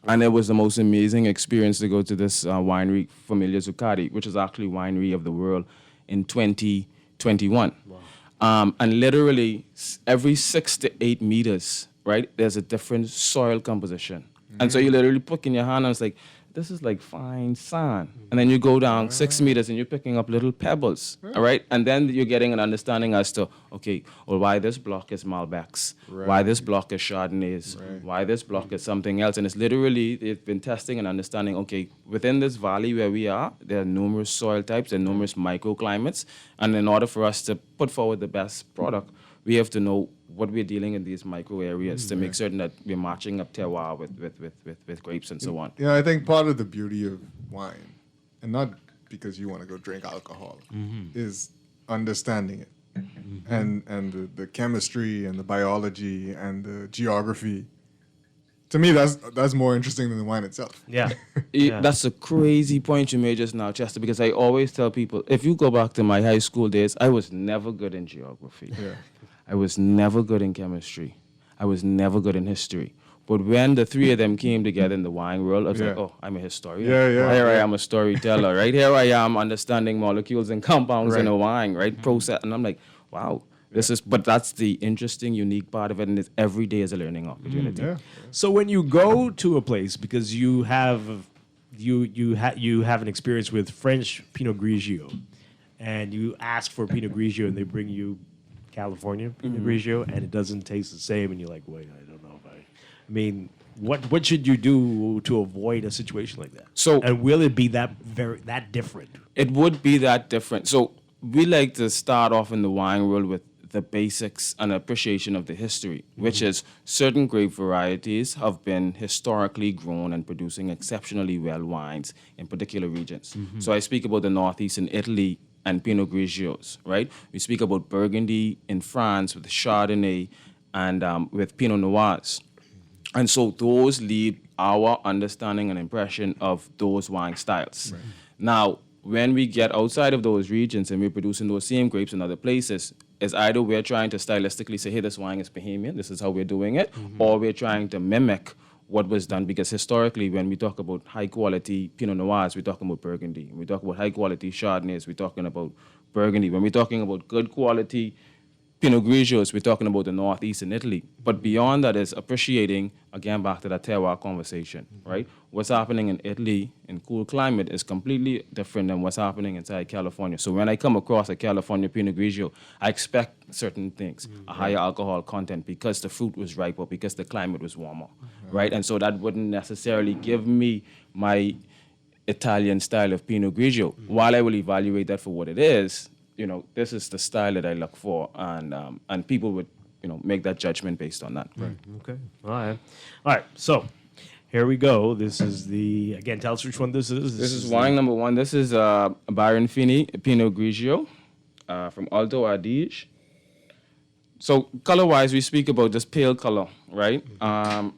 And it was the most amazing experience to go to this winery, Familia Zuccotti, which is actually winery of the world in 2021. Wow. And literally every 6 to 8 meters, right, there's a different soil composition. And so you literally put in your hand and it's like, this is like fine sand. And then you go down 6 meters and you're picking up little pebbles, all right? And then you're getting an understanding as to, okay, well, why this block is Malbecs, why this block is Chardonnays, why this block is something else. And it's literally, they've been testing and understanding, okay, within this valley where we are, there are numerous soil types and numerous microclimates. And in order for us to put forward the best product, we have to know what we're dealing in these micro areas to make certain that we're matching up terroir with grapes and so on. Yeah, I think part of the beauty of wine, and not because you want to go drink alcohol, is understanding it. And the chemistry and the biology and the geography. To me, that's more interesting than the wine itself. That's a crazy point you made just now, Chester, because I always tell people, if you go back to my high school days, I was never good in geography. I was never good in chemistry. I was never good in history. But when the three of them came together in the wine world, I was like, oh, I'm a historian. Here I am, a storyteller, right? Here I am understanding molecules and compounds in a wine, right? Process. And I'm like, wow. But that's the interesting, unique part of it, and every day is a learning opportunity. So when you go to a place, because you have an experience with French Pinot Grigio, and you ask for Pinot Grigio, and they bring you California Pinot Grigio, and it doesn't taste the same, and you're like, wait, I don't know if I mean, what should you do to avoid a situation like that? So, and will it be that different? It would be that different. So we like to start off in the wine world with the basics and appreciation of the history, which is certain grape varieties have been historically grown and producing exceptionally well wines in particular regions. So I speak about the Northeast in Italy and Pinot Grigios, right? We speak about Burgundy in France with Chardonnay and with Pinot Noirs. And so those lead our understanding and impression of those wine styles. Now, when we get outside of those regions and we're producing those same grapes in other places, is either we're trying to stylistically say, hey, this wine is Bohemian, this is how we're doing it, or we're trying to mimic what was done, because historically when we talk about high quality Pinot Noirs, we're talking about Burgundy. When we talk about high quality Chardonnays, we're talking about Burgundy. When we're talking about good quality Pinot Grigios, we're talking about the Northeast in Italy. But beyond that is appreciating, again, back to that terroir conversation, right? What's happening in Italy in cool climate is completely different than what's happening inside California. So when I come across a California Pinot Grigio, I expect certain things, a higher alcohol content because the fruit was riper, because the climate was warmer, right? And so that wouldn't necessarily give me my Italian style of Pinot Grigio. While I will evaluate that for what it is, this is the style that I look for, and people would, make that judgment based on that. Right. Okay. All right. So here we go. This is again, tell us which one this is. This is wine number one. This is Baron Fini Pinot Grigio from Alto Adige. So color-wise, we speak about this pale color, right? I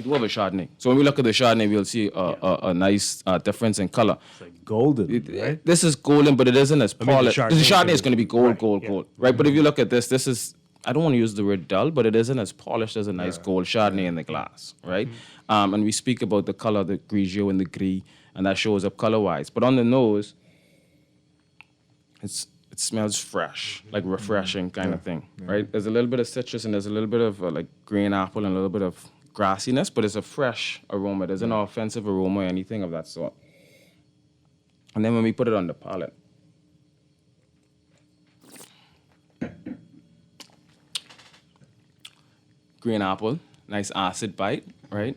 do have a Chardonnay. So when we look at the Chardonnay, we'll see a nice difference in color. It's like golden, right? This is golden, but it isn't as polished. The Chardonnay is going to be gold, right? But if you look at this is, I don't want to use the word dull, but it isn't as polished as a nice gold Chardonnay in the glass, right? And we speak about the color, the Grigio and the Gris, and that shows up color-wise. But on the nose, it smells fresh, like refreshing kind of thing, right? There's a little bit of citrus and there's a little bit of like green apple and a little bit of grassiness, but it's a fresh aroma. There's no offensive aroma or anything of that sort. And then when we put it on the palate, green apple, nice acid bite, right?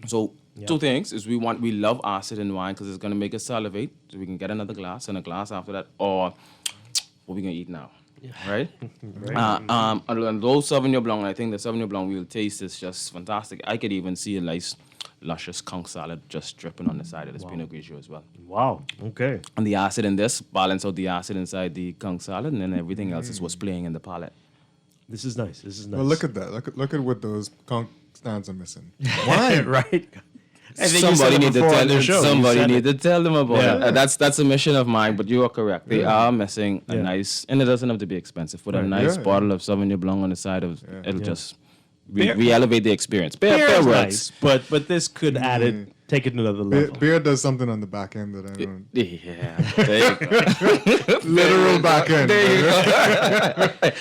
So two things is we love acid in wine because it's going to make us salivate, so we can get another glass and a glass after that, or what we going to eat now, right? And those Sauvignon Blanc, I think the Sauvignon Blanc we'll taste is just fantastic. I could even see a nice, luscious conch salad just dripping on the side of this Pinot Grigio as well. Wow, okay. And the acid in this balance out the acid inside the conch salad, and then everything else is what's playing in the palate. This is nice. Well, look at that. Look at what those conch stands are missing. Wine, right? Somebody need to tell them about it. That's a mission of mine, but you are correct. They are missing a nice, and it doesn't have to be expensive, but a nice bottle of Sauvignon Blanc on the side of it'll just we elevate the experience. Beer is works. nice, but this could add it, take it to another level. Beer does something on the back end that I don't. Yeah, there you go. Literal back end. There you go.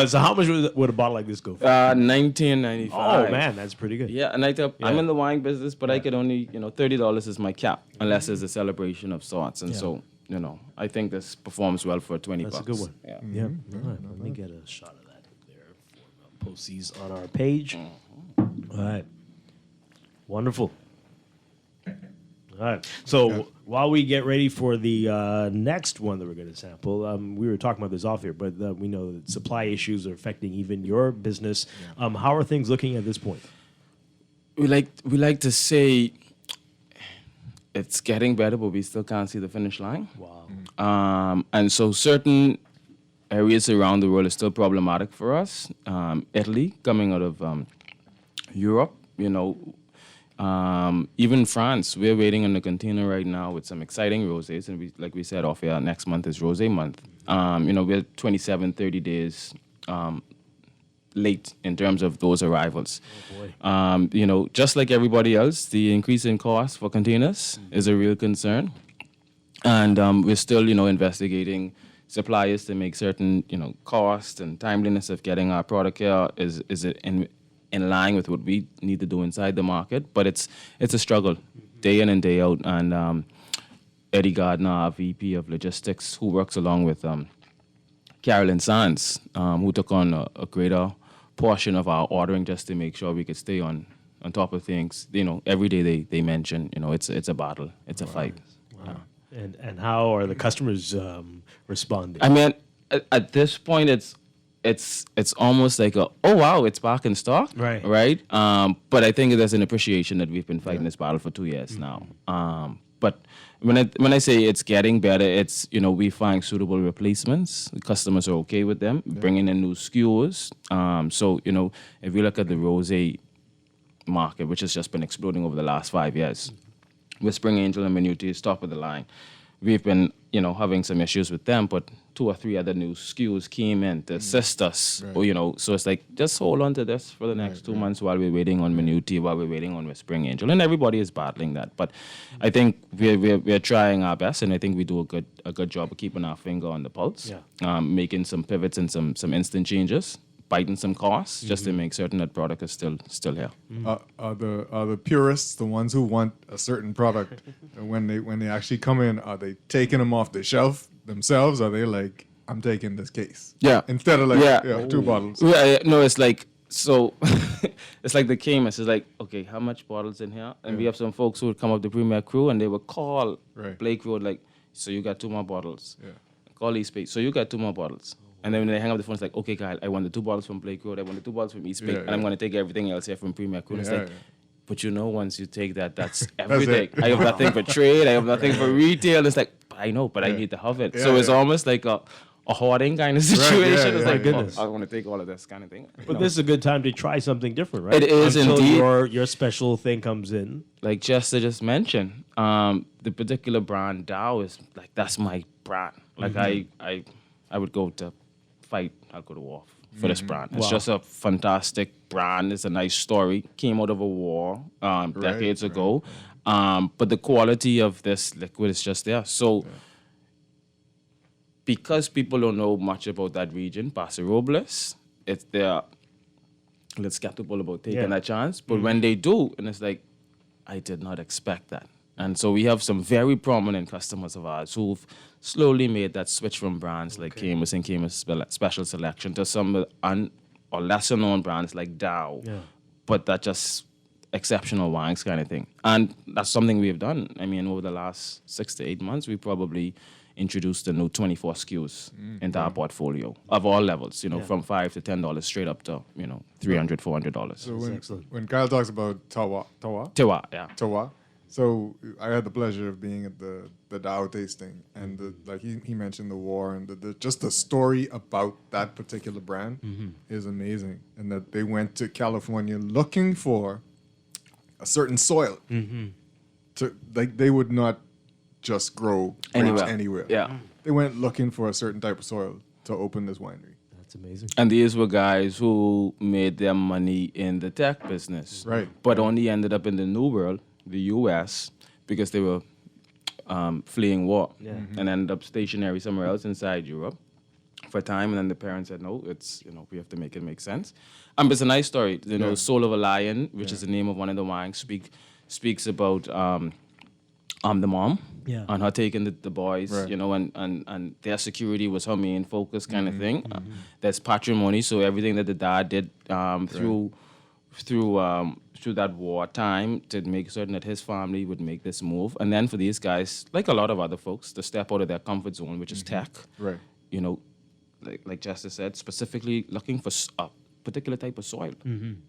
So how much would a bottle like this go for? $19.95. Oh man, that's pretty good. Yeah, and I'm in the wine business, but I could only, $30 is my cap, unless it's a celebration of sorts. And so, I think this performs well for $20. That's a good one. Yeah. All right, let me get a shot of that there for post these on our page. All right, wonderful. All right. So while we get ready for the next one that we're going to sample, we were talking about this off here, but we know that supply issues are affecting even your business. How are things looking at this point? We like to say it's getting better, but we still can't see the finish line. Wow. And so certain areas around the world are still problematic for us. Italy, coming out of Europe, even France, we're waiting on the container right now with some exciting rosés, and like we said off here, next month is rosé month. We're 27, 30 days late in terms of those arrivals. Oh boy. Just like everybody else, the increase in cost for containers is a real concern, and we're still, investigating suppliers to make certain, cost and timeliness of getting our product here is it in line with what we need to do inside the market, but it's a struggle day in and day out. And Eddie Gardner, our VP of Logistics, who works along with Carolyn Sands, who took on a greater portion of our ordering just to make sure we could stay on top of things. Every day they mention, it's a battle, it's a fight. Wow. And how are the customers responding? I mean, at this point, it's almost like oh wow, it's back in stock, right? But I think there's an appreciation that we've been fighting this battle for 2 years now. But when I say it's getting better, it's we find suitable replacements. The customers are okay with them, bringing in new SKUs. So if you look at the rosé market, which has just been exploding over the last 5 years, with Spring Angel and Minuti is top of the line. We've been having some issues with them, but 2 or 3 other new SKUs came in to assist us. Or, you know, so it's like, just hold on to this for the next 2 months while we're waiting on Minuti, while we're waiting on Whispering Angel. And everybody is battling that. But I think we're trying our best, and I think we do a good job of keeping our finger on the pulse, making some pivots and some instant changes, biting some costs, just to make certain that product is still here. Are the purists the ones who want a certain product, and when they actually come in, are they taking them off the shelf themselves? Are they like, I'm taking this case? Yeah. Instead of like 2 bottles. Yeah, no, it's like, so it's like the chemist is like, okay, how much bottles in here? And we have some folks who would come up the Premier Crew and they would call Blake Road like, so you got 2 more bottles. Yeah. Call East Bay, so you got 2 more bottles. And then when they hang up the phone, it's like, okay, Kyle, I want the 2 bottles from Blake Road, I want the 2 bottles from East Bay, and I'm going to take everything else here from Premier Crew. It's like, but you know, once you take that, that's everything. I have nothing for trade, I have nothing for retail. It's like, I know, but I need to have it. So it's almost like a hoarding kind of situation. It's like, goodness. I want to take all of this kind of thing. But this is a good time to try something different, right? It is Until indeed. your special thing comes in. Like Jester just mentioned, the particular brand Dow is like, that's my brand. Like I would go to fight, I'll go to war for this brand. It's just a fantastic brand. It's a nice story. Came out of a war decades ago. But the quality of this liquid is just there. So because people don't know much about that region, Paso Robles, they're a little skeptical about taking that chance. But when they do, and it's like, I did not expect that. And so we have some very prominent customers of ours who've slowly made that switch from brands like Camus and Camus Special Selection to some or lesser known brands like Dow. But that just exceptional wines kind of thing. And that's something we've done. I mean, over the last 6 to 8 months, we probably introduced a new 24 SKUs into our portfolio of all levels, you know, from $5 to $10 straight up to, you know, $300, $400. So when Kyle talks about Tawa, so I had the pleasure of being at the Dow tasting, and like he mentioned the war, and just the story about that particular brand is amazing, and that they went to California looking for a certain soil to, like, they would not just grow grapes anywhere. Yeah, they went looking for a certain type of soil to open this winery. That's amazing. And these were guys who made their money in the tech business, but only ended up in the new world, the U.S., because they were fleeing war and ended up stationary somewhere else inside Europe for a time. And then the parents said, no, it's, you know, we have to make it make sense. It's a nice story. You know, Soul of a Lion, which is the name of one of the wines, speaks about the mom and her taking the boys, you know, and their security was her main focus kind of thing. There's patrimony, so everything that the dad did through that war time to make certain that his family would make this move. And then for these guys, like a lot of other folks, to step out of their comfort zone, which is tech. You know, like Justice said, specifically looking for a particular type of soil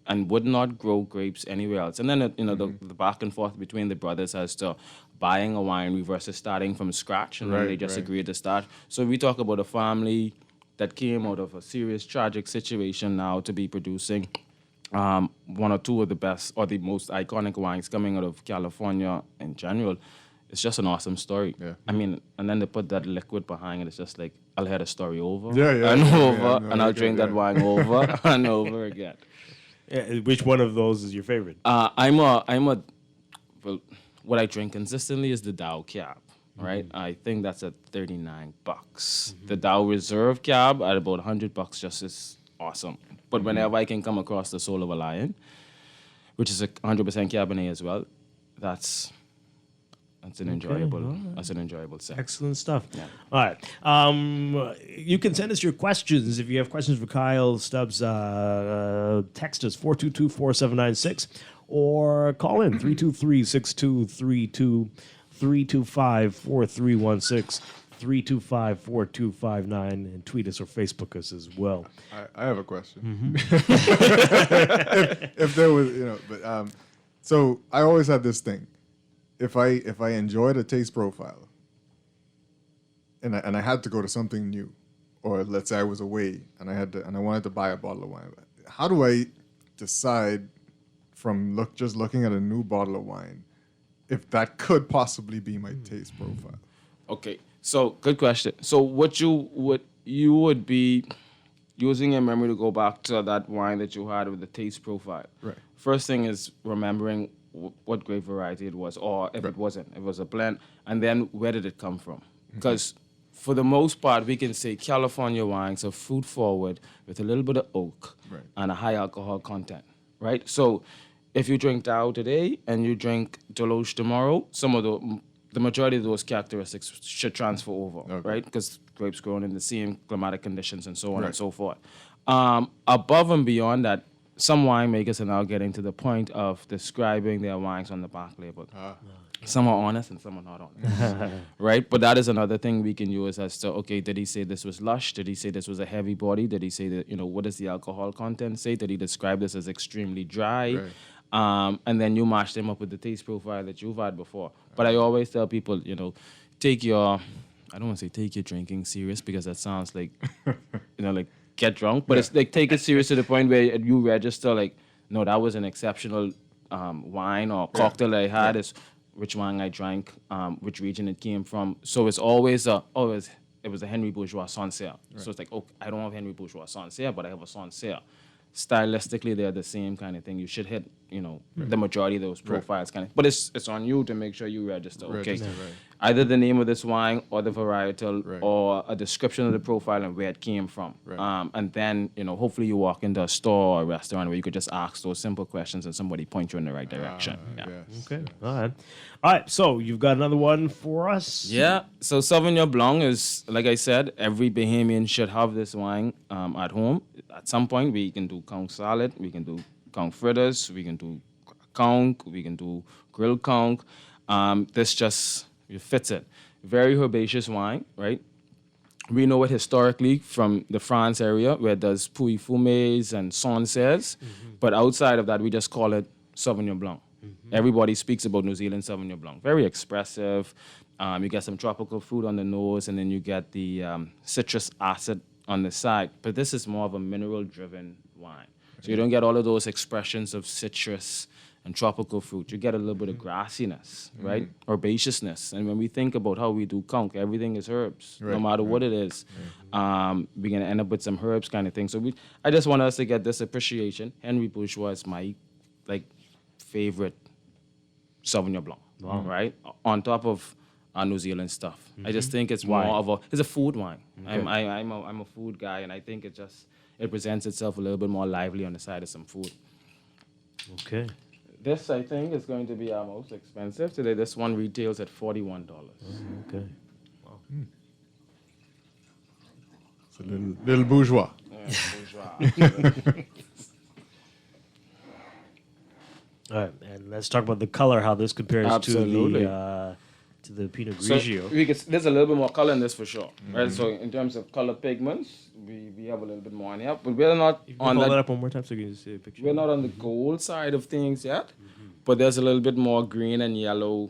and would not grow grapes anywhere else. And then, you know, the back and forth between the brothers as to buying a winery versus starting from scratch. And then they just agreed to start. So we talk about a family that came out of a serious, tragic situation now to be producing one or two of the best or the most iconic wines coming out of California in general. It's just an awesome story. I mean, and then they put that liquid behind it. It's just like, I'll hear the story over and I'll drink that wine over and over again. Which one of those is your favorite? Well, what I drink consistently is the Dow Cab, right? I think that's at $39. The Dow Reserve Cab at about $100 just is awesome. But whenever I can come across the Soul of a Lion, which is a 100% Cabernet as well, that's an enjoyable set. Excellent stuff. All right. You can send us your questions. If you have questions for Kyle Stubbs, text us 422-4796 or call in 323-6232, 325-4316. 325-4259 and tweet us or Facebook us as well. I have a question. if there was, you know, but so I always had this thing. If I enjoyed a taste profile and I had to go to something new, or let's say I was away and I wanted to buy a bottle of wine, how do I decide from just looking at a new bottle of wine if that could possibly be my taste profile? Okay, So good question. So what you would be using your memory to go back to that wine that you had with the taste profile. Right. First thing is remembering what grape variety it was, or if it wasn't, if it was a blend, and then where did it come from? Because for the most part, we can say California wines are fruit forward with a little bit of oak and a high alcohol content, right? So if you drink Tao today and you drink Deloche tomorrow, some of the majority of those characteristics should transfer over, right? Because grapes grown in the same climatic conditions and so on and so forth. Above and beyond that, some winemakers are now getting to the point of describing their wines on the back label. Some are honest and some are not honest, right? But that is another thing we can use as to, okay, did he say this was lush? Did he say this was a heavy body? Did he say that, what does the alcohol content say? Did he describe this as extremely dry? And then you match them up with the taste profile that you've had before. But I always tell people, take your, I don't want to say take your drinking serious because that sounds like, like get drunk. But it's like take it serious to the point where you register like, no, that was an exceptional wine or cocktail I had. Is which wine I drank, which region it came from. So it's always it was a Henry Bourgeois Sancerre. So it's like, oh, I don't have Henry Bourgeois Sancerre, but I have a Sancerre. Stylistically, they're the same kind of thing. You should hit, the majority of those profiles kind of. But it's on you to make sure you register. Okay, either the name of this wine or the varietal or a description of the profile and where it came from. And then, hopefully you walk into a store or a restaurant where you could just ask those simple questions and somebody point you in the right direction. Okay. All right. So you've got another one for us? Yeah. So Sauvignon Blanc is, like I said, every Bahamian should have this wine at home. At some point, we can do conch salad, we can do conch fritters, we can do conch, we can do grilled conch. This just fits it. Very herbaceous wine, right? We know it historically from the France area where it does Puy Fumés and Sancerres, but outside of that, we just call it Sauvignon Blanc. Everybody speaks about New Zealand Sauvignon Blanc. Very expressive. You get some tropical fruit on the nose, and then you get the citrus acid on the side. But this is more of a mineral-driven wine. So you don't get all of those expressions of citrus and tropical fruit. You get a little bit of grassiness, right? Herbaceousness. And when we think about how we do conch, everything is herbs, no matter what it is. We're going to end up with some herbs kind of thing. So I just want us to get this appreciation. Henry Bourgeois is my favorite Sauvignon Blanc, right? On top of our New Zealand stuff. I just think it's more of it's a food wine. Okay. I'm a food guy, and I think it presents itself a little bit more lively on the side of some food. Okay. This, I think, is going to be our most expensive today. This one retails at $41. Okay. Wow. It's a little bourgeois. Yeah, bourgeois. All right, and let's talk about the color, how this compares to the Pinot Grigio. So there's a little bit more color in this for sure, right? So in terms of color pigments, we have a little bit more in here, but we're not on that up one more time so you can see a picture. We're not on the gold side of things yet, but there's a little bit more green and yellow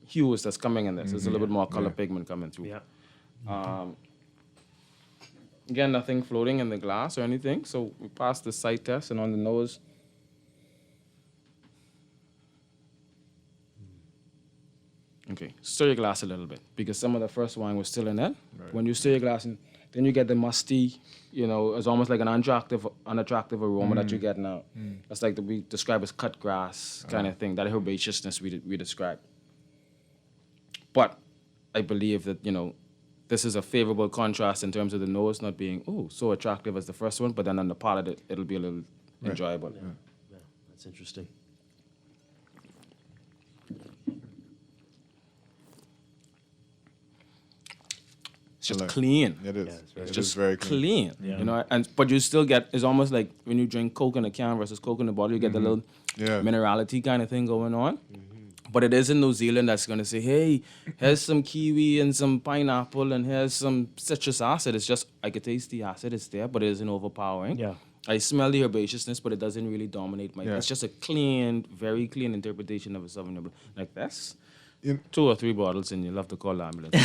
hues that's coming in this. There's a little bit more color pigment coming through. Yeah. Again, nothing floating in the glass or anything. So we passed the sight test, and on the nose. Okay, stir your glass a little bit because some of the first wine was still in it. Right. When you stir your glass, then you get the musty, it's almost like an unattractive aroma that you get now. That's like we describe as cut grass kind of thing, that herbaceousness we describe. But I believe that, this is a favorable contrast in terms of the nose not being, so attractive as the first one, but then on the palate, it'll be a little enjoyable. Yeah, that's interesting. It's just clean. It is. Yeah, it's just very clean. Yeah. But you still get. It's almost like when you drink Coke in a can versus Coke in a bottle. You get the little minerality kind of thing going on. But it is in New Zealand that's going to say, hey, here's some kiwi and some pineapple and here's some citrus acid. It's just I could taste the acid. It's there, but it isn't overpowering. Yeah. I smell the herbaceousness, but it doesn't really dominate my. It's just a clean, very clean interpretation of a Sauvignon Blanc like this. 2 or 3 bottles and you'll have to call the ambulance.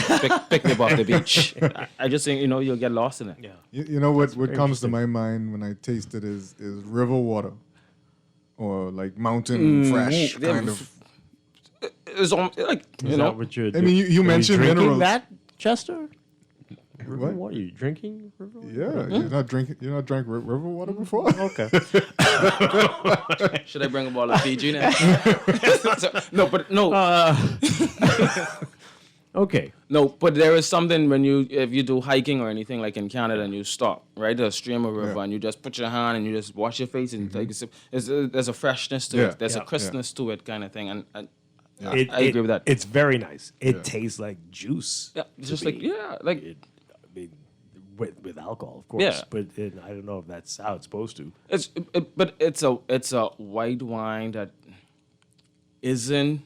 pick me up off the beach. I just think, you'll get lost in it. Yeah. You know what comes to my mind when I taste it is river water or like mountain fresh kind of. it's like, Is that what you're I mean, you are mentioned drinking minerals. that, Chester? What? What are you drinking? River water? Yeah, you're not drank river water before. Okay. Should I bring a bottle of Fiji now? No, but no. Okay. No, but there is something if you do hiking or anything like in Canada and you stop, right? There's a stream or river and you just put your hand and you just wash your face and take a sip. There's a freshness to it. There's a crispness to it kind of thing. And I agree with that. It's very nice. It tastes like juice. Yeah, it's just like, with alcohol, of course. Yeah. But I don't know if that's how it's supposed to. But it's a white wine that isn't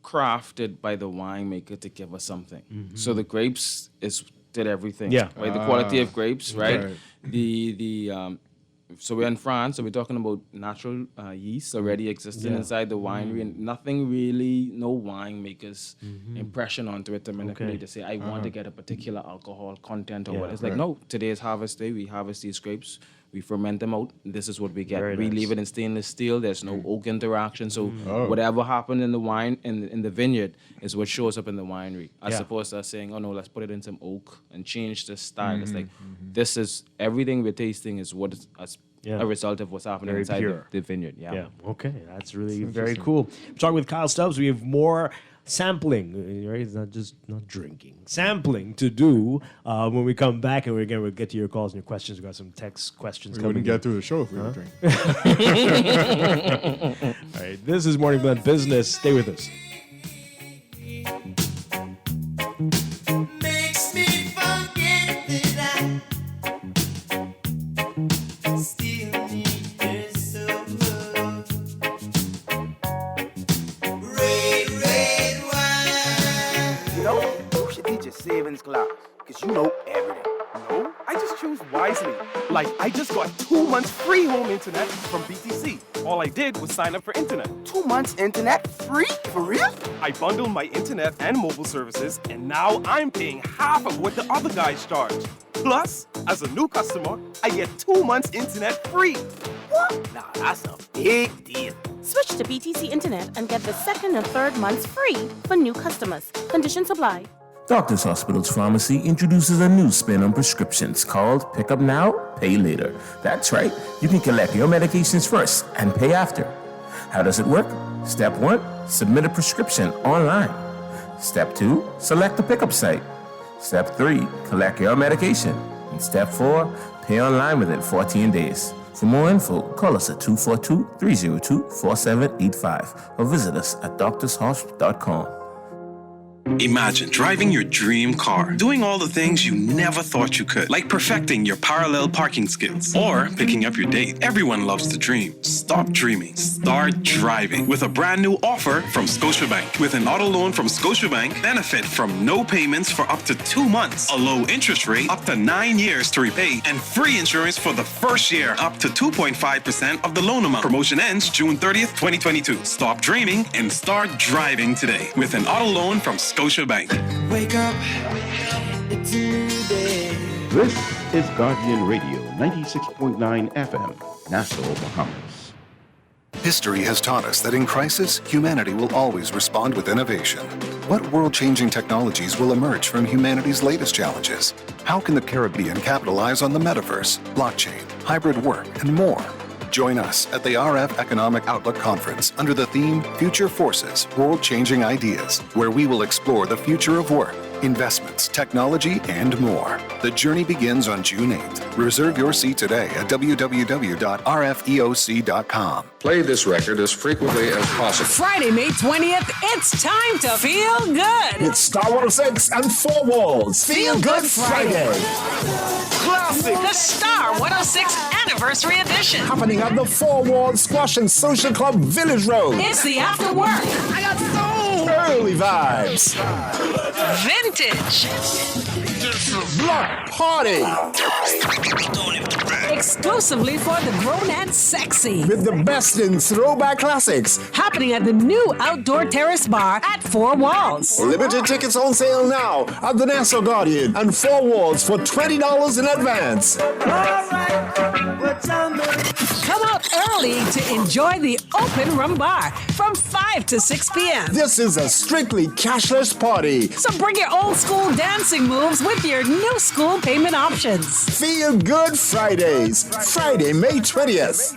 crafted by the winemaker to give us something. Mm-hmm. So the grapes did everything. Yeah. Right. The quality of grapes. Right. Right. The so we're in France, so we're talking about natural yeast already existing inside the winery, and nothing really, no winemakers impression onto it to manipulate to say, I want to get a particular alcohol content or what. It's like, no, today is harvest day, we harvest these grapes, we ferment them out, this is what we get. Very we nice. leave it in stainless steel, there's no oak interaction, so whatever happened in the wine, in the vineyard, is what shows up in the winery. As opposed to us saying, oh no, let's put it in some oak and change the style. It's like, this is, everything we're tasting is what is a result of what's happening Very inside pure. the vineyard. Yeah. Okay. That's really very cool. I'm talking with Kyle Stubbs. We have more sampling, right? It's not drinking. Sampling to do when we come back, and we'll get to your calls and your questions. We've got some text questions We coming wouldn't get in. through the show if we were drinking. All right. This is Morning Blend Business. Stay with us. Makes me forget that I still need her so. Red wine. You know, you should teach a savings class, because you know everything. No, I just choose wisely. Like, I just got 2 months free home internet from BTC. All I did was sign up for internet. 2 months internet free? For real? I bundled my internet and mobile services, and now I'm paying half of what the other guys charge. Plus, as a new customer, I get 2 months internet free. What? Nah, that's a big deal. Switch to BTC Internet and get the second and third months free for new customers. Conditions apply. Doctors Hospital's Pharmacy introduces a new spin on prescriptions called Pick Up Now, Pay Later. That's right, you can collect your medications first and pay after. How does it work? Step 1, submit a prescription online. Step 2, select the pickup site. Step 3, collect your medication. And Step 4, pay online within 14 days. For more info, call us at 242-302-4785 or visit us at doctorshospital.com. Imagine driving your dream car, doing all the things you never thought you could, like perfecting your parallel parking skills or picking up your date. Everyone loves to dream. Stop dreaming. Start driving with a brand new offer from Scotiabank. With an auto loan from Scotiabank, benefit from no payments for up to 2 months, a low interest rate up to 9 years to repay, and free insurance for the first year up to 2.5% of the loan amount. Promotion ends June 30th, 2022. Stop dreaming and start driving today with an auto loan from Scotiabank. Wake up, it's a new day. This is Guardian Radio, 96.9 FM, Nassau, Bahamas. History has taught us that in crisis, humanity will always respond with innovation. What world-changing technologies will emerge from humanity's latest challenges? How can the Caribbean capitalize on the metaverse, blockchain, hybrid work, and more? Join us at the RF Economic Outlook Conference under the theme Future Forces, World-Changing Ideas, where we will explore the future of work, investments, technology, and more. The journey begins on June 8th. Reserve your seat today at www.rfeoc.com. Play this record as frequently as possible. Friday, May 20th, it's time to feel good. It's Star 106 and 4 Walls. Feel Good Friday. Classic. The Star 106 Anniversary Edition. Happening at the 4 Walls Squash and Social Club Village Road. It's the after work. I got so early vibes. Vintage. Block party. Exclusively for the grown and sexy. With the best in throwback classics. Happening at the new outdoor terrace bar at 4 Walls. Limited tickets on sale now at the Nassau Guardian and 4 Walls for $20 in advance. Alright, but Come out early to enjoy the open rum bar from 5 to 6 p.m. This is a strictly cashless party. So bring your old school dancing moves with your new school payment options. Feel Good Fridays. Friday, May 20th.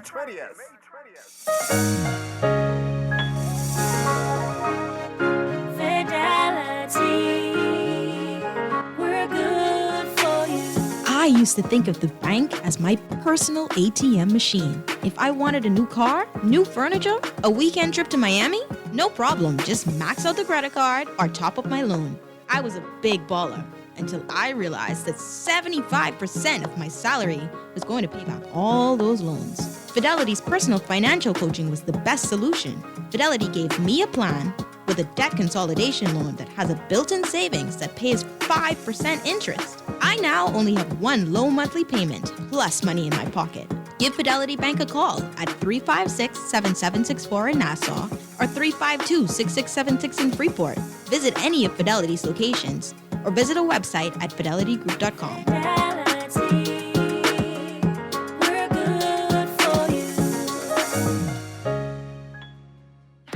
I used to think of the bank as my personal ATM machine. If I wanted a new car, new furniture, a weekend trip to Miami, no problem. Just max out the credit card or top up my loan. I was a big baller until I realized that 75% of my salary was going to pay back all those loans. Fidelity's personal financial coaching was the best solution. Fidelity gave me a plan with a debt consolidation loan that has a built-in savings that pays 5% interest. I now only have one low monthly payment, plus money in my pocket. Give Fidelity Bank a call at 356-7764 in Nassau or 352-6676 in Freeport. Visit any of Fidelity's locations or visit a website at fidelitygroup.com.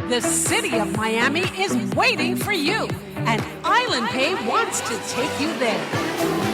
The city of Miami is waiting for you, and Island Pay wants to take you there.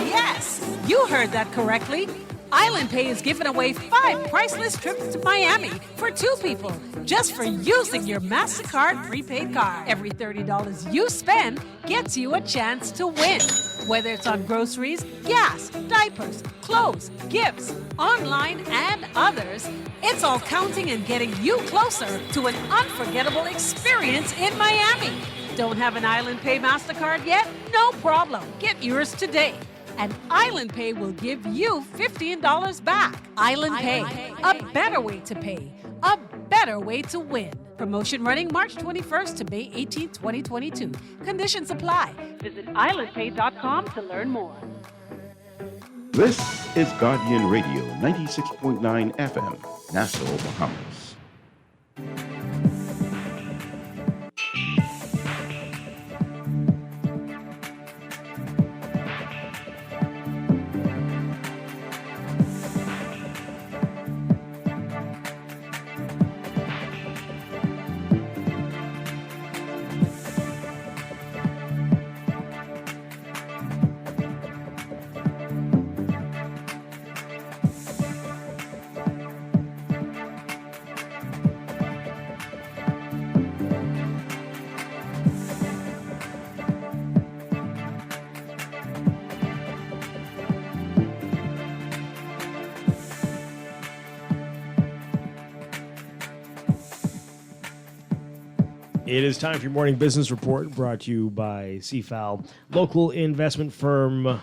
Yes, you heard that correctly. Island Pay is giving away 5 priceless trips to Miami for 2 people just for using your MasterCard prepaid card. Every $30 you spend gets you a chance to win. Whether it's on groceries, gas, diapers, clothes, gifts, online, and others, it's all counting and getting you closer to an unforgettable experience in Miami. Don't have an Island Pay MasterCard yet? No problem. Get yours today. And Island Pay will give you $15 back. Island Pay, a better way to pay, a better way to win. Promotion running March 21st to May 18, 2022. Conditions apply. Visit islandpay.com to learn more. This is Guardian Radio, 96.9 FM, Nassau, Bahamas. It is time for your morning business report, brought to you by CFAL, local investment firm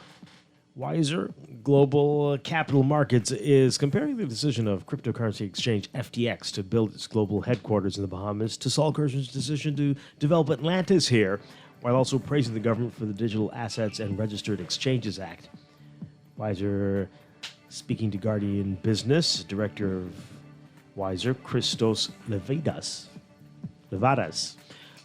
Wiser Global Capital Markets is comparing the decision of cryptocurrency exchange FTX to build its global headquarters in the Bahamas to Saul Kirshen's decision to develop Atlantis here, while also praising the government for the Digital Assets and Registered Exchanges Act. Wiser, speaking to Guardian Business, Director of Wiser, Christos Levadas,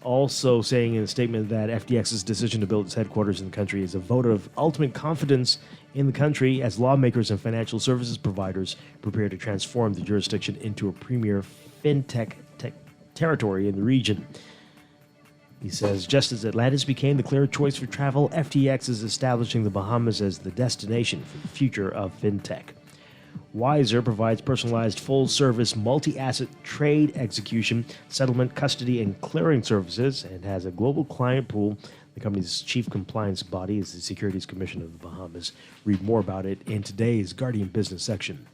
also saying in a statement that FTX's decision to build its headquarters in the country is a vote of ultimate confidence in the country as lawmakers and financial services providers prepare to transform the jurisdiction into a premier fintech territory in the region. He says, just as Atlantis became the clear choice for travel, FTX is establishing the Bahamas as the destination for the future of fintech. Wiser provides personalized full-service multi-asset trade execution, settlement, custody, and clearing services, and has a global client pool. The company's chief compliance body is the Securities Commission of the Bahamas. Read more about it in today's Guardian Business section.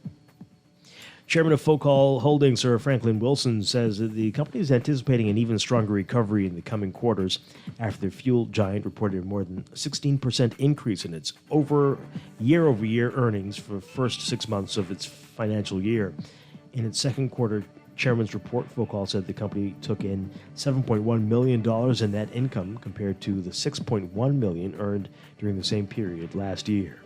Chairman of Focal Holdings, Sir Franklin Wilson, says that the company is anticipating an even stronger recovery in the coming quarters after the fuel giant reported a more than 16% increase in its year-over-year earnings for the first 6 months of its financial year. In its second quarter chairman's report, Focal said the company took in $7.1 million in net income compared to the $6.1 million earned during the same period last year.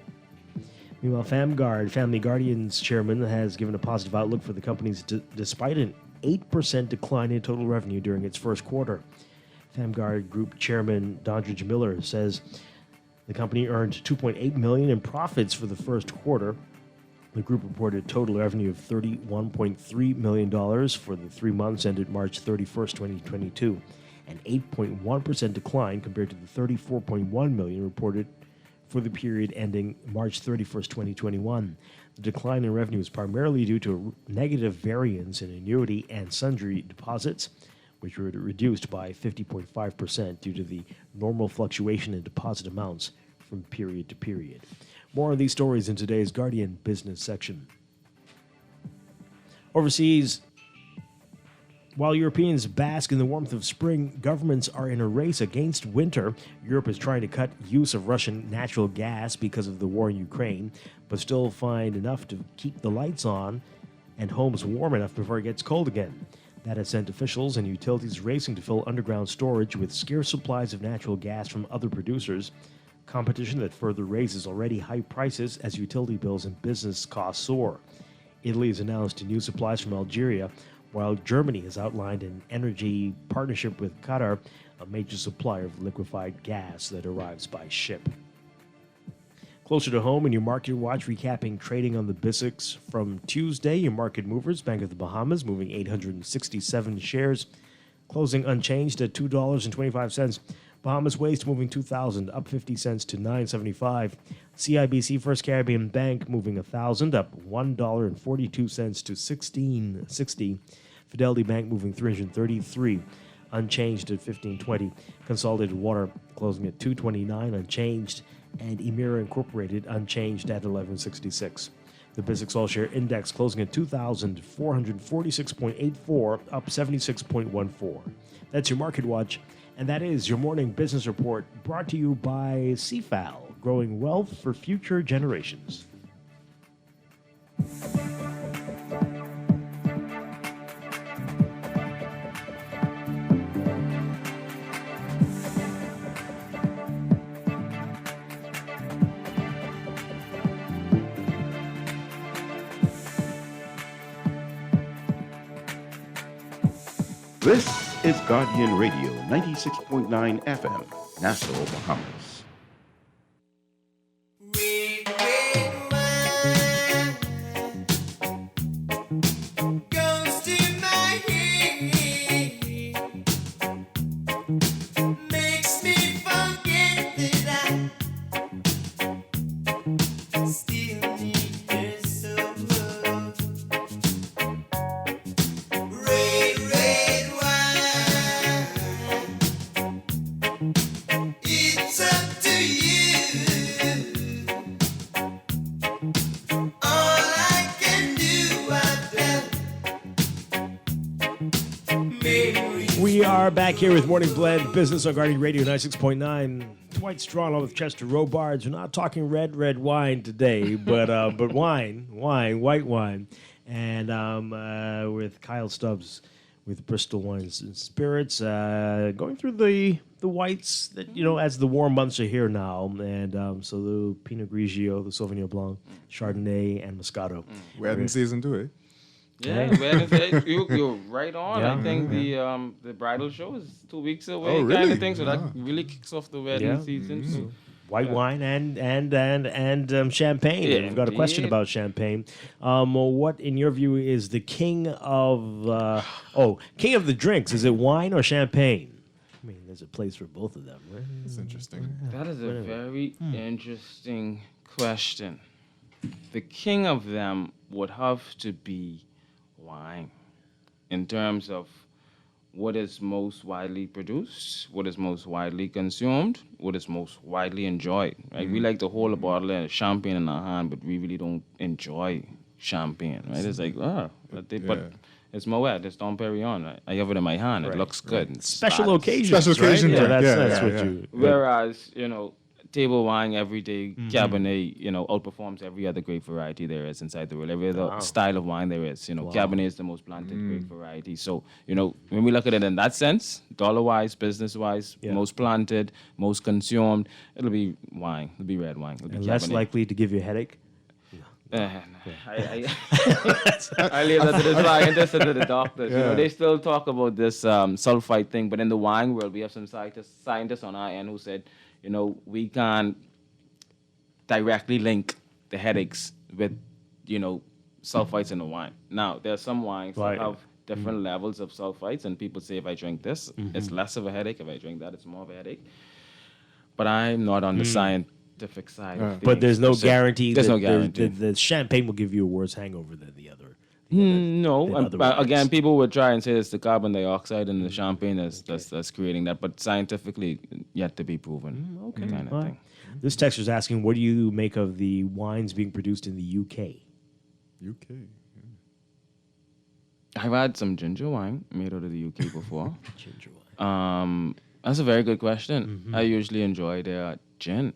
Meanwhile, Family Guardian's chairman, has given a positive outlook for the companies despite an 8% decline in total revenue during its first quarter. FamGuard Group Chairman Dondridge Miller says the company earned $2.8 million in profits for the first quarter, The group reported total revenue of $31.3 million for the 3 months ended March 31st, 2022, an 8.1% decline compared to the $34.1 million reported for the period ending March 31st, 2021. The decline in revenue is primarily due to a negative variance in annuity and sundry deposits, which were reduced by 50.5% due to the normal fluctuation in deposit amounts from period to period. More on these stories in today's Guardian Business section. Overseas, while Europeans bask in the warmth of spring, governments are in a race against winter. Europe is trying to cut use of Russian natural gas because of the war in Ukraine, but still find enough to keep the lights on and homes warm enough before it gets cold again. That has sent officials and utilities racing to fill underground storage with scarce supplies of natural gas from other producers, competition that further raises already high prices as utility bills and business costs soar. Italy has announced new supplies from Algeria, while Germany has outlined an energy partnership with Qatar, a major supplier of liquefied gas that arrives by ship. Closer to home in your Market Watch, recapping trading on the BISX from Tuesday, your market movers, Bank of the Bahamas moving 867 shares, closing unchanged at $2.25. Bahamas Waste moving 2,000, up 50 cents to 9.75. CIBC First Caribbean Bank moving 1,000, up $1.42 to 16.60. Fidelity Bank moving 333, unchanged at 15.20. Consolidated Water closing at 2.29, unchanged, and Emira Incorporated unchanged at 11.66. The BISX All-Share Index closing at 2,446.84, up 76.14. That's your Market Watch. And that is your morning business report brought to you by CFAL, growing wealth for future generations. This is Guardian Radio, 96.9 FM, Nassau, Bahamas. We are back here with Morning Blend Business on Guardian Radio 96.9. Dwight Strachan with Chester Robards. We're not talking red wine today, but wine, white wine, and with Kyle Stubbs with Bristol Wines and Spirits, going through the whites that as the warm months are here now, and so the Pinot Grigio, the Sauvignon Blanc, Chardonnay, and Moscato. Wedding season too, eh? Yeah, you're right on. Yeah, I think the bridal show is 2 weeks away, kind of thing. So that really kicks off the wedding season. Mm-hmm. So, white wine and champagne. Yeah, We've got a question indeed. about champagne. What, in your view, is the king of king of the drinks? Is it wine or champagne? I mean, there's a place for both of them, right? That's interesting. that is a very interesting question. The king of them would have to be wine in terms of what is most widely produced, what is most widely consumed, what is most widely enjoyed. Right? We like to hold a bottle of champagne in our hand, but we really don't enjoy champagne. Right? It's like, but it's Moet, it's Dom Perignon. Right? I have it in my hand. It looks good. It's Special occasions. Right? Yeah, that's Yeah. what you. Whereas, table wine, everyday Cabernet, outperforms every other grape variety there is inside the world. Every other style of wine there is. Cabernet is the most planted grape variety. So, when we look at it in that sense, dollar-wise, business-wise, most planted, most consumed, it'll be wine. It'll be red wine. It'll be And Cabernet. less likely to give you a headache. I leave that to the scientists and to the doctors. They still talk about this sulfite thing, but in the wine world, we have some scientists on our end who said, we can't directly link the headaches with sulfites in the wine. Now, there are some wines Right. that have different levels of sulfites, and people say if I drink this, it's less of a headache. If I drink that, it's more of a headache. But I'm not on the scientific side of things. But there's no per se. guarantee There's that no guarantee. the champagne will give you a worse hangover than the other. No, than and, other but again, wines. people would try and say it's the carbon dioxide in the champagne that's creating that, but scientifically yet to be proven. Okay. Kind of All right. thing. This texter's asking, what do you make of the wines being produced in the UK? UK. I've had some ginger wine made out of the UK before. Ginger wine. That's a very good question. I usually enjoy their gin.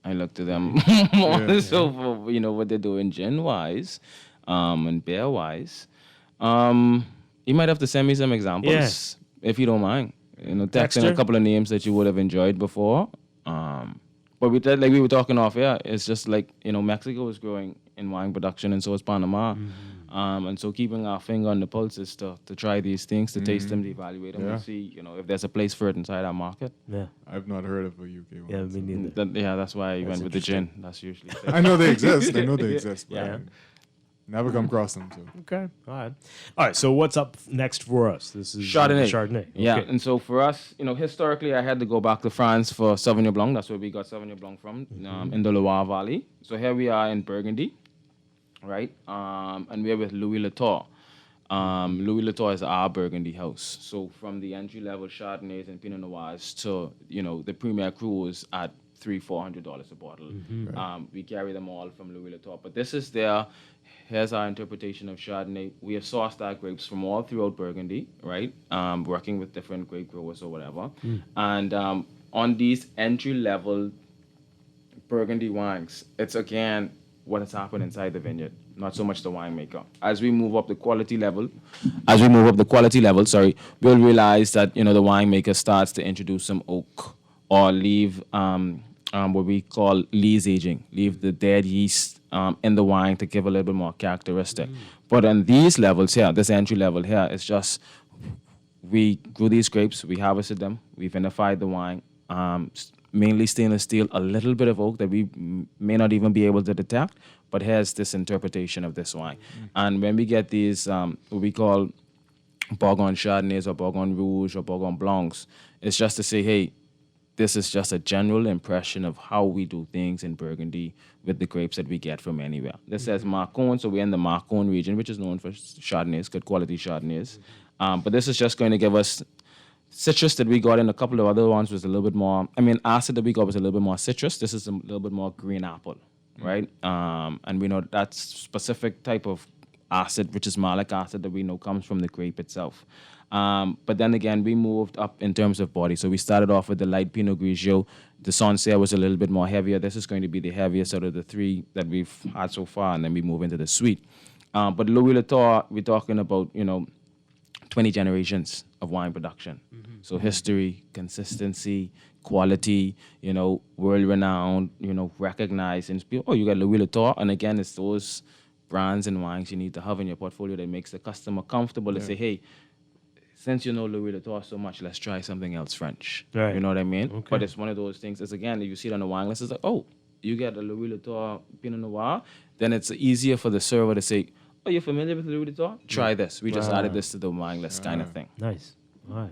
I look to them more so for what they do in gin wise, and beer wise. You might have to send me some examples if you don't mind. Texting Texter? a couple of names that you would have enjoyed before. But we were talking off air. It's just like Mexico is growing in wine production, and so is Panama. And so keeping our finger on the pulse is to try these things, to taste them, to evaluate them, and see if there's a place for it inside our market. Yeah. I've not heard of a UK one. Yeah, me neither. That's why I went with the gin. That's usually. I know they exist. I know they exist. But Yeah. never come across them. So. Okay. All right. So what's up next for us? This is Chardonnay. Chardonnay. Yeah, Okay. and so for us, historically, I had to go back to France for Sauvignon Blanc. That's where we got Sauvignon Blanc from, in the Loire Valley. So here we are in Burgundy, right? And we're with Louis Latour. Louis Latour is our Burgundy house. So from the entry-level Chardonnays and Pinot Noirs to, the Premier Crus at $300-400 a bottle. We carry them all from Louis Latour. But this is here's our interpretation of Chardonnay. We have sourced our grapes from all throughout Burgundy, right? Working with different grape growers or whatever. And on these entry-level Burgundy wines, it's again what has happened inside the vineyard, not so much the winemaker. As we move up the quality level, we'll realize that the winemaker starts to introduce some oak or leave what we call lees aging, leave the dead yeast in the wine to give a little bit more characteristic. But on these levels here, this entry level here, it's just we grew these grapes, we harvested them, we vinified the wine, mainly stainless steel, a little bit of oak that we may not even be able to detect, but here's this interpretation of this wine. And when we get these, what we call Bourgogne Chardonnays or Bourgogne Rouge or Bourgogne Blancs, it's just to say, hey, this is just a general impression of how we do things in Burgundy with the grapes that we get from anywhere. This says Marcon, so we're in the Marcon region, which is known for Chardonnays, good quality Chardonnays. But this is just going to give us citrus that we got in a couple of other ones was a little bit more, acid that we got was a little bit more citrus. This is a little bit more green apple, right? And we know that specific type of acid, which is malic acid, that we know comes from the grape itself. But then again, we moved up in terms of body. So we started off with the light Pinot Grigio. The Sancerre was a little bit more heavier. This is going to be the heaviest out of the three that we've had so far, and then we move into the sweet. But Louis Latour, we're talking about, 20 generations of wine production. So history, consistency, quality, world-renowned, recognized. And people, you got Louis Latour. And again, it's those brands and wines you need to have in your portfolio that makes the customer comfortable to say, hey, since you know Louis Latour so much, let's try something else French. Right. You know what I mean? Okay. But it's one of those things, it's again, if you see it on the wine list, it's like, oh, you get a Louis Latour Pinot Noir, then it's easier for the server to say, oh, you're familiar with Louis Latour? Try this. We just added this to the wine list kind of thing. Nice. All right.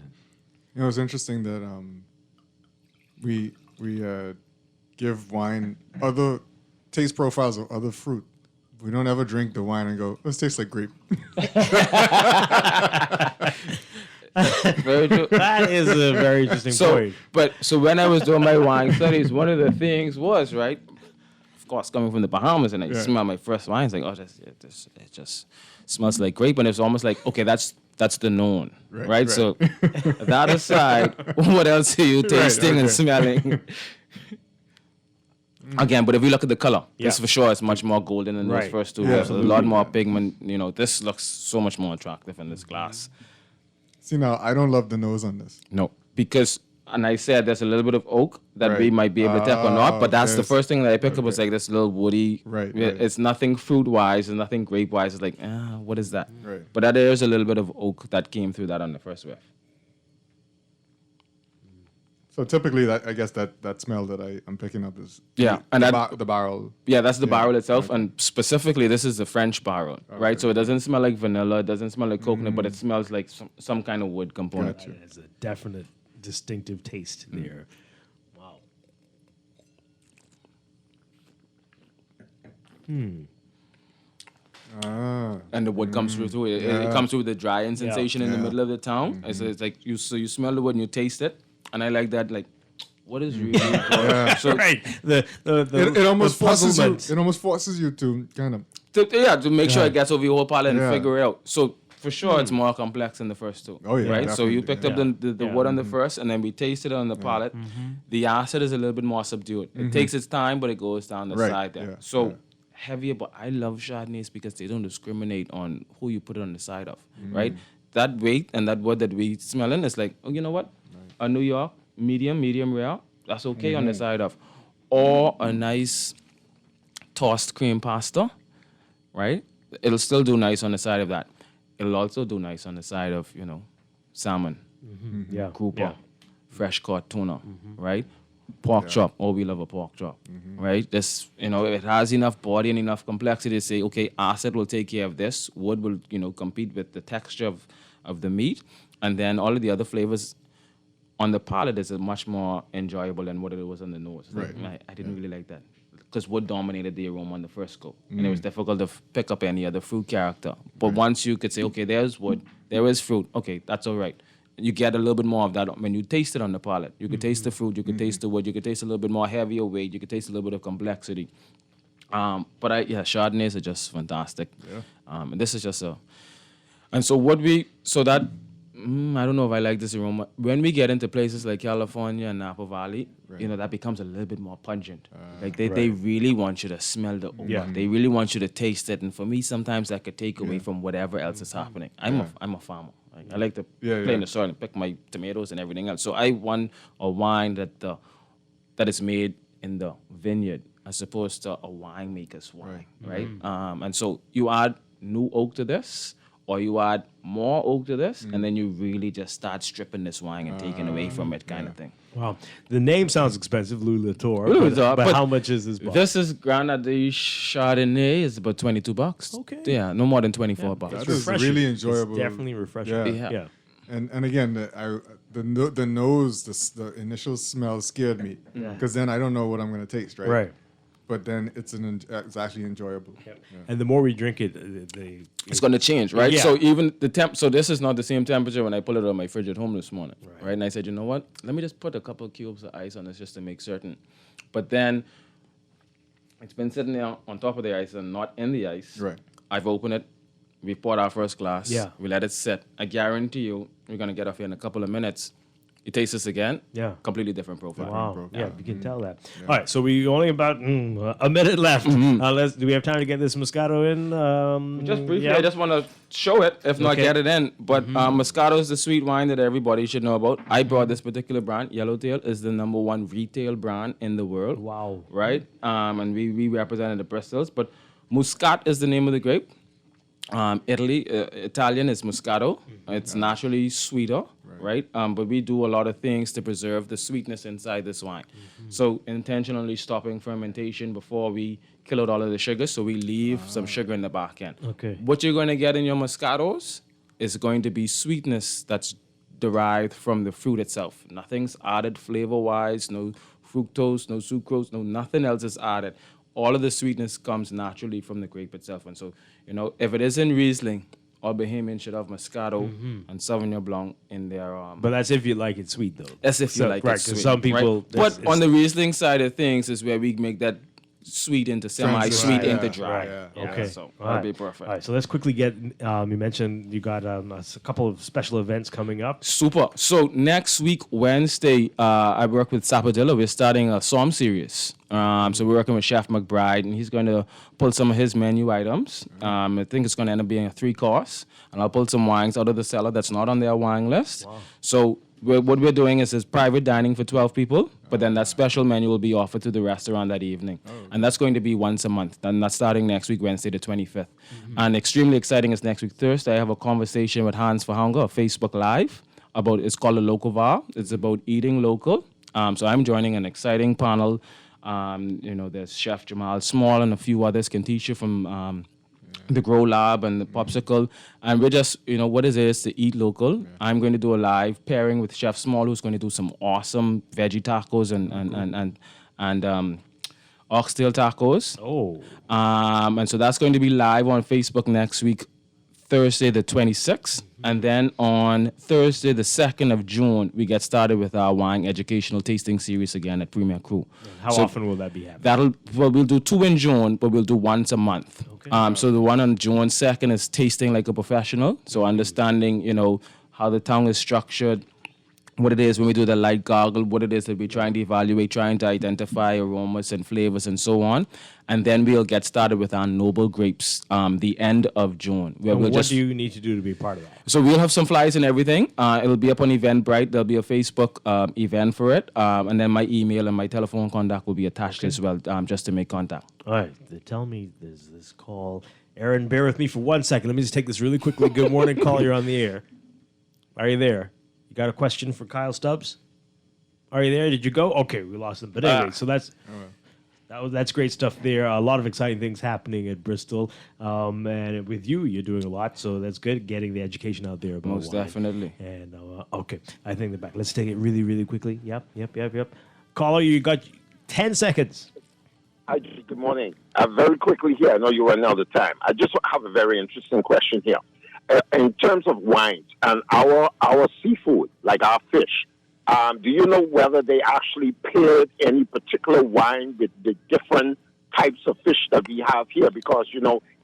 It's interesting that we give wine other taste profiles of other fruit. We don't ever drink the wine and go, this tastes like grape. Very true. That is a very interesting point. So when I was doing my wine studies, one of the things was, right, of course, coming from the Bahamas, and I smell my first wine, it's like, it just smells like grape, and it's almost like, okay, that's the known, right? So that aside, what else are you tasting and smelling? Again, but if we look at the color, this for sure is much more golden than those first two. So a lot more pigment. This looks so much more attractive in this glass. See, now, I don't love the nose on this. No, because, and I said there's a little bit of oak that we might be able to tap or not, but that's the first thing that I picked up was like this little woody. It's nothing fruit-wise, it's nothing grape-wise. It's like, what is that? But there's a little bit of oak that came through that on the first whiff. So typically, that I guess that smell that I'm picking up is the barrel. Yeah, that's the barrel itself, and specifically, this is the French barrel, right? So it doesn't smell like vanilla, it doesn't smell like coconut, but it smells like some kind of wood component. It has a definite, distinctive taste there. Wow. And the wood comes through too. It comes through with the drying sensation in the middle of the tongue. It's like you smell the wood and you taste it, and I like that. Like, what is really good? So, right. It almost forces you. It almost forces you to kind of to make sure it gets over your whole palate and figure it out. So for sure, it's more complex than the first two. Oh yeah, right. So you picked up the wood on the Mm-hmm. first, and then we tasted it on the palate. The acid is a little bit more subdued. It takes its time, but it goes down the side there. So heavier, but I love Chardonnays because they don't discriminate on who you put it on the side of, right? That weight and that wood that we smelling is like, oh, you know what? A New York medium rare, that's okay on the side of, or a nice tossed cream pasta, right? It'll still do nice on the side of that. It'll also do nice on the side of, salmon, grouper, fresh caught tuna, right? Pork chop. Oh, we love a pork chop, right? This, it has enough body and enough complexity to say, okay, acid will take care of this. Wood will, compete with the texture of the meat. And then all of the other flavors on the palate is much more enjoyable than what it was on the nose. Right. I didn't really like that because wood dominated the aroma on the first go. And it was difficult to pick up any other fruit character. But once you could say, okay, there's wood, there is fruit, okay, that's all right. You get a little bit more of that when you taste it on the palate. You could taste the fruit, you could taste the wood, you could taste a little bit more heavier weight, you could taste a little bit of complexity. But Chardonnays are just fantastic. Yeah. And this is just and so I don't know if I like this aroma. When we get into places like California and Napa Valley, that becomes a little bit more pungent. Like they really want you to smell the odor. Yeah. They really want you to taste it. And for me, sometimes that could take away from whatever else is happening. I'm a farmer. I like to play in the soil and pick my tomatoes and everything else. So I want a wine that is made in the vineyard as opposed to a winemaker's wine, right? And so you add new oak to this, or you add more oak to this, and then you really just start stripping this wine and taking away from it kind of thing. Wow. The name sounds expensive, Louis Latour. Louis Latour, but how much is this bottle? This is Grenadine Chardonnay. It's about $22. Okay. Yeah, no more than $24. That is really enjoyable. It's definitely refreshing. Yeah. And again, the nose, the initial smell scared me because then I don't know what I'm going to taste, right? Right. But then it's actually enjoyable. Yep. And the more we drink it, it's going to change, right? Yeah. So even so this is not the same temperature when I pull it out of my fridge at home this morning, right? And I said, you know what? Let me just put a couple of cubes of ice on this just to make certain. But then it's been sitting there on top of the ice and not in the ice. Right. I've opened it. We poured our first glass. Yeah. We let it sit. I guarantee you, we're going to get off here in a couple of minutes. You taste this again. Yeah. Completely different profile. Wow. Yeah, you can tell that. All right, so we only about a minute left. Do we have time to get this Moscato in? Just briefly, I just want to show it, if not get it in. But Moscato is the sweet wine that everybody should know about. I brought this particular brand. Yellowtail is the #1 retail brand in the world. Wow. Right? And we represented the Bristols. But Muscat is the name of the grape. Italian is Moscato. It's naturally sweeter, right? But we do a lot of things to preserve the sweetness inside this wine. So intentionally stopping fermentation before we kill out all of the sugar, so we leave some sugar in the back end. Okay. What you're going to get in your Moscatos is going to be sweetness that's derived from the fruit itself. Nothing's added flavor-wise, no fructose, no sucrose, nothing else is added. All of the sweetness comes naturally from the grape itself. And so, if it isn't Riesling, all Bahamians should have Moscato and Sauvignon Blanc in their... But that's if you like it sweet, though. That's if you like it sweet. Some people... Right? But on the Riesling side of things is where we make that sweet into semi-sweet into dry. Okay. So that'd be perfect. All right, so let's quickly get... you mentioned you got a couple of special events coming up. Super. So next week, Wednesday, I work with Sapodilla. We're starting a Psalm series. So we're working with Chef McBride, and he's going to pull some of his menu items. I think it's going to end up being a 3-course, and I'll pull some wines out of the cellar that's not on their wine list. Wow. So what we're doing is private dining for 12 people, but then that special menu will be offered to the restaurant that evening. And that's going to be once a month. And that's starting next week, Wednesday the 25th. And extremely exciting is next week, Thursday, I have a conversation with Hans for Hunger, Facebook Live, it's called a Local Bar. It's about eating local So I'm joining an exciting panel. There's Chef Jamal Small and a few others can teach you from the Grow Lab and the Popsicle. And we're just, what it is to eat local. Yeah. I'm going to do a live pairing with Chef Small, who's going to do some awesome veggie tacos and oxtail tacos. Oh. And so that's going to be live on Facebook next week, Thursday the 26th. And then on Thursday the 2nd of June, we get started with our wine educational tasting series again at Premier Crew. And how often will that be happening? We'll do 2 in June, but we'll do once a month. Okay. So the one on June 2nd is tasting like a professional. So understanding, how the tongue is structured, what it is when we do the light gargle, what it is that we're trying to evaluate, trying to identify aromas and flavors and so on. And then we'll get started with our noble grapes the end of June. What do you need to do to be part of that? So we'll have some flyers and everything. It'll be up on Eventbrite. There'll be a Facebook event for it. And then my email and my telephone contact will be attached as well, just to make contact. All right. They tell me there's this call. Aaron, bear with me for 1 second. Let me just take this really quickly. Good morning, caller. You're on the air. Are you there? You got a question for Kyle Stubbs? Are you there? Did you go? Okay, we lost him. But anyway, so that's great stuff there. A lot of exciting things happening at Bristol. And with you, you're doing a lot, so that's good, getting the education out there about Most wine. definitely. And okay, I think the back. Let's take it really, really quickly. Yep. Caller, you got 10 seconds. Hi, good morning. Very quickly here, I know you're running out of time. I just have a very interesting question here. In terms of wines and our seafood, like our fish, do you know whether they actually paired any particular wine with the different types of fish that we have here? Because,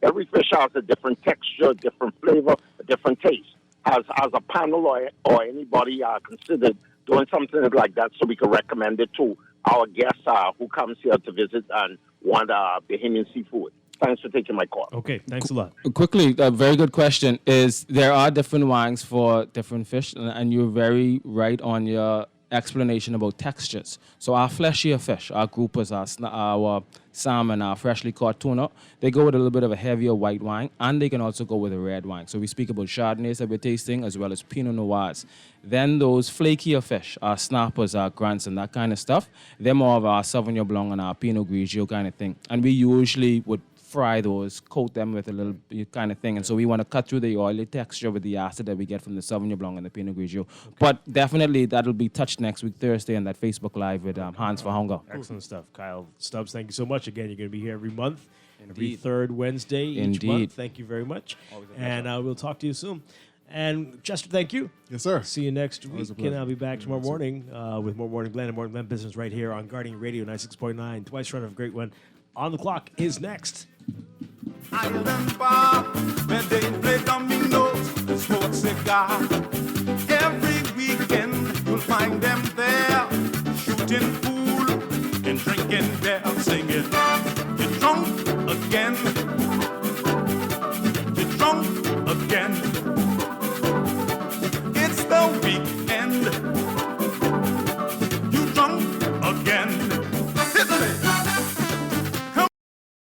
every fish has a different texture, different flavor, a different taste. As a panel or anybody considered doing something like that so we can recommend it to our guests who comes here to visit and want Bahamian seafood? Thanks for taking my call. Okay, thanks a lot. Quickly, a very good question is there are different wines for different fish, and you're very right on your explanation about textures. So our fleshier fish, our groupers, our salmon, our freshly caught tuna, they go with a little bit of a heavier white wine, and they can also go with a red wine. So we speak about Chardonnays that we're tasting, as well as Pinot Noirs. Then those flakier fish, our snappers, our grants, and that kind of stuff, they're more of our Sauvignon Blanc and our Pinot Grigio kind of thing. And we usually would fry those, coat them with a little kind of thing. And so we want to cut through the oily texture with the acid that we get from the Sauvignon Blanc and the Pinot Grigio. Okay. But definitely that'll be touched next week, Thursday, on that Facebook Live with Hans for Hunger. Excellent stuff. Kyle Stubbs, thank you so much. Again, you're going to be here every month, every Indeed. third Wednesday each Indeed. month. Thank you very much. And we'll talk to you soon. And Chester, thank you. Yes, sir. See you next week. And I'll be back tomorrow morning with more Morning Blend and Morning Blend Business right here on Guardian Radio 96.9. Twice Run of Great One. On the Clock is next. Island bar, where they play dominoes, smoke cigar. Every weekend you'll find them there, shooting pool and drinking beer, singing, "You're drunk again, you're drunk again." It's the weekend, you drunk again. Listen.